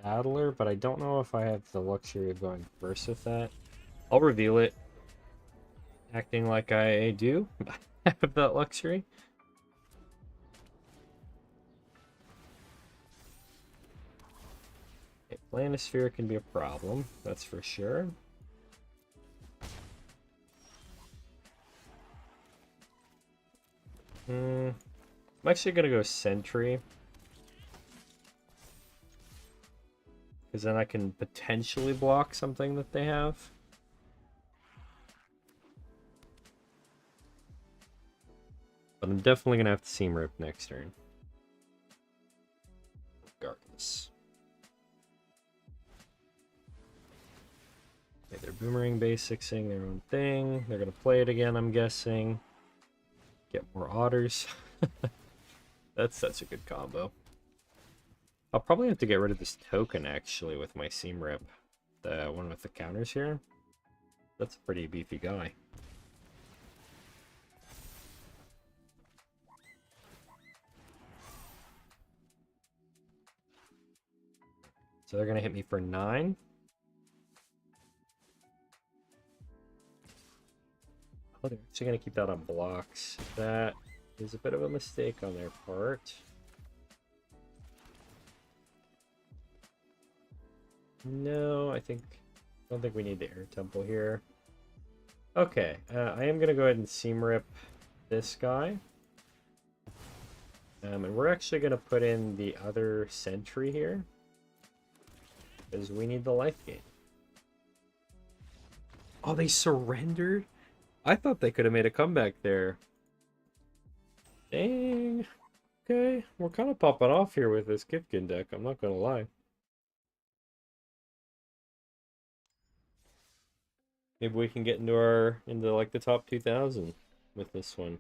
Battler, but I don't know if I have the luxury of going first with that. I'll reveal it, acting like I do have that luxury. Okay, Planisphere can be a problem, that's for sure. I'm actually gonna go Sentry. Because then I can potentially block something that they have. But I'm definitely going to have to Seam Rip next turn. Regardless. Okay, they're Boomerang Basicsing their own thing. They're going to play it again, I'm guessing. Get more Otters. That's such a good combo. I'll probably have to get rid of this token, actually, with my Seam Rip. The one with the counters here. That's a pretty beefy guy. So they're going to hit me for 9. Oh, they're actually going to keep that on blocks. That is a bit of a mistake on their part. No, I don't think we need the Air Temple here. Okay, I am going to go ahead and Seam Rip this guy. And we're actually going to put in the other Sentry here. Because we need the life gain. Oh, they surrendered? I thought they could have made a comeback there. Dang. Okay, we're kind of popping off here with this Kithkin deck, I'm not going to lie. Maybe we can get into like the top 2,000 with this one.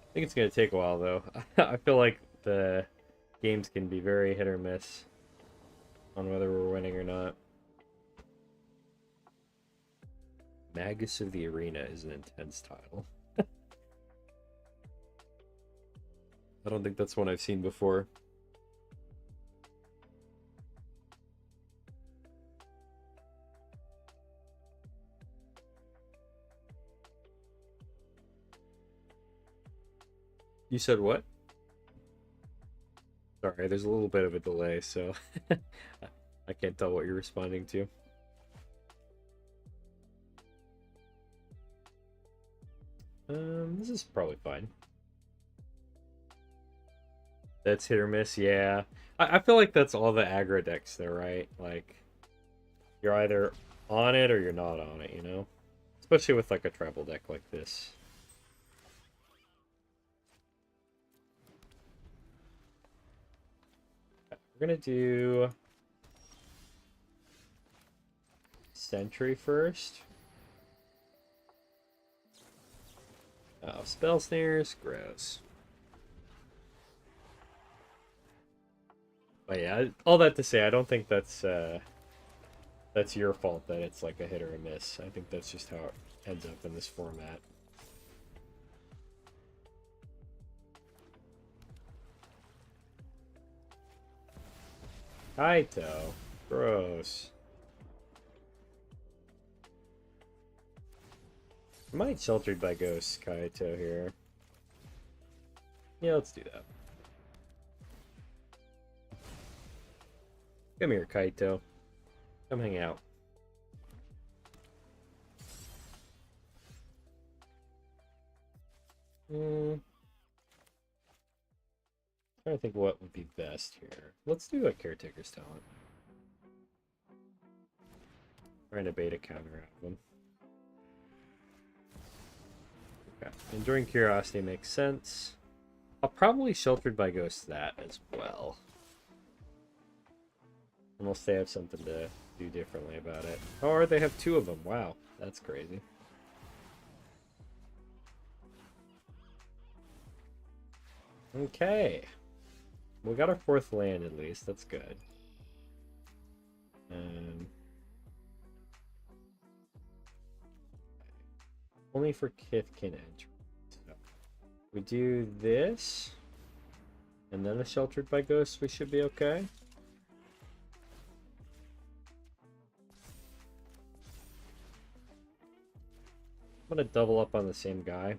I think it's going to take a while though. I feel like the games can be very hit or miss on whether we're winning or not. Magus of the Arena is an intense title. I don't think that's one I've seen before. You said what? Sorry, there's a little bit of a delay, so I can't tell what you're responding to. This is probably fine. That's hit or miss, yeah. I feel like that's all the aggro decks there, right? Like, you're either on it or you're not on it, you know? Especially with like a tribal deck like this. We're gonna do Sentry first. Oh, Spell Snares, gross. But yeah, all that to say, I don't think that's your fault that it's like a hit or a miss. I think that's just how it ends up in this format. Kaito. Gross. I might Sheltered by Ghosts Kaito here. Yeah, let's do that. Come here, Kaito. Come hang out. Trying to think what would be best here. Let's do a Caretaker's Talent. Trying to beta counter out of them. Okay. Enduring Curiosity makes sense. I'll probably Sheltered by Ghosts that as well. Unless they have something to do differently about it. Or they have two of them. Wow, that's crazy. Okay. We got our fourth land at least. That's good. Only for Kithkin entry. So we do this. And then a Sheltered by Ghosts, we should be okay. I'm gonna double up on the same guy.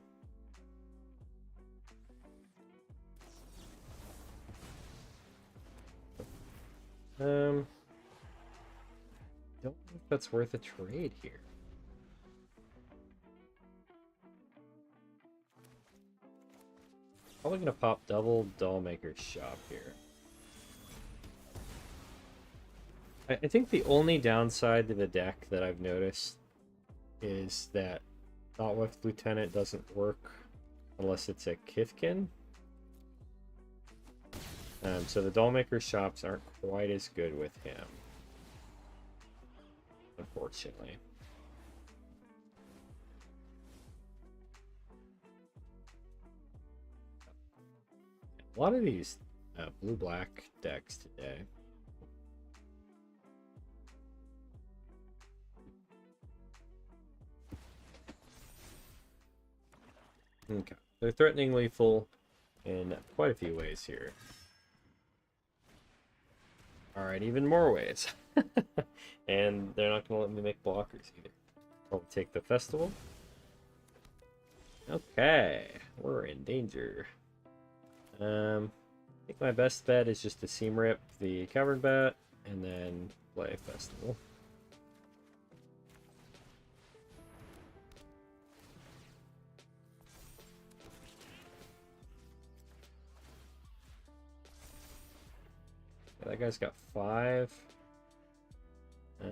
Don't think that's worth a trade here. Probably gonna pop double Dollmaker's Shop here. I think the only downside to the deck that I've noticed is that Thoughtweft Lieutenant doesn't work unless it's a Kithkin. So the Dollmaker's Shops aren't quite as good with him, unfortunately. A lot of these blue-black decks today. Okay, they're threatening lethal in quite a few ways here. Alright, even more ways. And they're not going to let me make blockers either. I'll take the festival. Okay, we're in danger. I think my best bet is just to seam rip the Cavern Bat and then play festival. Yeah, that guy's got 5. I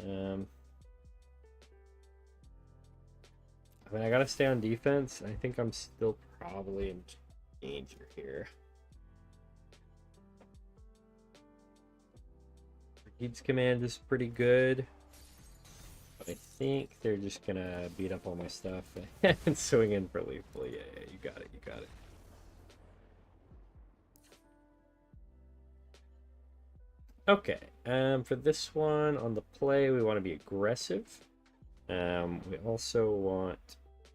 mean, I gotta stay on defense. I think I'm still probably in danger here. Brigades Command is pretty good. But I think they're just gonna beat up all my stuff and swing in for lethal. Yeah, you got it, you got it. Okay, for this one, on the play, we want to be aggressive. We also want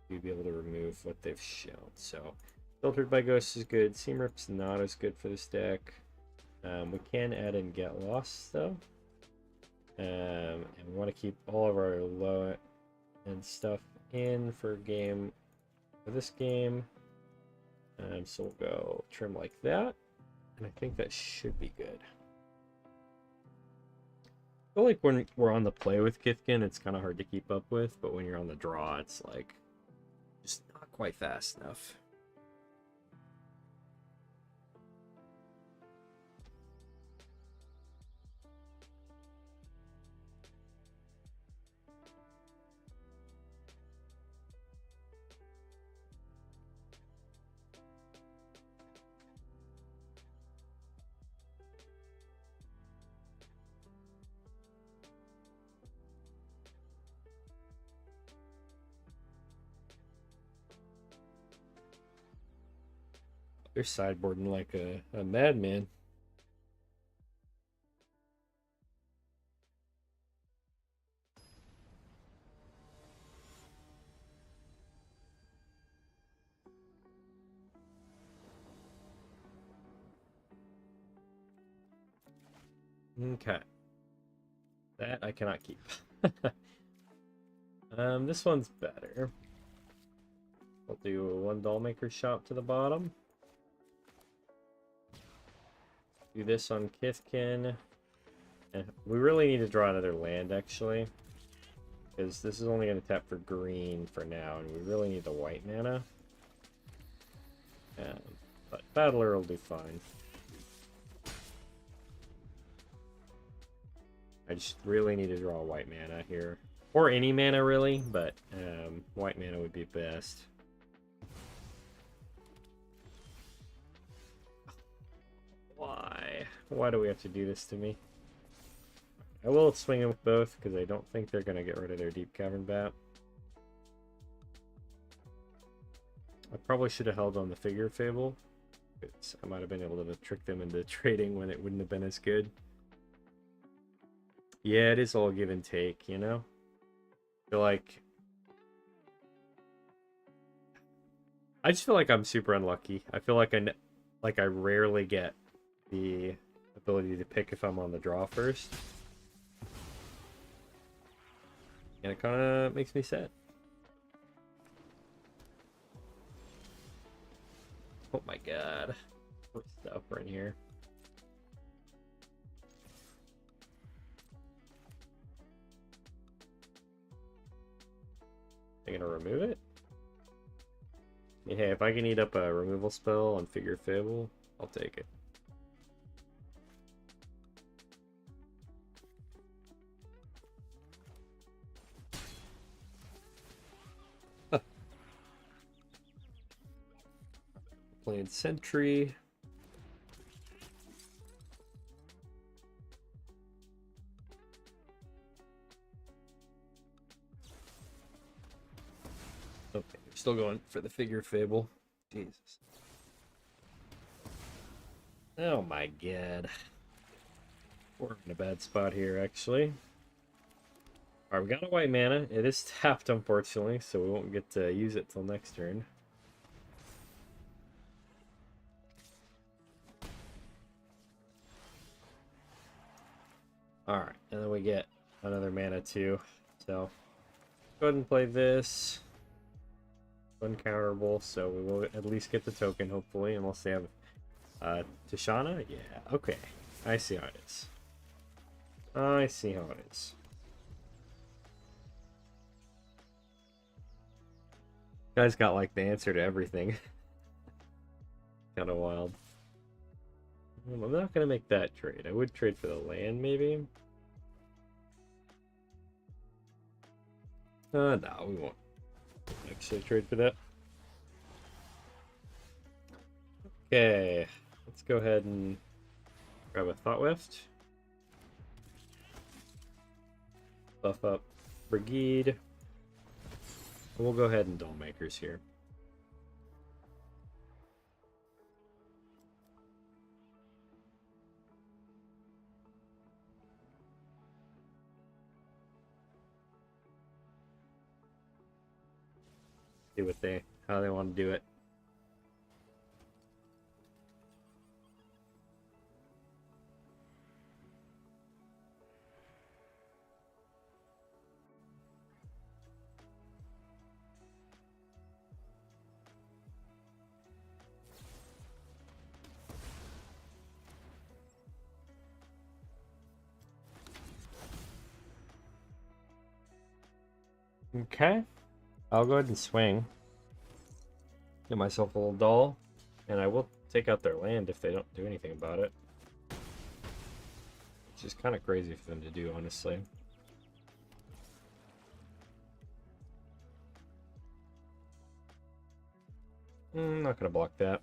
to be able to remove what they've shown. So Filtered by Ghost is good. Seamrip's not as good for this deck. We can add in Get Lost though. And we want to keep all of our low end stuff in for this game. So we'll go trim like that. And I think that should be good. I feel like when we're on the play with Kithkin, it's kind of hard to keep up with, but when you're on the draw, it's like just not quite fast enough. They're sideboarding like a madman. Okay. That I cannot keep. This one's better. We'll do one Dollmaker shop to the bottom. Do this on Kithkin. And we really need to draw another land, actually. Because this is only going to tap for green for now, and we really need the white mana. But Battler will do fine. I just really need to draw white mana here. Or any mana, really, but white mana would be best. Why? Why do we have to do this to me? I will swing in with both, because I don't think they're going to get rid of their Deep Cavern Bat. I probably should have held on the Figure Fable. I might have been able to trick them into trading when it wouldn't have been as good. Yeah, it is all give and take, you know? I feel like... I just feel like I'm super unlucky. I feel like I rarely get the ability to pick if I'm on the draw first. And it kind of makes me sad. Oh my god. What stuff are in here? Am I gonna remove it? Yeah, if I can eat up a removal spell on Figure Fable, I'll take it. Playing Sentry. Okay, you're still going for the Figure Fable. Jesus. Oh my god. We're in a bad spot here, actually. Alright, we got a white mana. It is tapped, unfortunately, so we won't get to use it till next turn. Alright, and then we get another mana too. So, go ahead and play this. Uncounterable, so we will at least get the token, hopefully, unless they have Tishana? Yeah, okay. I see how it is. I see how it is. Guy's got like the answer to everything. Kind of wild. I'm not gonna make that trade. I would trade for the land, maybe. No, we won't actually trade for that. Okay, let's go ahead and grab a Thought Weft. Buff up Brigade. We'll go ahead and Dollmakers here. See how they want to do it. Okay, I'll go ahead and swing. Get myself a little doll, and I will take out their land if they don't do anything about it. Which is kind of crazy for them to do, honestly. I'm not going to block that.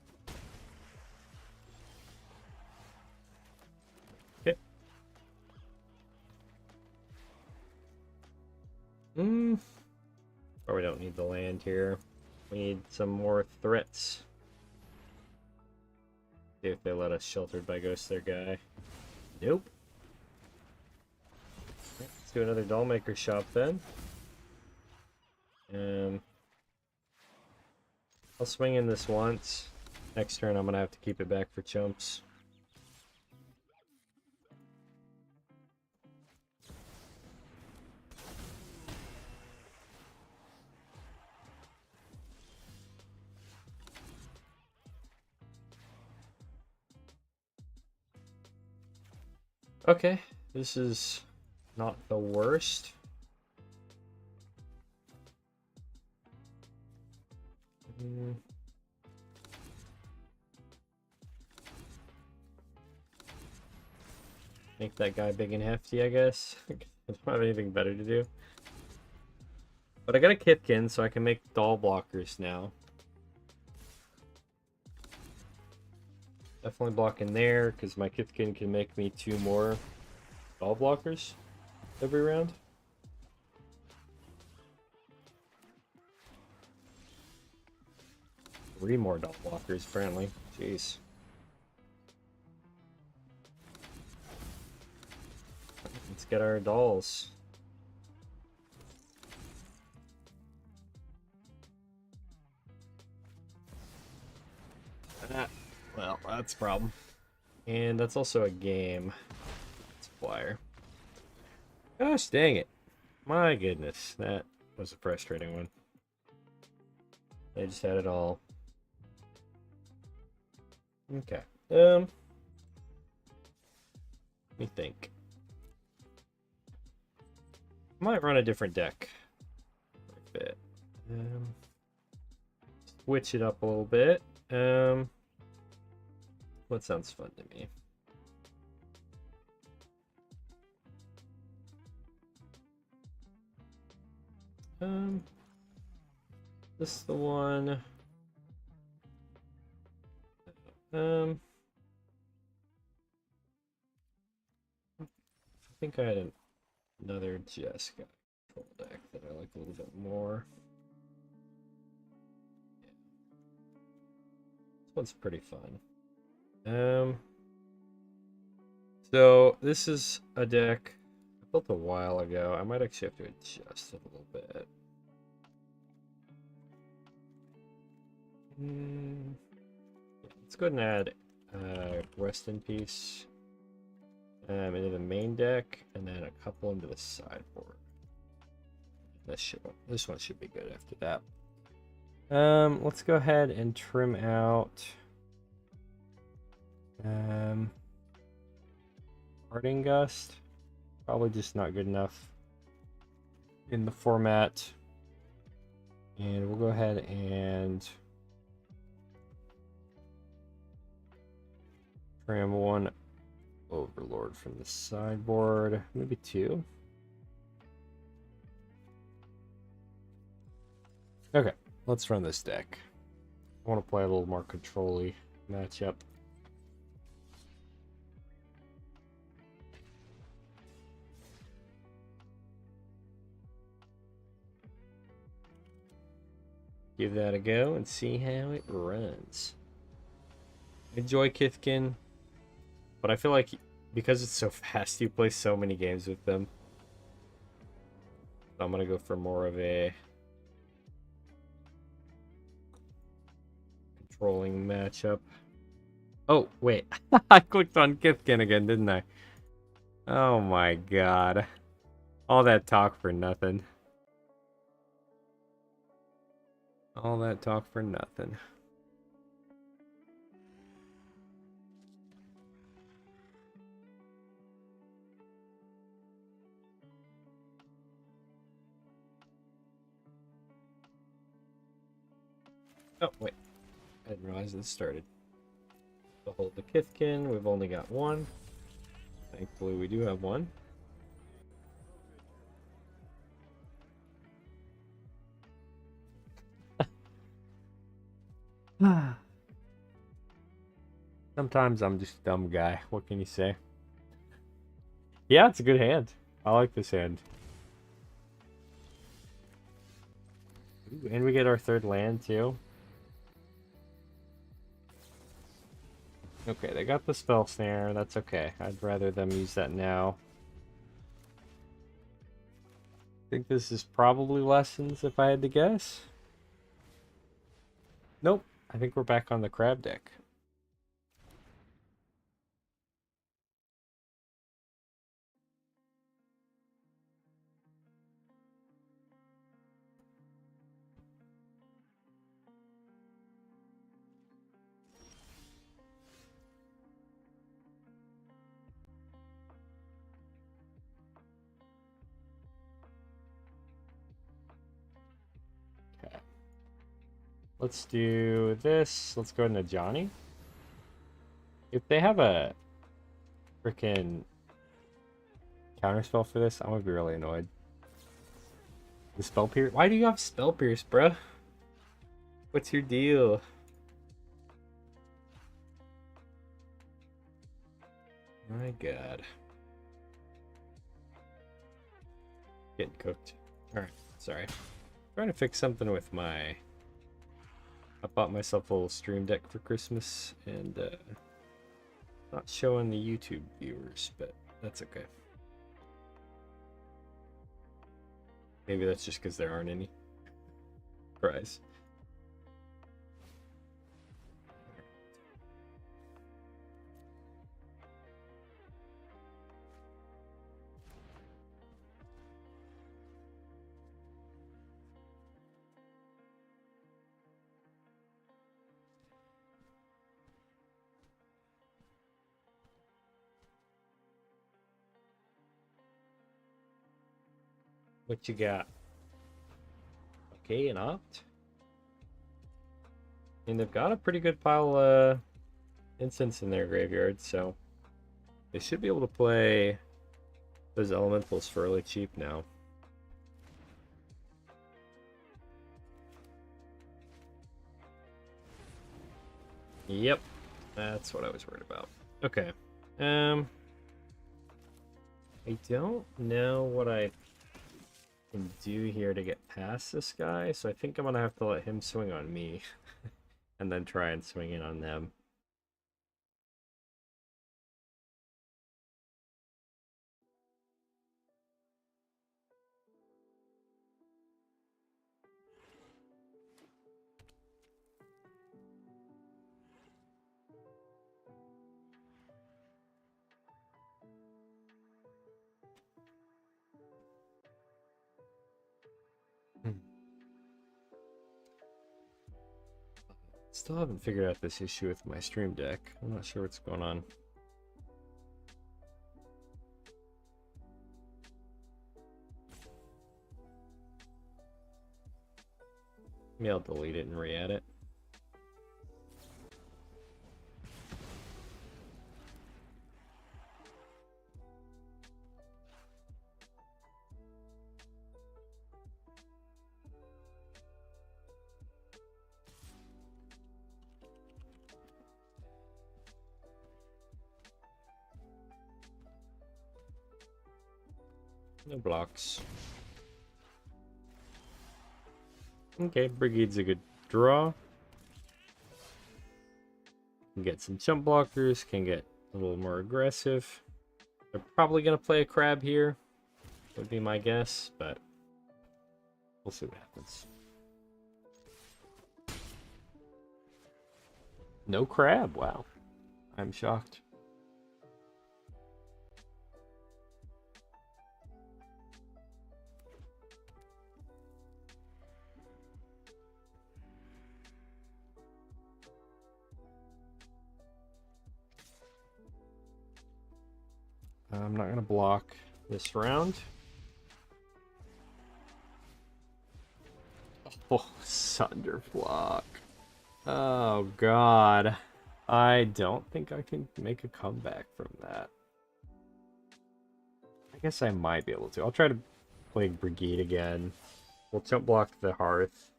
Okay. Or we don't need the land here. We need some more threats. See if they let us sheltered by ghost their guy. Nope. Let's do another doll maker shop then. I'll swing in this once. Next turn I'm gonna have to keep it back for chumps. Okay, this is not the worst. Make that guy big and hefty, I guess. I don't have anything better to do. But I got a Kithkin, so I can make doll blockers now. Definitely blocking there, because my Kithkin can make me 2 more doll blockers every round. Three more doll blockers, apparently. Jeez. Let's get our dolls. Well, that's a problem. And that's also a game supplier. Gosh dang it. My goodness, that was a frustrating one. They just had it all. Okay. Let me think. Might run a different deck. Bit. Switch it up a little bit. What sounds fun to me? This is the one. I think I had another Jessica control deck that I like a little bit more. Yeah. This one's pretty fun. So this is a deck I built a while ago. I might actually have to adjust it a little bit. Let's go ahead and add Rest in Peace into the main deck, and then a couple into the sideboard. This one should be good after that. Let's go ahead and trim out Parting Gust. Probably just not good enough in the format. And we'll go ahead and trim one Overlord from the sideboard, maybe 2. Okay, let's run this deck. I want to play a little more control-y matchup. Give that a go and see how it runs. Enjoy Kithkin, but I feel like because it's so fast, you play so many games with them. So I'm gonna go for more of a rolling matchup. Oh, wait. I clicked on Kithkin again, didn't I? Oh my god. All that talk for nothing. All that talk for nothing. Oh, wait. I didn't realize it started. To hold the Kithkin, we've only got one. Thankfully, we do have one. Sometimes I'm just a dumb guy. What can you say? Yeah, it's a good hand. I like this hand. Ooh, and we get our third land, too. Okay, they got the spell snare. That's okay. I'd rather them use that now. I think this is probably lessons if I had to guess. Nope. I think we're back on the crab deck. Okay. Let's do this. Let's go into Johnny. If they have a freaking counterspell for this, I'm gonna be really annoyed. The spell pierce. Why do you have spell pierce, bruh? What's your deal? My god. Getting cooked. Alright, sorry. Trying to fix something with my... I bought myself a little stream deck for Christmas, and not showing the YouTube viewers, but that's okay. Maybe that's just because there aren't any. Surprise. What you got? Okay, an opt. And they've got a pretty good pile of incense in their graveyard, so they should be able to play those elementals fairly cheap now. Yep, that's what I was worried about. Okay, I don't know what I can do here to get past this guy, so I think I'm gonna have to let him swing on me and then try and swing in on them. Still haven't figured out this issue with my stream deck. I'm not sure what's going on. Maybe I'll delete it and re-add it. No blocks. Okay, Brigade's a good draw. Can get some jump blockers, can get a little more aggressive. They're probably going to play a crab here, would be my guess, but we'll see what happens. No crab. Wow. I'm shocked. I'm not going to block this round. Oh, Sunderblock. Oh, God. I don't think I can make a comeback from that. I guess I might be able to. I'll try to play Brigade again. We'll jump block the Hearth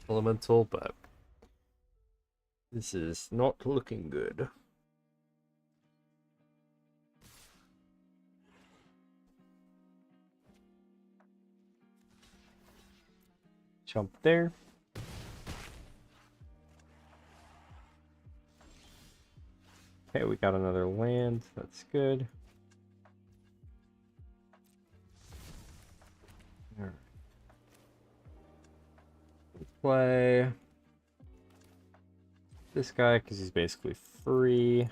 Elemental, but this is not looking good. Jump there. Okay, we got another land. That's good. All right. Play this guy because he's basically free.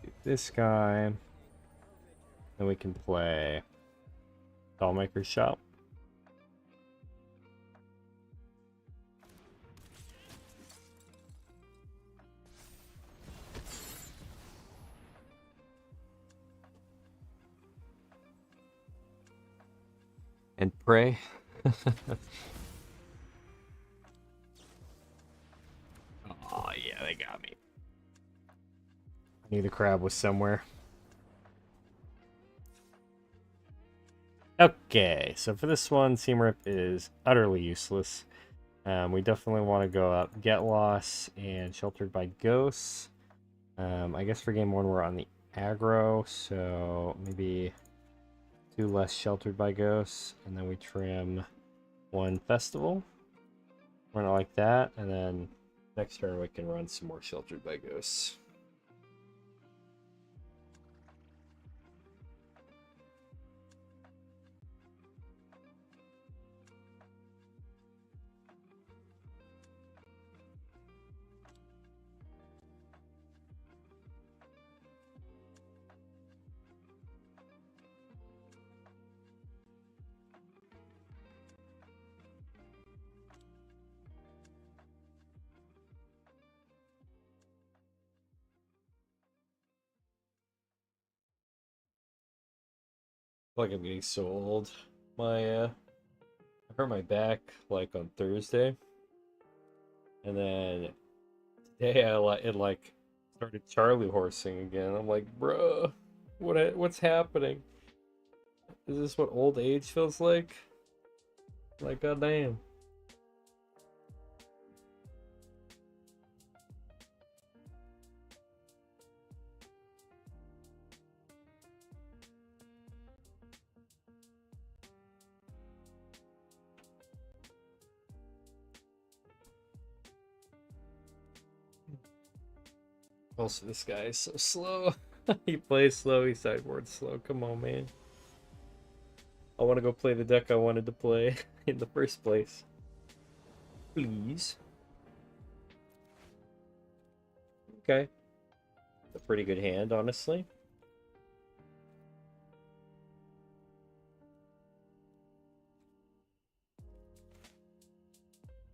Do this guy. Then we can play Dollmaker's Shop. And pray. Oh, yeah, they got me. I knew the crab was somewhere. Okay, so for this one, Seam Rip is utterly useless. We definitely want to go up Get Loss and Sheltered by Ghosts. I guess for game one, we're on the aggro, so maybe 2 less Sheltered by Ghosts, and then we trim 1 Festival. Run it like that, and then next turn we can run some more Sheltered by Ghosts. I feel like I'm getting so old. I hurt my back like on Thursday, and then today it like started Charlie horsing again. I'm like, bruh, what's happening? Is this what old age feels like? Like, goddamn. Also, this guy is so slow. He plays slow, he sideboards slow. Come on, man. I want to go play the deck I wanted to play in the first place. Please. Okay. A pretty good hand, honestly.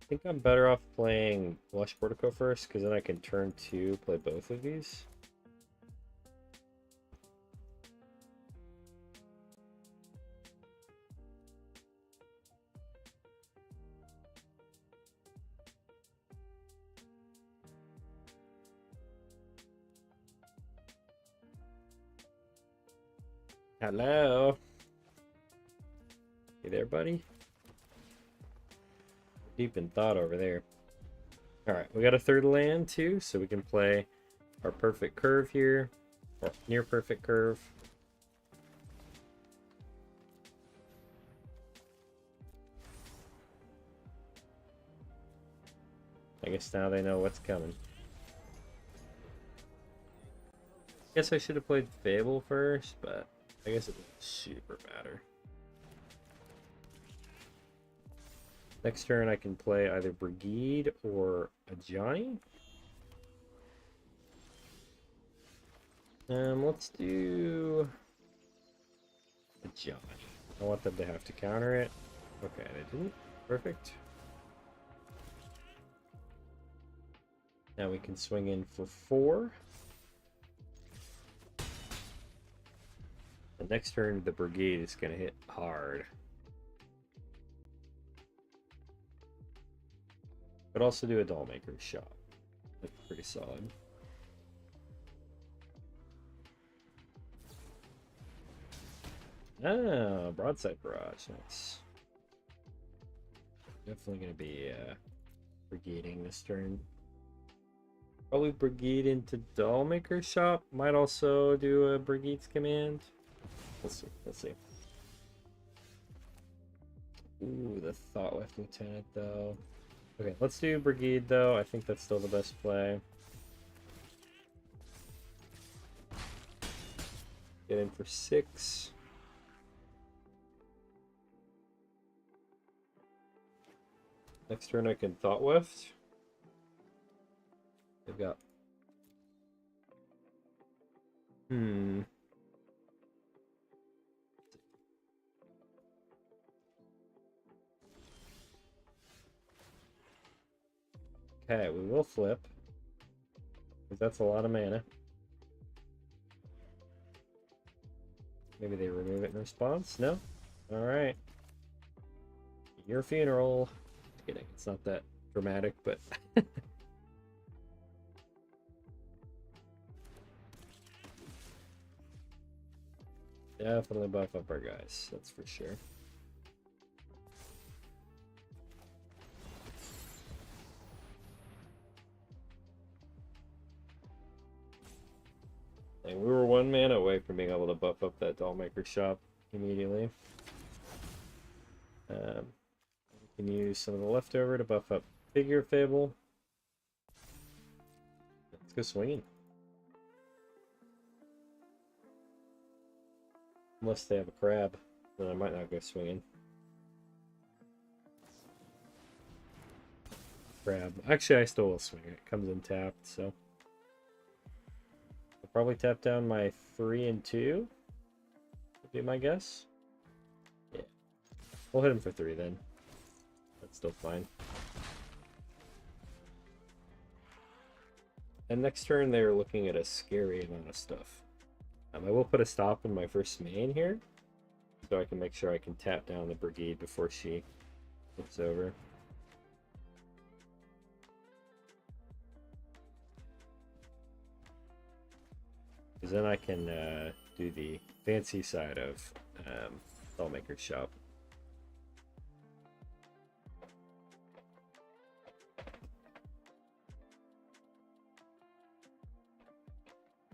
I think I'm better off playing Lush Portico first, because then I can turn 2, play both of these. Hello. You there, buddy? Deep in thought over there. Alright, we got a third land too, so we can play our perfect curve here, or near perfect curve. I guess now they know what's coming. Guess I should have played Fable first, but I guess it doesn't super matter. Next turn I can play either Brigide or a Johnny. Let's do a Johnny. I want them to have to counter it. Okay, they didn't. Perfect. Now we can swing in for 4. The next turn, the Brigade is going to hit hard. But also do a Dollmaker shot. That's pretty solid. Ah, Broadside Barrage. Nice. Definitely going to be Brigading this turn. Probably Brigade into Dollmaker shot. Might also do a Brigade's command. We'll see. We'll see. Ooh, the Thoughtweft Lieutenant, though. Okay, let's do Brigade, though. I think that's still the best play. Get in for 6. Next turn I can Thoughtweft. They've got... Okay, we will flip. Because that's a lot of mana. Maybe they remove it in response? No? Alright. Your funeral. Just kidding, it's not that dramatic, but... Definitely buff up our guys, that's for sure. And we were 1 mana away from being able to buff up that Dollmaker shop immediately. We can use some of the leftover to buff up Figure Fable. Let's go swinging. Unless they have a crab, then I might not go swinging. Crab. Actually, I still will swing it. It comes in tapped, so. I'll probably tap down my 3 and 2. Would be my guess. Yeah. We'll hit him for 3 then. That's still fine. And next turn, they're looking at a scary amount of stuff. I will put a stop in my first main here, so I can make sure I can tap down the Brigade before she flips over. Because then I can do the fancy side of Dollmaker's shop.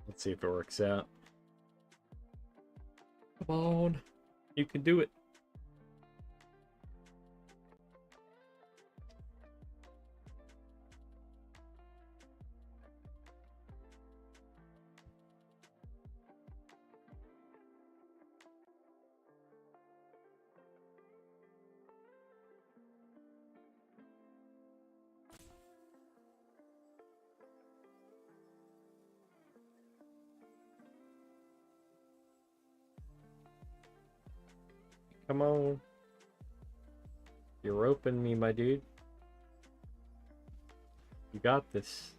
Let's see if it works out. Come on, you can do it. Come on. You're roping me, my dude. You got this.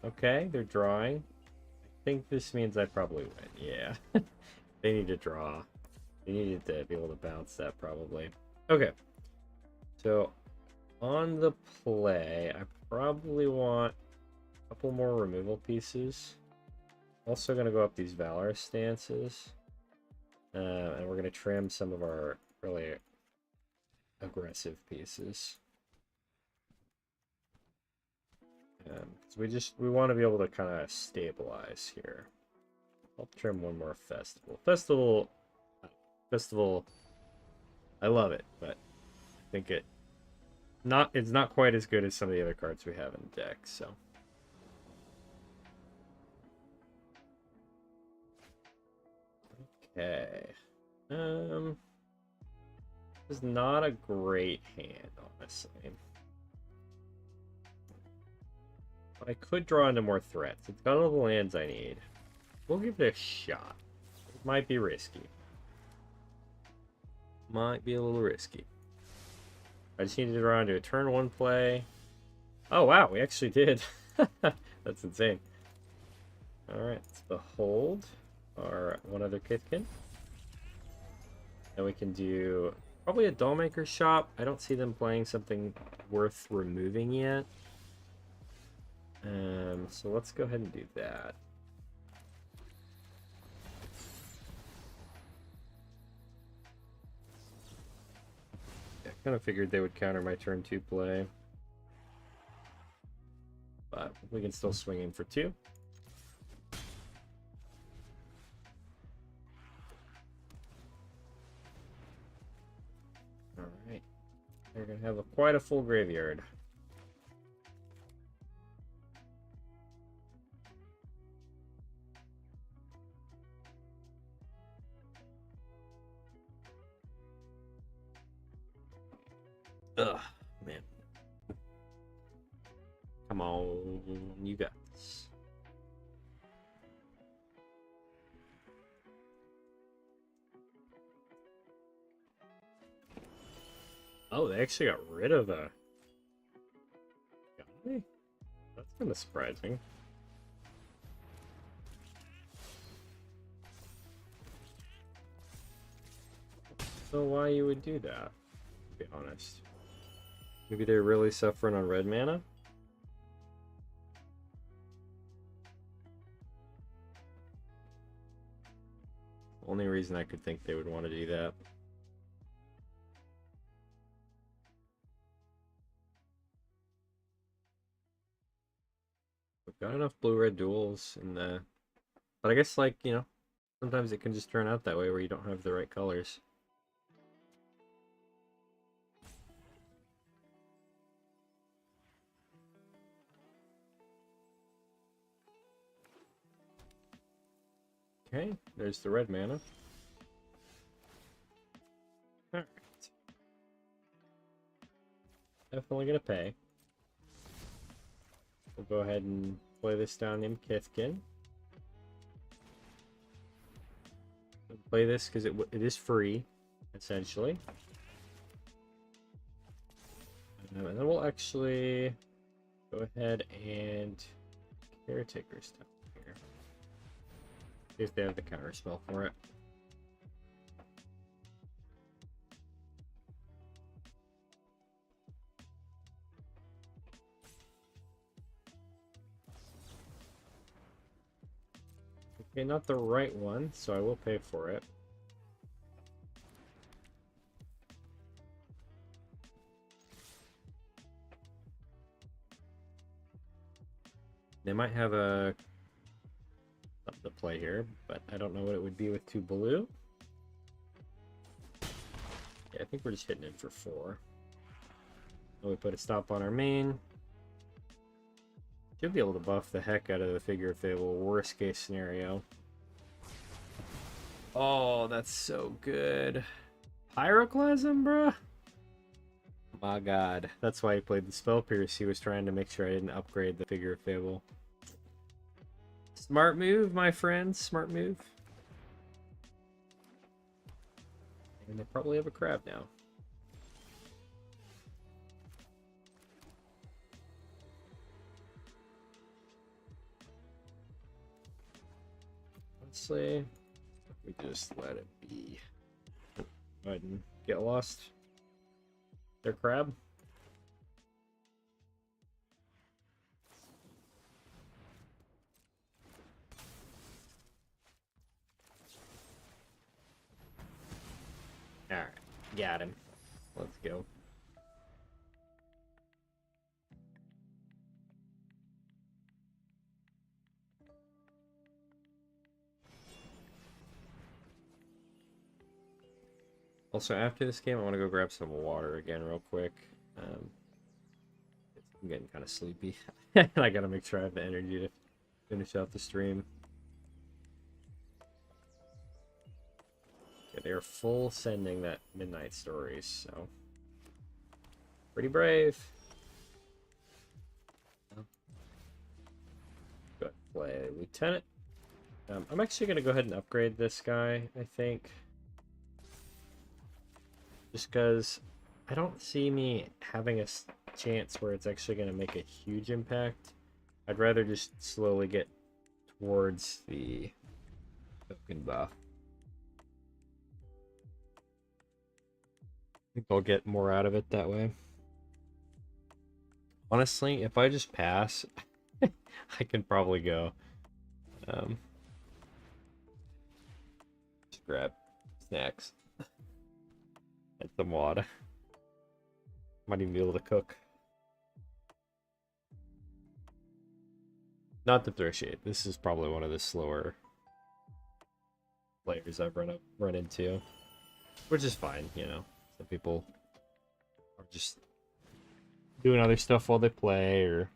Okay, they're drawing. I think this means I probably win. Yeah. They need to draw. They needed to be able to bounce that probably. Okay. So, on the play, I probably want a couple more removal pieces. Also going to go up these Valor stances. And we're going to trim some of our really aggressive pieces. Because we want to be able to kind of stabilize here. I'll trim one more Festival. Festival, I love it, but I think it It's not quite as good as some of the other cards we have in the deck, so. Okay. This is not a great hand, honestly. I could draw into more threats. It's got all the lands I need. We'll give it a shot. It might be risky. Might be a little risky. I just need to draw into a turn 1 play. Oh, wow, we actually did. That's insane. Alright, let's behold our one other Kithkin. Then we can do probably a Dollmaker Shop. I don't see them playing something worth removing yet. So let's go ahead and do that. Yeah, I kind of figured they would counter my turn 2 play. But we can still swing in for 2. Alright. They're going to have quite a full graveyard. Ugh, man. Come on, you got this. Oh, they actually got rid of a... That's kind of surprising. So why you would do that, to be honest? Maybe they're really suffering on red mana? Only reason I could think they would want to do that. We've got enough blue-red duels in the... But I guess, like, you know, sometimes it can just turn out that way where you don't have the right colors. Okay, there's the red mana. Alright. Definitely gonna pay. We'll go ahead and play this down in Kithkin. We'll play this because it is free, essentially. And then we'll actually go ahead and Caretaker's down here. See if they have the counter spell for it. Okay, not the right one, so I will pay for it. They might have a something to play here, but I don't know what it would be with 2 blue. Yeah, I think we're just hitting it for 4. And we put a stop on our main. Should be able to buff the heck out of the Figure of Fable, worst case scenario. Oh, that's so good. Pyroclasm, bruh? My god. That's why he played the Spell Pierce. He was trying to make sure I didn't upgrade the Figure of Fable. Smart move, my friend. Smart move. And they probably have a crab now. Honestly, we just let it be. Go ahead and get lost. Their crab. Alright, got him. Let's go. Also, after this game, I want to go grab some water again real quick. I'm getting kind of sleepy. And I gotta make sure I have the energy to finish out the stream. Yeah, they're full sending that Midnight Stories, so pretty brave. Good play, Lieutenant. I'm actually gonna go ahead and upgrade this guy, I think. Just because I don't see me having a chance where it's actually going to make a huge impact. I'd rather just slowly get towards the token buff. I think I'll get more out of it that way. Honestly, if I just pass, I can probably go. Just grab snacks and some water. Might even be able to cook. Not the Throw Shade. This is probably one of the slower players I've run into, which is fine, you know. Some people are just doing other stuff while they play, or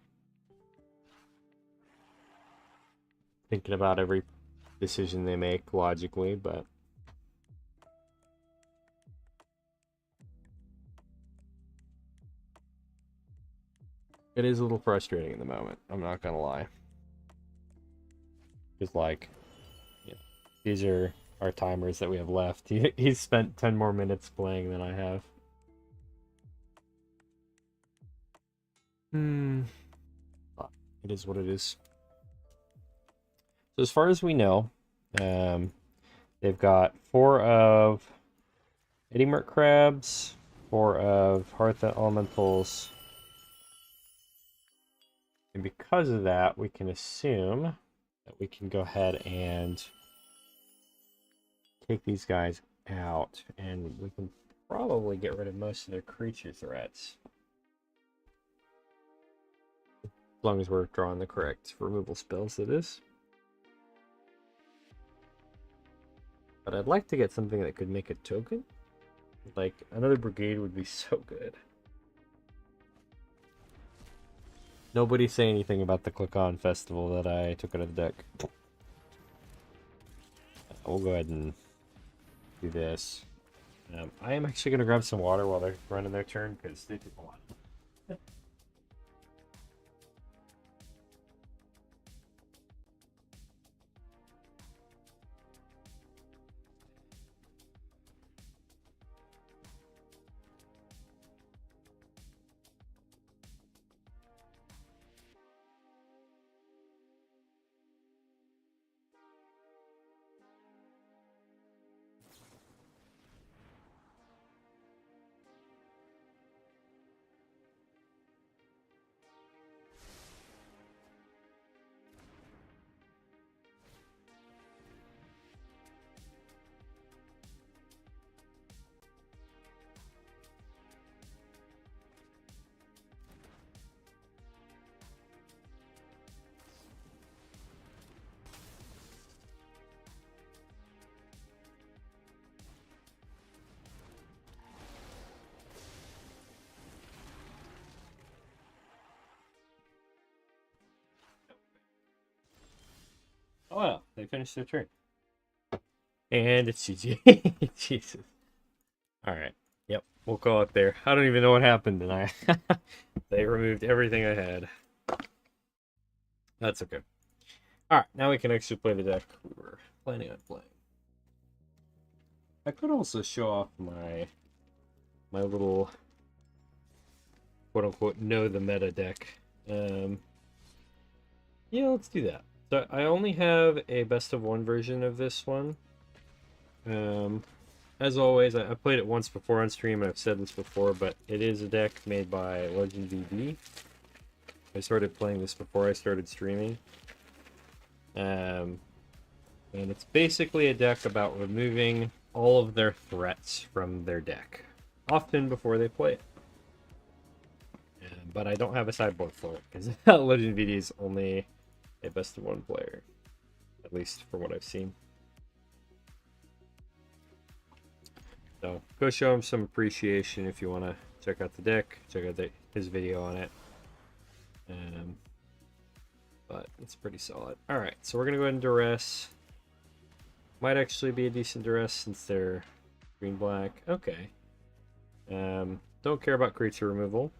thinking about every decision they make logically, but it is a little frustrating in the moment. I'm not gonna lie. Because, like, yeah, these are our timers that we have left. He's spent 10 more minutes playing than I have. It is what it is. So as far as we know, they've got 4 of Eddy Merc Crabs, 4 of Hearth Elementals. And because of that, we can assume that we can go ahead and take these guys out, and we can probably get rid of most of their creature threats. As long as we're drawing the correct removal spells, that is. But I'd like to get something that could make a token. Like, another brigade would be so good. Nobody say anything about the Click-On Festival that I took out of the deck. We'll go ahead and do this. I am actually going to grab some water while they're running their turn, because they take a lot. Oh, well, they finished their turn. And it's GG. Jesus. Alright. Yep, we'll call it there. I don't even know what happened tonight. They removed everything I had. That's okay. Alright, now we can actually play the deck we were planning on playing. I could also show off my little quote-unquote know the meta deck. Yeah, let's do that. So I only have a best of 1 version of this one. As always, I played it once before on stream, and I've said this before, but it is a deck made by Legend VD. I started playing this before I started streaming. And it's basically a deck about removing all of their threats from their deck, often before they play it. But I don't have a sideboard for it, because Legend VD is only a best of 1 player, at least from what I've seen. So go show him some appreciation if you want to check out the deck, check out his video on it. but it's pretty solid. Alright, so we're going to go ahead and duress. Might actually be a decent duress since they're green-black. Okay. Don't care about creature removal.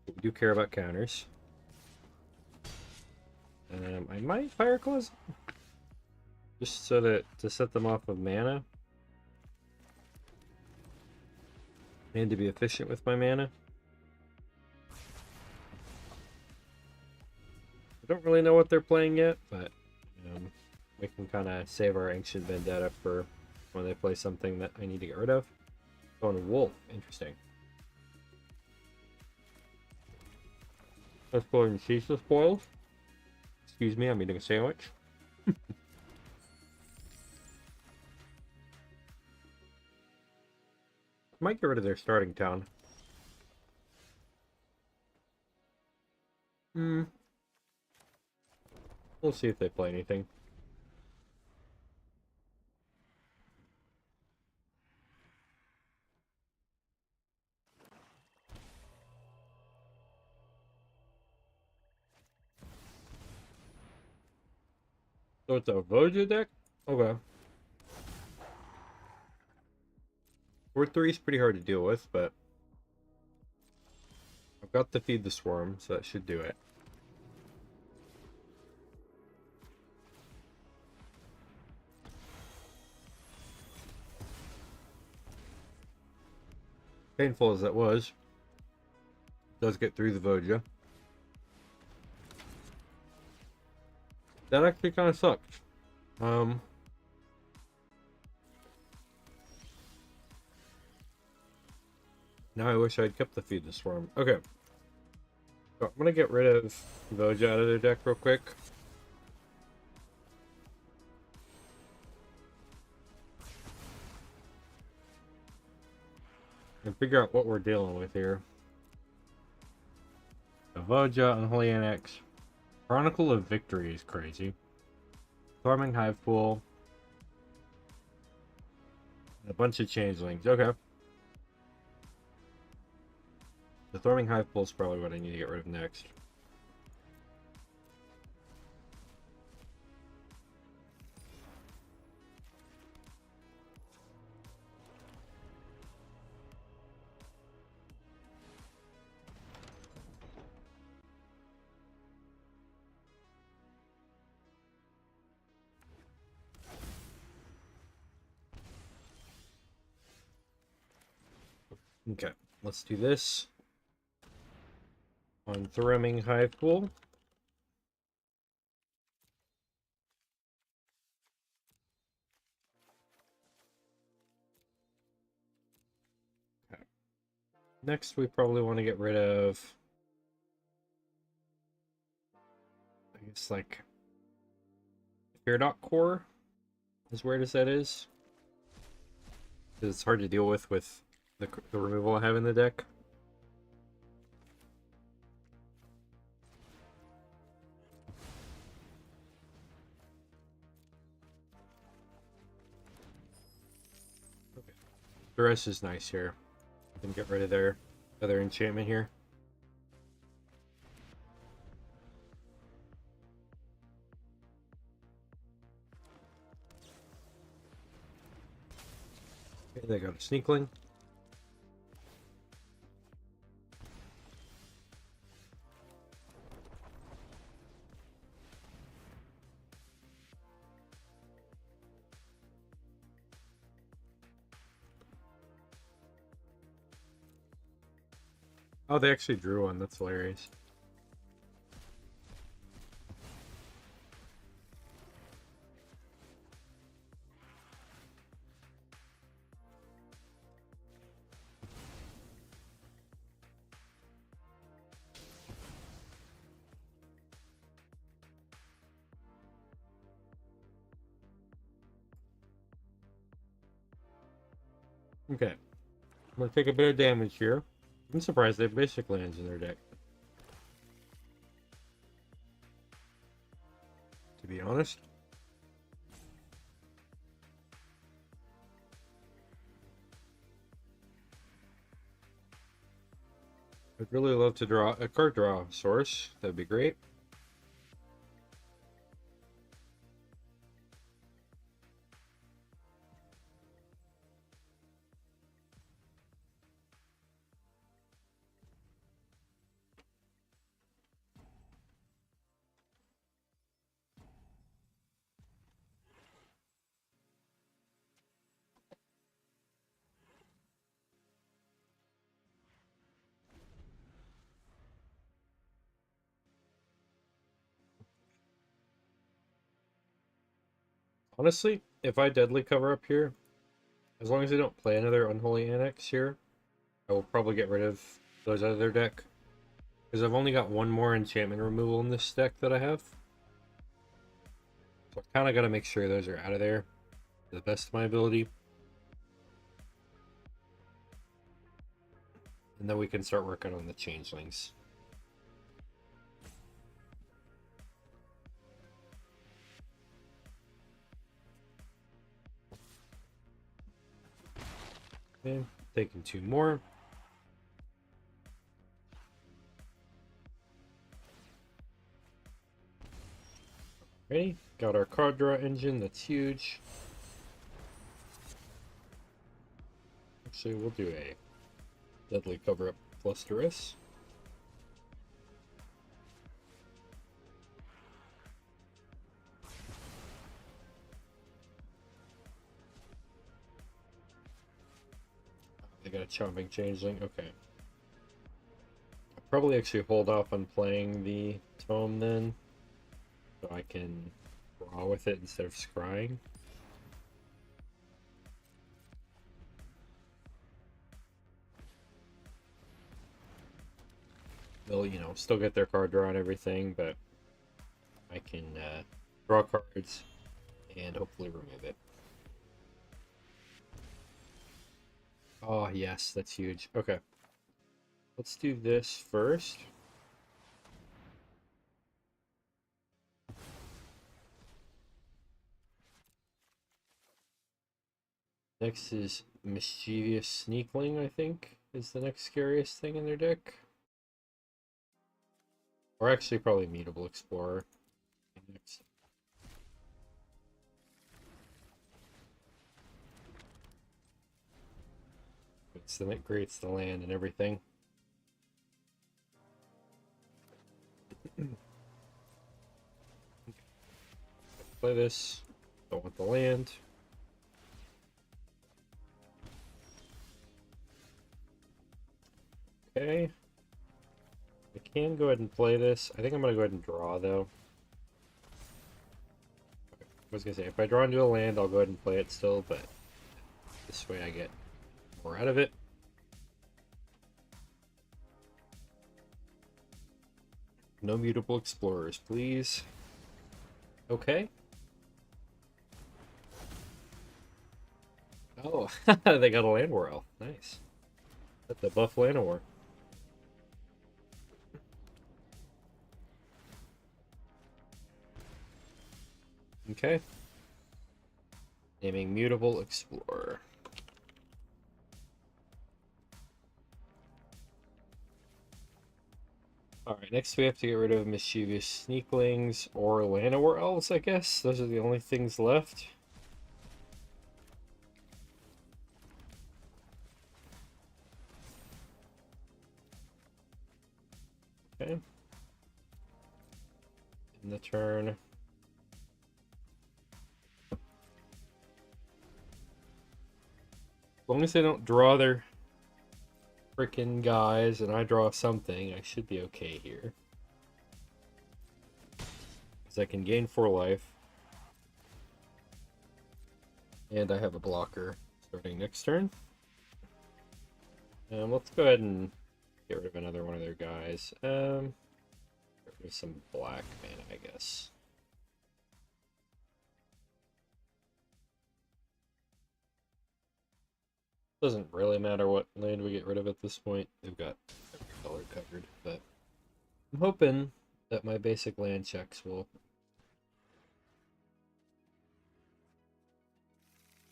We do care about counters. I might Fire Claws just so that to set them off of mana and to be efficient with my mana. I don't really know what they're playing yet, but we can kind of save our Ancient Vendetta for when they play something that I need to get rid of. Going Wolf, interesting. Let's go and seize the spoils. Excuse me, I'm eating a sandwich. Might get rid of their starting town. We'll see if they play anything. So it's a Voja deck? Okay. 4/3 is pretty hard to deal with, but I've got to Feed the Swarm, so that should do it. Painful as that was, it does get through the Voja. That actually kind of sucked. Now I wish I'd kept the Feed the Swarm. Okay. So I'm gonna get rid of Voja out of their deck real quick. And figure out what we're dealing with here. The Voja, Unholy Annex. Chronicle of Victory is crazy. Storming Hive Pool. A bunch of changelings. Okay. The Storming Hive Pool is probably what I need to get rid of next. Okay, let's do this. On Thrumming Hive Pool. Okay. Next, we probably want to get rid of, I guess, like, Fear.Core Core, as weird as that is. Because it's hard to deal with the removal I have in the deck. Okay. The rest is nice here. Can get rid of their other enchantment here. Okay, they got a Sneakling. Oh, they actually drew one. That's hilarious. Okay. I'm gonna take a bit of damage here. I'm surprised they have basic lands in their deck, to be honest. I'd really love to draw a card draw source. That'd be great. Honestly, if I deadly cover up here, as long as I don't play another Unholy Annex here, I will probably get rid of those out of their deck. Because I've only got one more enchantment removal in this deck that I have. So I kind of got to make sure those are out of there to the best of my ability. And then we can start working on the changelings. Okay, taking two more. Ready? Got our card draw engine, that's huge. Actually, we'll do a deadly cover up Flusterous. They got a Chomping Changeling, okay. I'll probably actually hold off on playing the Tome then, so I can draw with it instead of scrying. They'll, you know, still get their card draw and everything, but I can draw cards and hopefully remove it. Oh, yes, that's huge. Okay. Let's do this first. Next is Mischievous Sneakling, I think, is the next scariest thing in their deck. Or actually, probably Mutable Explorer. Next. It creates the land and everything. Play this. Don't want the land. Okay. I can go ahead and play this. I think I'm going to go ahead and draw, though. Okay. I was going to say, if I draw into a land, I'll go ahead and play it still, but this way I get more out of it. No Mutable Explorers, please. Okay. Oh, they got a Llanowar Elf. Nice. That's the buff Llanowar. Okay. Naming Mutable Explorer. Alright, next we have to get rid of Mischievous Sneaklings or Llanowar Elves, I guess. Those are the only things left. Okay. In the turn. As long as they don't draw their freaking guys and I draw something, I should be okay here. Because I can gain 4 life. And I have a blocker starting next turn. Let's go ahead and get rid of another one of their guys. Get rid of some black mana, I guess. Doesn't really matter what land we get rid of at this point. They've got every color covered, but I'm hoping that my basic land checks will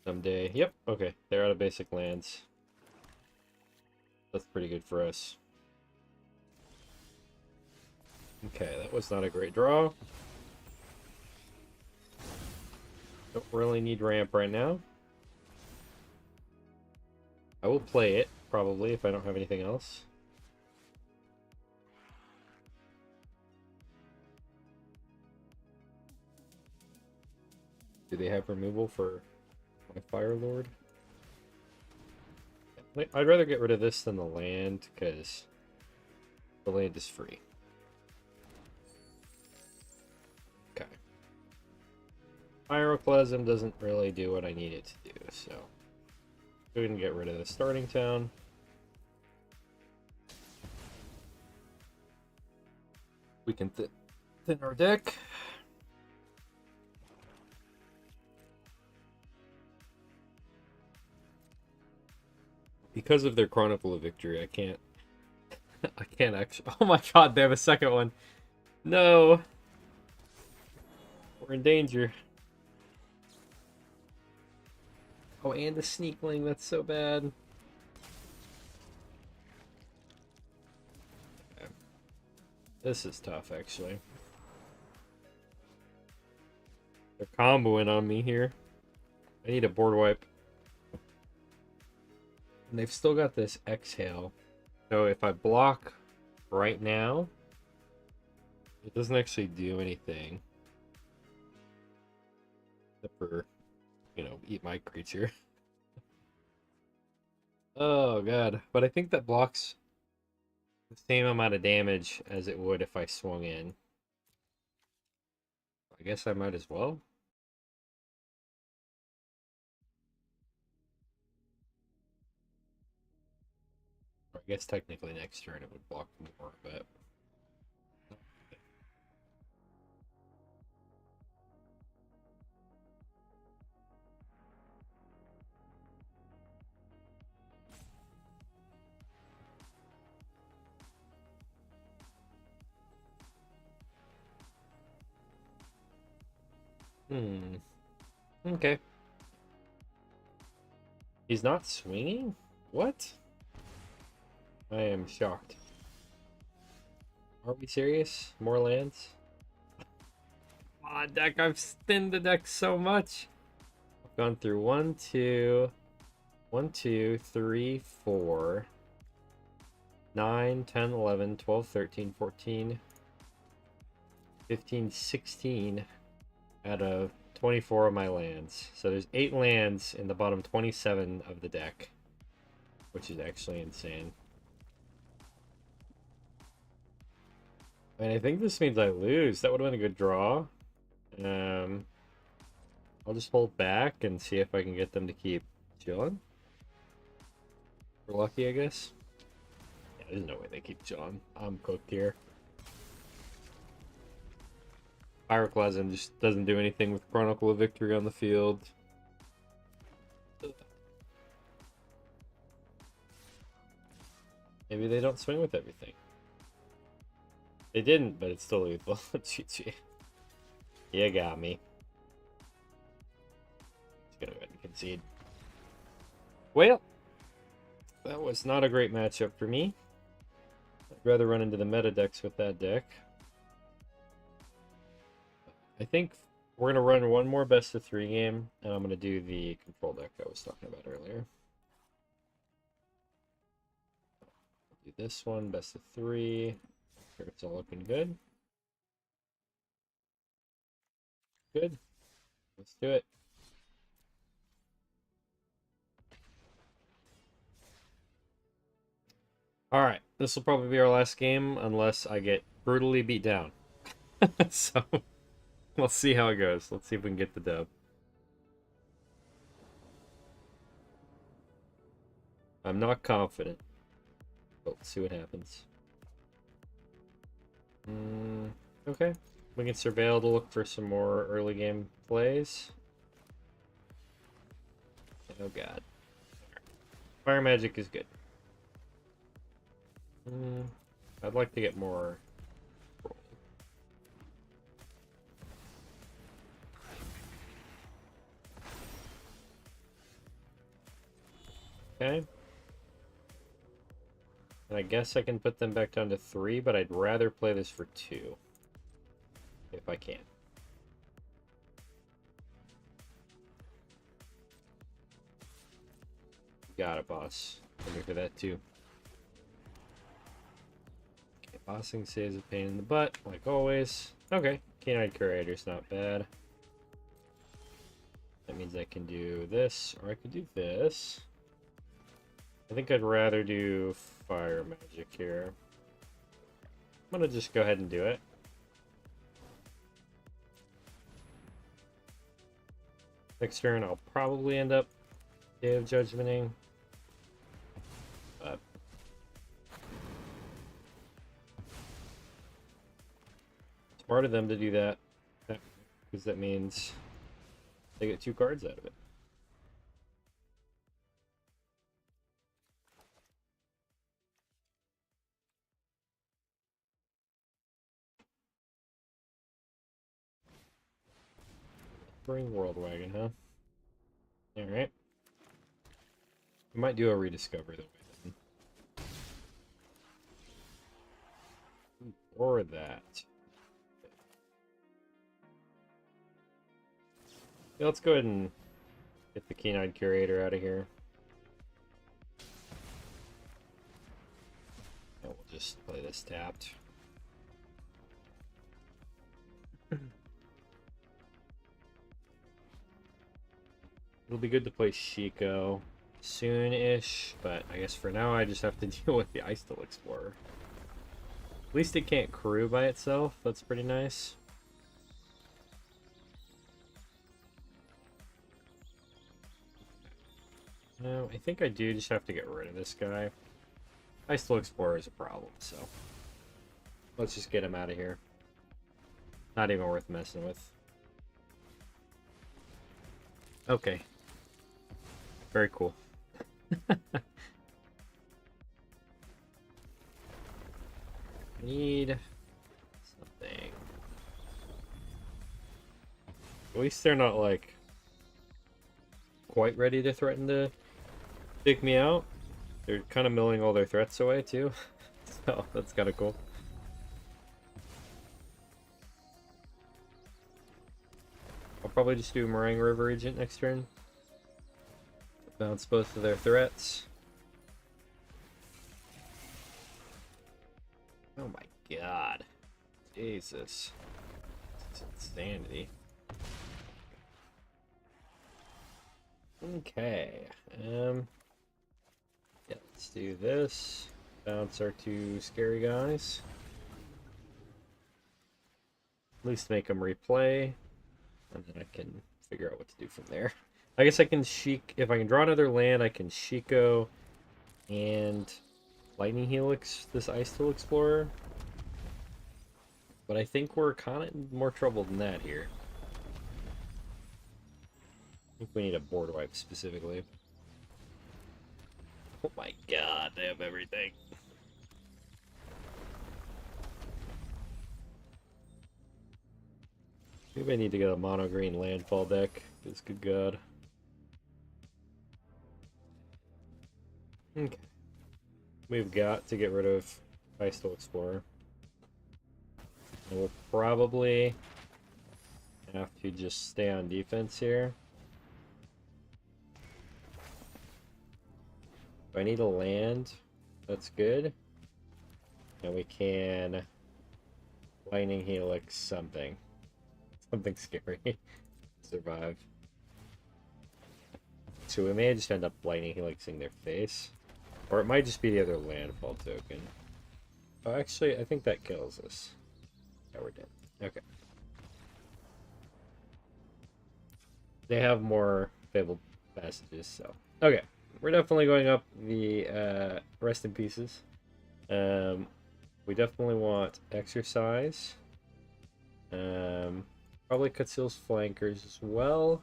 someday. Yep, okay, they're out of basic lands. That's pretty good for us. Okay, that was not a great draw. Don't really need ramp right now. I will play it, probably, if I don't have anything else. Do they have removal for my Fire Lord? I'd rather get rid of this than the land, because the land is free. Okay. Pyroclasm doesn't really do what I need it to do, so go ahead and get rid of the starting town. We can thin our deck. Because of their Chronicle of Victory, I can't actually. Oh my god, they have a second one. No. We're in danger. Oh, and a Sneakling, that's so bad. Okay. This is tough, actually. They're comboing on me here. I need a board wipe. And they've still got this Exhale. So if I block right now, it doesn't actually do anything. Except for, eat my creature. Oh god. But I think that blocks the same amount of damage as it would if I swung in. I guess I might as well. I guess technically next turn it would block more, but... Okay. He's not swinging? What? I am shocked. Are we serious? More lands? Come on, deck. I've thinned the deck so much. I've gone through 1, 2, 3, 4, 9, 10, 11, 12, 13, 14, 15, 16 out of 24 of my lands. So there's 8 lands in the bottom 27 of the deck, which is actually insane. And I think this means I lose. That would have been a good draw. I'll just hold back and see if I can get them to keep chilling. We're lucky, I guess. Yeah, there's no way they keep chilling. I'm cooked here. Pyroclasm just doesn't do anything with Chronicle of Victory on the field. Maybe they don't swing with everything. They didn't, but it's still lethal. GG. You got me. Just gonna go ahead and concede. Well, that was not a great matchup for me. I'd rather run into the meta decks with that deck. I think we're going to run one more best of 3 game, and I'm going to do the control deck I was talking about earlier. Do this one, best of 3. Sure, it's all looking good. Good. Let's do it. Alright, this will probably be our last game unless I get brutally beat down. So, we'll see how it goes. Let's see if we can get the dub. I'm not confident, but we'll see what happens. Okay. We can surveil to look for some more early game plays. Oh god. Fire magic is good. I'd like to get more. Okay. And I guess I can put them back down to 3, but I'd rather play this for 2. If I can. Got it, boss. I'm here for that too. Okay, bossing saves a pain in the butt, like always. Okay, Keen-Eyed Curator's not bad. That means I can do this, or I could do this. I think I'd rather do fire magic here. I'm gonna just go ahead and do it. Next turn, I'll probably end up Day of Judgmenting. But smart of them to do that, because that means they get 2 cards out of it. Bring World Wagon, huh? Alright. We might do a rediscover though. Or that. Yeah, let's go ahead and get the Keen-Eyed Curator out of here. And we'll just play this tapped. It'll be good to play Shiko soon-ish, but I guess for now I just have to deal with the Icetool Explorer. At least it can't crew by itself. That's pretty nice. No, I think I do just have to get rid of this guy. Icetool Explorer is a problem, so let's just get him out of here. Not even worth messing with. Okay. Very cool. Need something. At least they're not like quite ready to threaten to take me out. They're kind of milling all their threats away too. So that's kind of cool. I'll probably just do Meringue River Regent next turn. Bounce both of their threats. Oh my god. Jesus. It's insanity. Okay. Yeah, let's do this. Bounce our 2 scary guys. At least make them replay. And then I can figure out what to do from there. I guess I can if I can draw another land, I can Shiko and Lightning Helix this Icetool Explorer. But I think we're kind of in more trouble than that here. I think we need a board wipe specifically. Oh my god, they have everything. Maybe I need to get a mono green landfall deck. It's good god. Okay. We've got to get rid of Icetool Explorer. And we'll probably have to just stay on defense here. If I need a land, that's good. And we can Lightning Helix something. Something scary. Survive. So we may just end up Lightning Helixing their face. Or it might just be the other landfall token. Oh, actually, I think that kills us. Yeah, we're dead. Okay. They have more fabled passages, so. Okay. We're definitely going up the rest in pieces. We definitely want exercise. Probably Cutseal's flankers as well.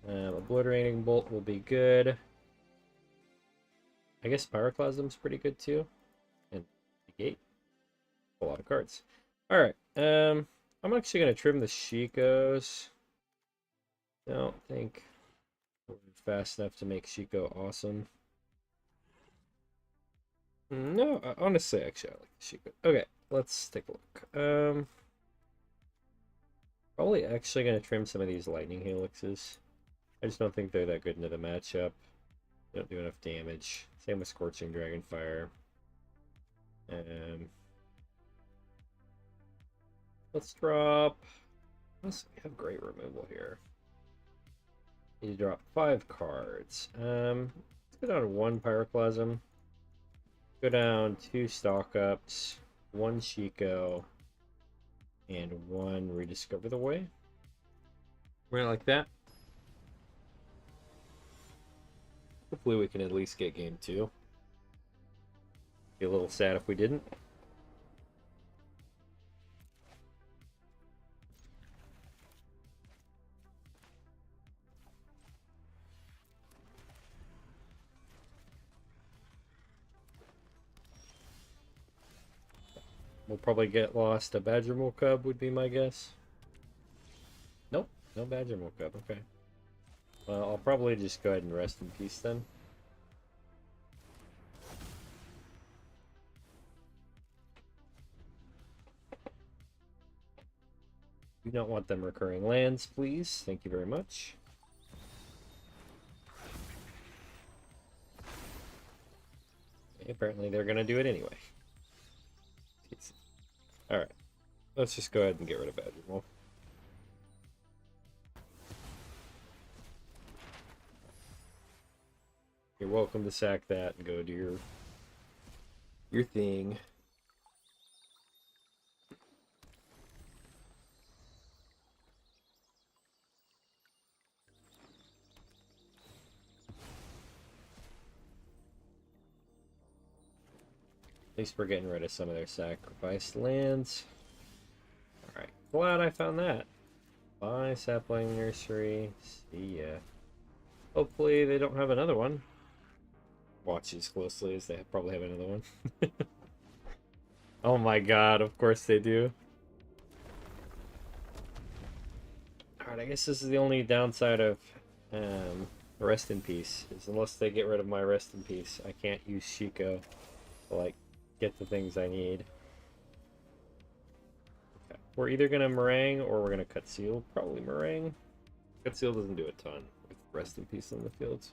Obliterating Bolt will be good. I guess Pyroclasm's pretty good too. And Negate. A lot of cards. Alright. I'm actually going to trim the Shikos. I don't think we're fast enough to make Shiko awesome. No, honestly, actually, I like Shiko. Okay, let's take a look. Probably actually going to trim some of these Lightning Helixes. I just don't think they're that good into the matchup. They don't do enough damage. Same with Scorching Dragonfire. Let's drop... we have great removal here. Need to drop 5 cards. Let's go down to 1 Pyroclasm. Go down 2 Stock Ups, 1 Shiko, and 1 Rediscover the Way. We're like that. Hopefully we can at least get game 2. Be a little sad if we didn't. We'll probably get lost. A Badger Mole Cub would be my guess. Nope, no Badger Mole Cub. Okay. Well, I'll probably just go ahead and rest in peace then. We don't want them recurring lands, please. Thank you very much. Okay, apparently they're going to do it anyway. Alright. Let's just go ahead and get rid of Badger Mole. You're welcome to sack that and go do your thing. At least we're getting rid of some of their sacrificed lands. Alright, glad I found that. Bye, Sapling Nursery. See ya. Hopefully they don't have another one. Watch as closely as they probably have another one. Oh my god, of course they do. Alright, I guess this is the only downside of Rest in Peace. Is unless they get rid of my Rest in Peace, I can't use Shiko to, like, get the things I need. Okay. We're either gonna Meringue or we're gonna Cut Seal. Probably Meringue. Cut Seal doesn't do a ton with Rest in Peace on the fields.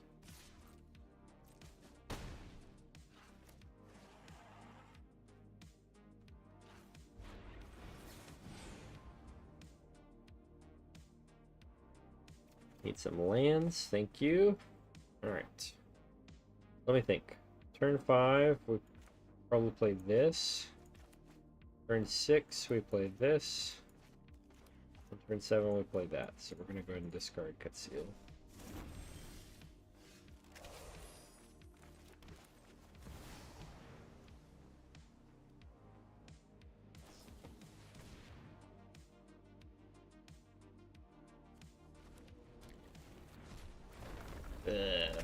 Need some lands, thank you. Alright. Let me think. Turn 5, we probably play this. Turn 6, we play this. And turn 7, we play that. So we're going to go ahead and discard Cut Seal.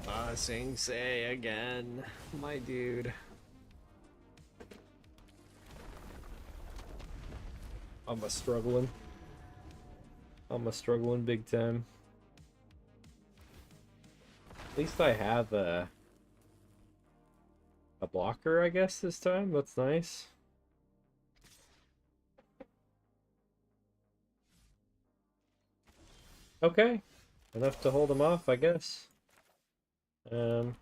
Ba Sing Se again, my dude. I'm struggling big time. At least I have a blocker, I guess, this time. That's nice. Okay, enough to hold him off, I guess. Go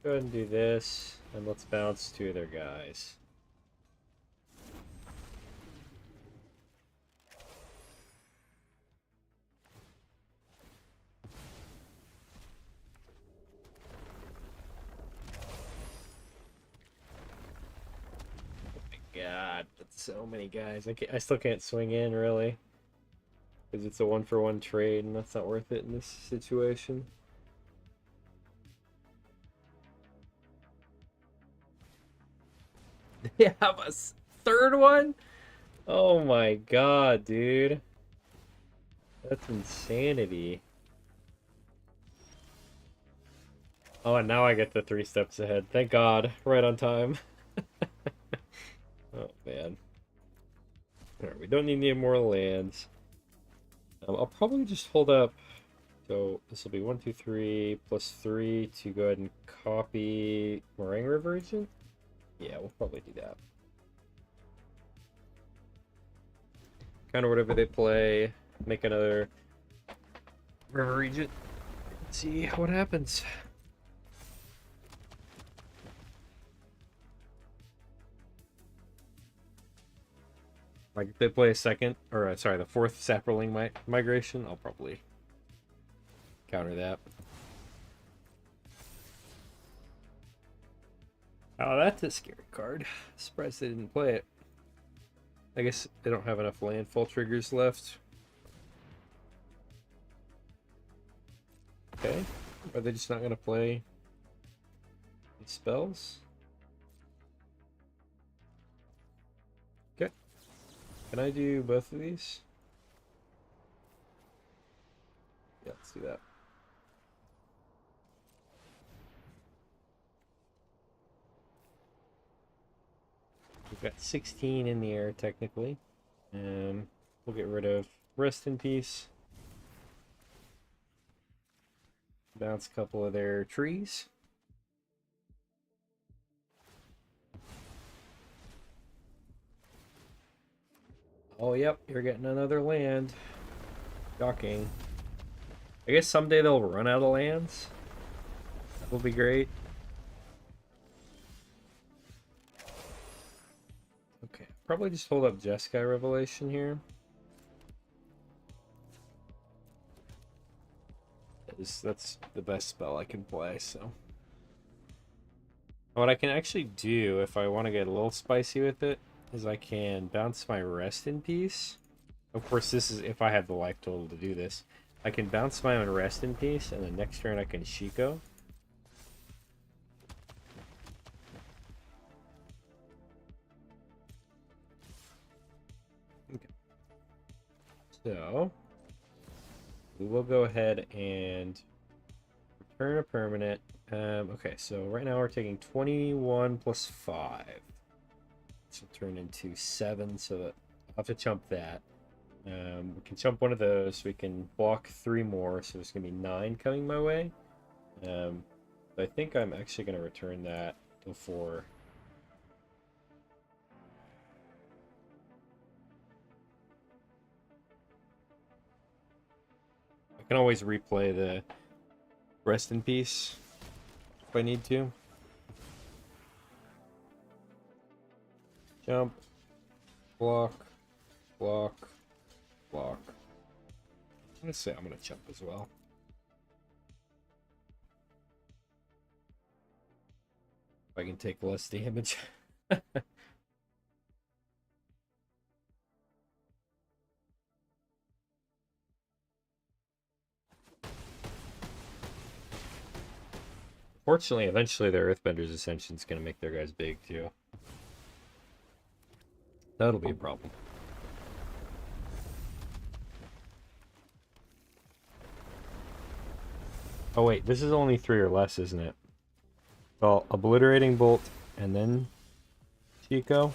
ahead and do this, and let's bounce 2 of their guys. Oh my god, that's so many guys. I still can't swing in, really. Because it's a 1-for-1 trade, and that's not worth it in this situation. They have a 3rd one? Oh my god, dude. That's insanity. Oh, and now I get the 3 steps ahead. Thank god. Right on time. Oh, man. Alright, we don't need any more lands. I'll probably just hold up. So this will be 1, 2, 3 plus 3 to go ahead and copy Meringue River Regent. Yeah, we'll probably do that. Kind of whatever they play, make another River Regent. See what happens. Like if they play a second, or sorry, the 4th Saproling migration, I'll probably counter that. Oh, that's a scary card. Surprised they didn't play it. I guess they don't have enough landfall triggers left. Okay. Are they just not going to play spells. Okay. Can I do both of these? Yeah, let's do that. We've got 16 in the air, technically. We'll get rid of Rest in Peace. Bounce a couple of their trees. Oh, yep, you're getting another land. Shocking. I guess someday they'll run out of lands. That will be great. Okay, probably just hold up Jeskai Revelation here. That's the best spell I can play, so. What I can actually do, if I want to get a little spicy with it, is I can bounce my Rest in Peace. Of course, this is if I have the life total to do this. I can bounce my own Rest in Peace, and the next turn I can Shiko. Okay. So, we will go ahead and return a permanent. Okay, so right now we're taking 21 plus 5. This will turn into 7, so that I'll have to chump that. We can chump one of those. We can block 3 more, so there's going to be 9 coming my way. I think I'm actually going to return that before. I can always replay the Rest in Peace if I need to. Jump, block, block, block. I'm going to say I'm going to jump as well. If I can take less damage. Fortunately, eventually their Earthbender's Ascension is going to make their guys big too. That'll be a problem. Oh wait, this is only 3 or less, isn't it? Well, Obliterating Bolt and then Shiko.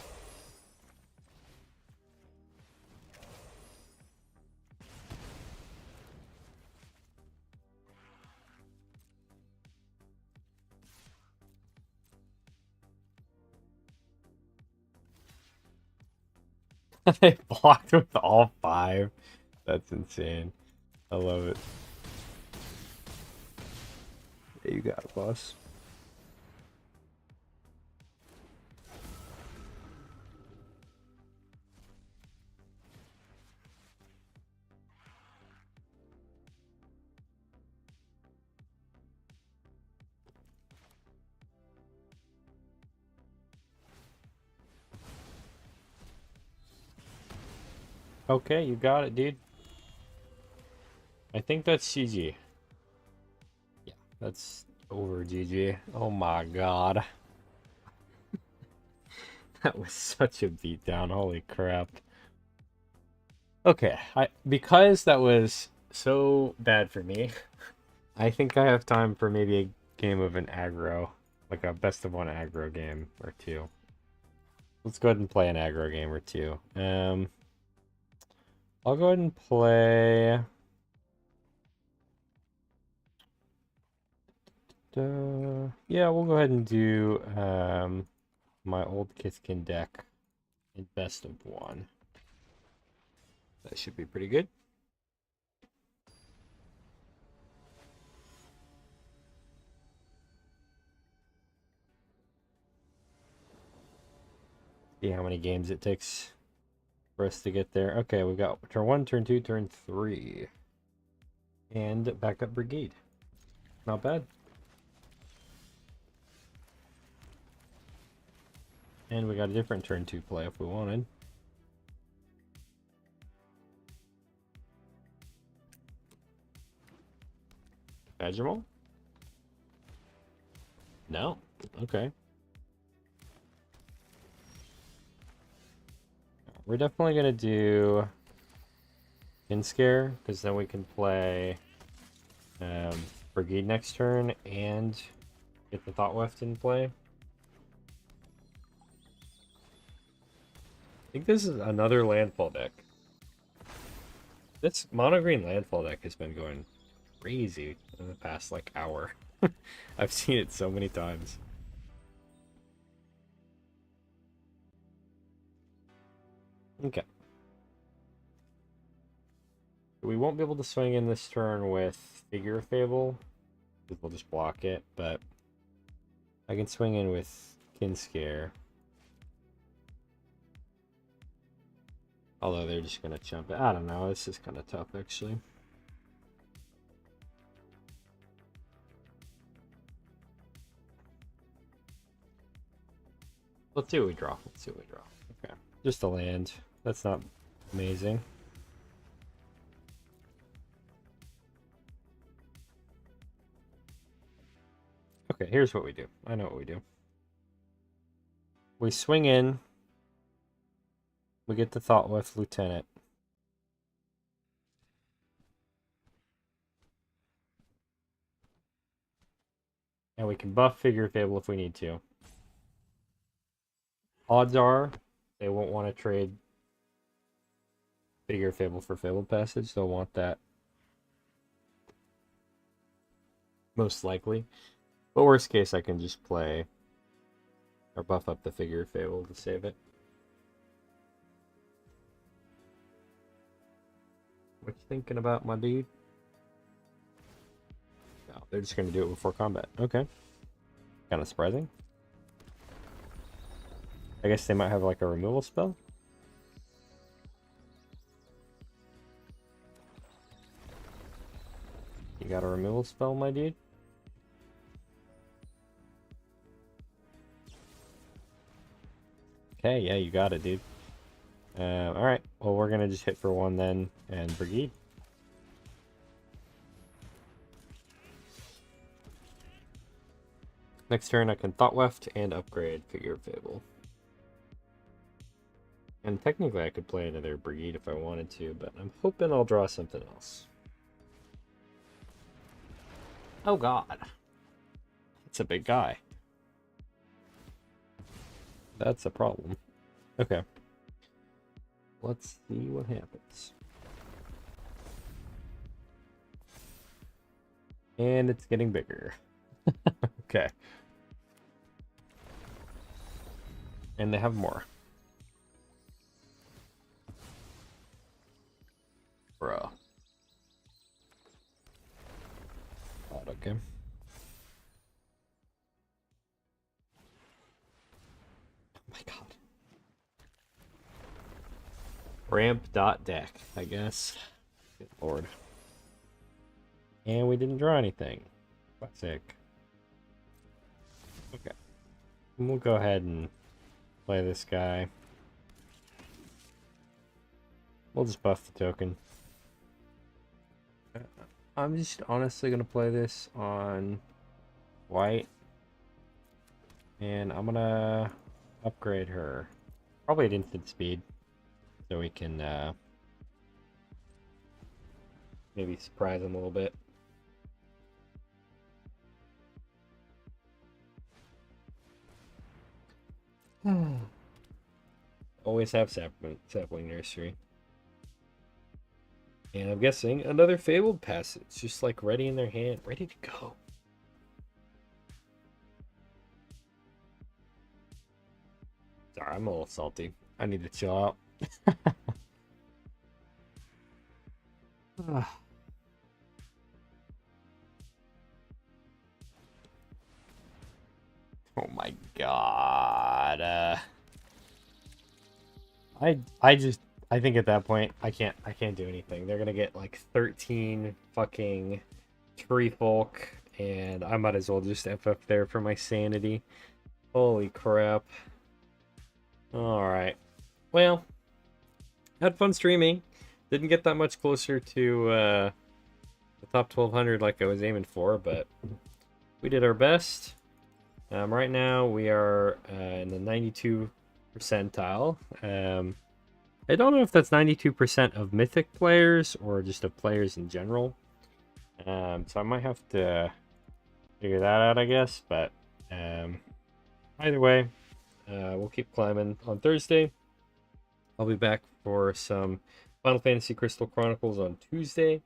They blocked with all 5. That's insane. I love it. Yeah, you got it, boss. Okay, you got it, dude. I think that's GG. Yeah, that's over GG. Oh my god. That was such a beatdown. Holy crap. Okay, because that was so bad for me, I think I have time for maybe a game of an aggro. Like a best of 1 aggro game or 2. Let's go ahead and play an aggro game or 2. I'll go ahead and play. Yeah, we'll go ahead and do my old Kithkin deck in best of 1. That should be pretty good. See how many games it takes for us to get there. Okay, we got turn 1, turn 2, turn 3. And backup brigade. Not bad. And we got a different turn 2 play if we wanted. Badgermole? No. Okay. We're definitely gonna do Inscare, because then we can play Brigade next turn and get the Thought Weft in play. I think this is another landfall deck. This mono green landfall deck has been going crazy in the past like hour. I've seen it so many times. Okay. We won't be able to swing in this turn with Figure of Fable, because we'll just block it, but I can swing in with Kinscare. Although they're just going to jump it. I don't know, this is kind of tough actually. Let's see what we draw. Let's see what we draw. Okay. Just a land. That's not amazing. Okay, here's what we do. I know what we do. We swing in. We get the Thought Weft Lieutenant. And we can buff Figure of Fable if we need to. Odds are they won't want to trade Figure of Fable for Fabled Passage. They'll want that. Most likely. But worst case, I can just play or buff up the Figure of Fable to save it. What you thinking about, my dude? No, they're just going to do it before combat. Okay. Kind of surprising. I guess they might have like a removal spell. You got a removal spell, my dude? Okay, yeah, you got it, dude. Alright, well, we're gonna just hit for one then, and Brigade. Next turn, I can Thought Weft and upgrade Figure of Fable. And technically, I could play another Brigade if I wanted to, but I'm hoping I'll draw something else. Oh god. It's a big guy. That's a problem. Okay. Let's see what happens. And it's getting bigger. Okay. And they have more. Bro. God, okay. Oh my god. Ramp.deck, I guess. Good lord. And we didn't draw anything. Classic. Okay. And we'll go ahead and play this guy. We'll just buff the token. I'm just honestly going to play this on white. And I'm going to upgrade her. Probably at instant speed. So we can maybe surprise them a little bit. Always have sapling nursery. And I'm guessing another Fabled Passage, just like ready in their hand, ready to go. Sorry, I'm a little salty. I need to chill out. Oh my god. I think at that point I can't do anything. They're gonna get like 13 fucking tree folk, and I might as well just FF there for my sanity. Holy crap. Alright. Well, had fun streaming. Didn't get that much closer to the top 1200 like I was aiming for, but we did our best. Right now we are in the 92 percentile. I don't know if that's 92% of Mythic players or just of players in general. So I might have to figure that out, I guess. But either way, we'll keep climbing. On Thursday, I'll be back for some Final Fantasy Crystal Chronicles on Tuesday.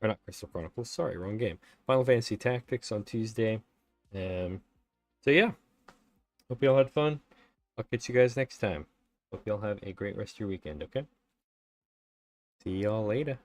Or not Crystal Chronicles, sorry, wrong game. Final Fantasy Tactics on Tuesday. So yeah, hope you all had fun. I'll catch you guys next time. Hope you all have a great rest of your weekend, okay? See y'all later.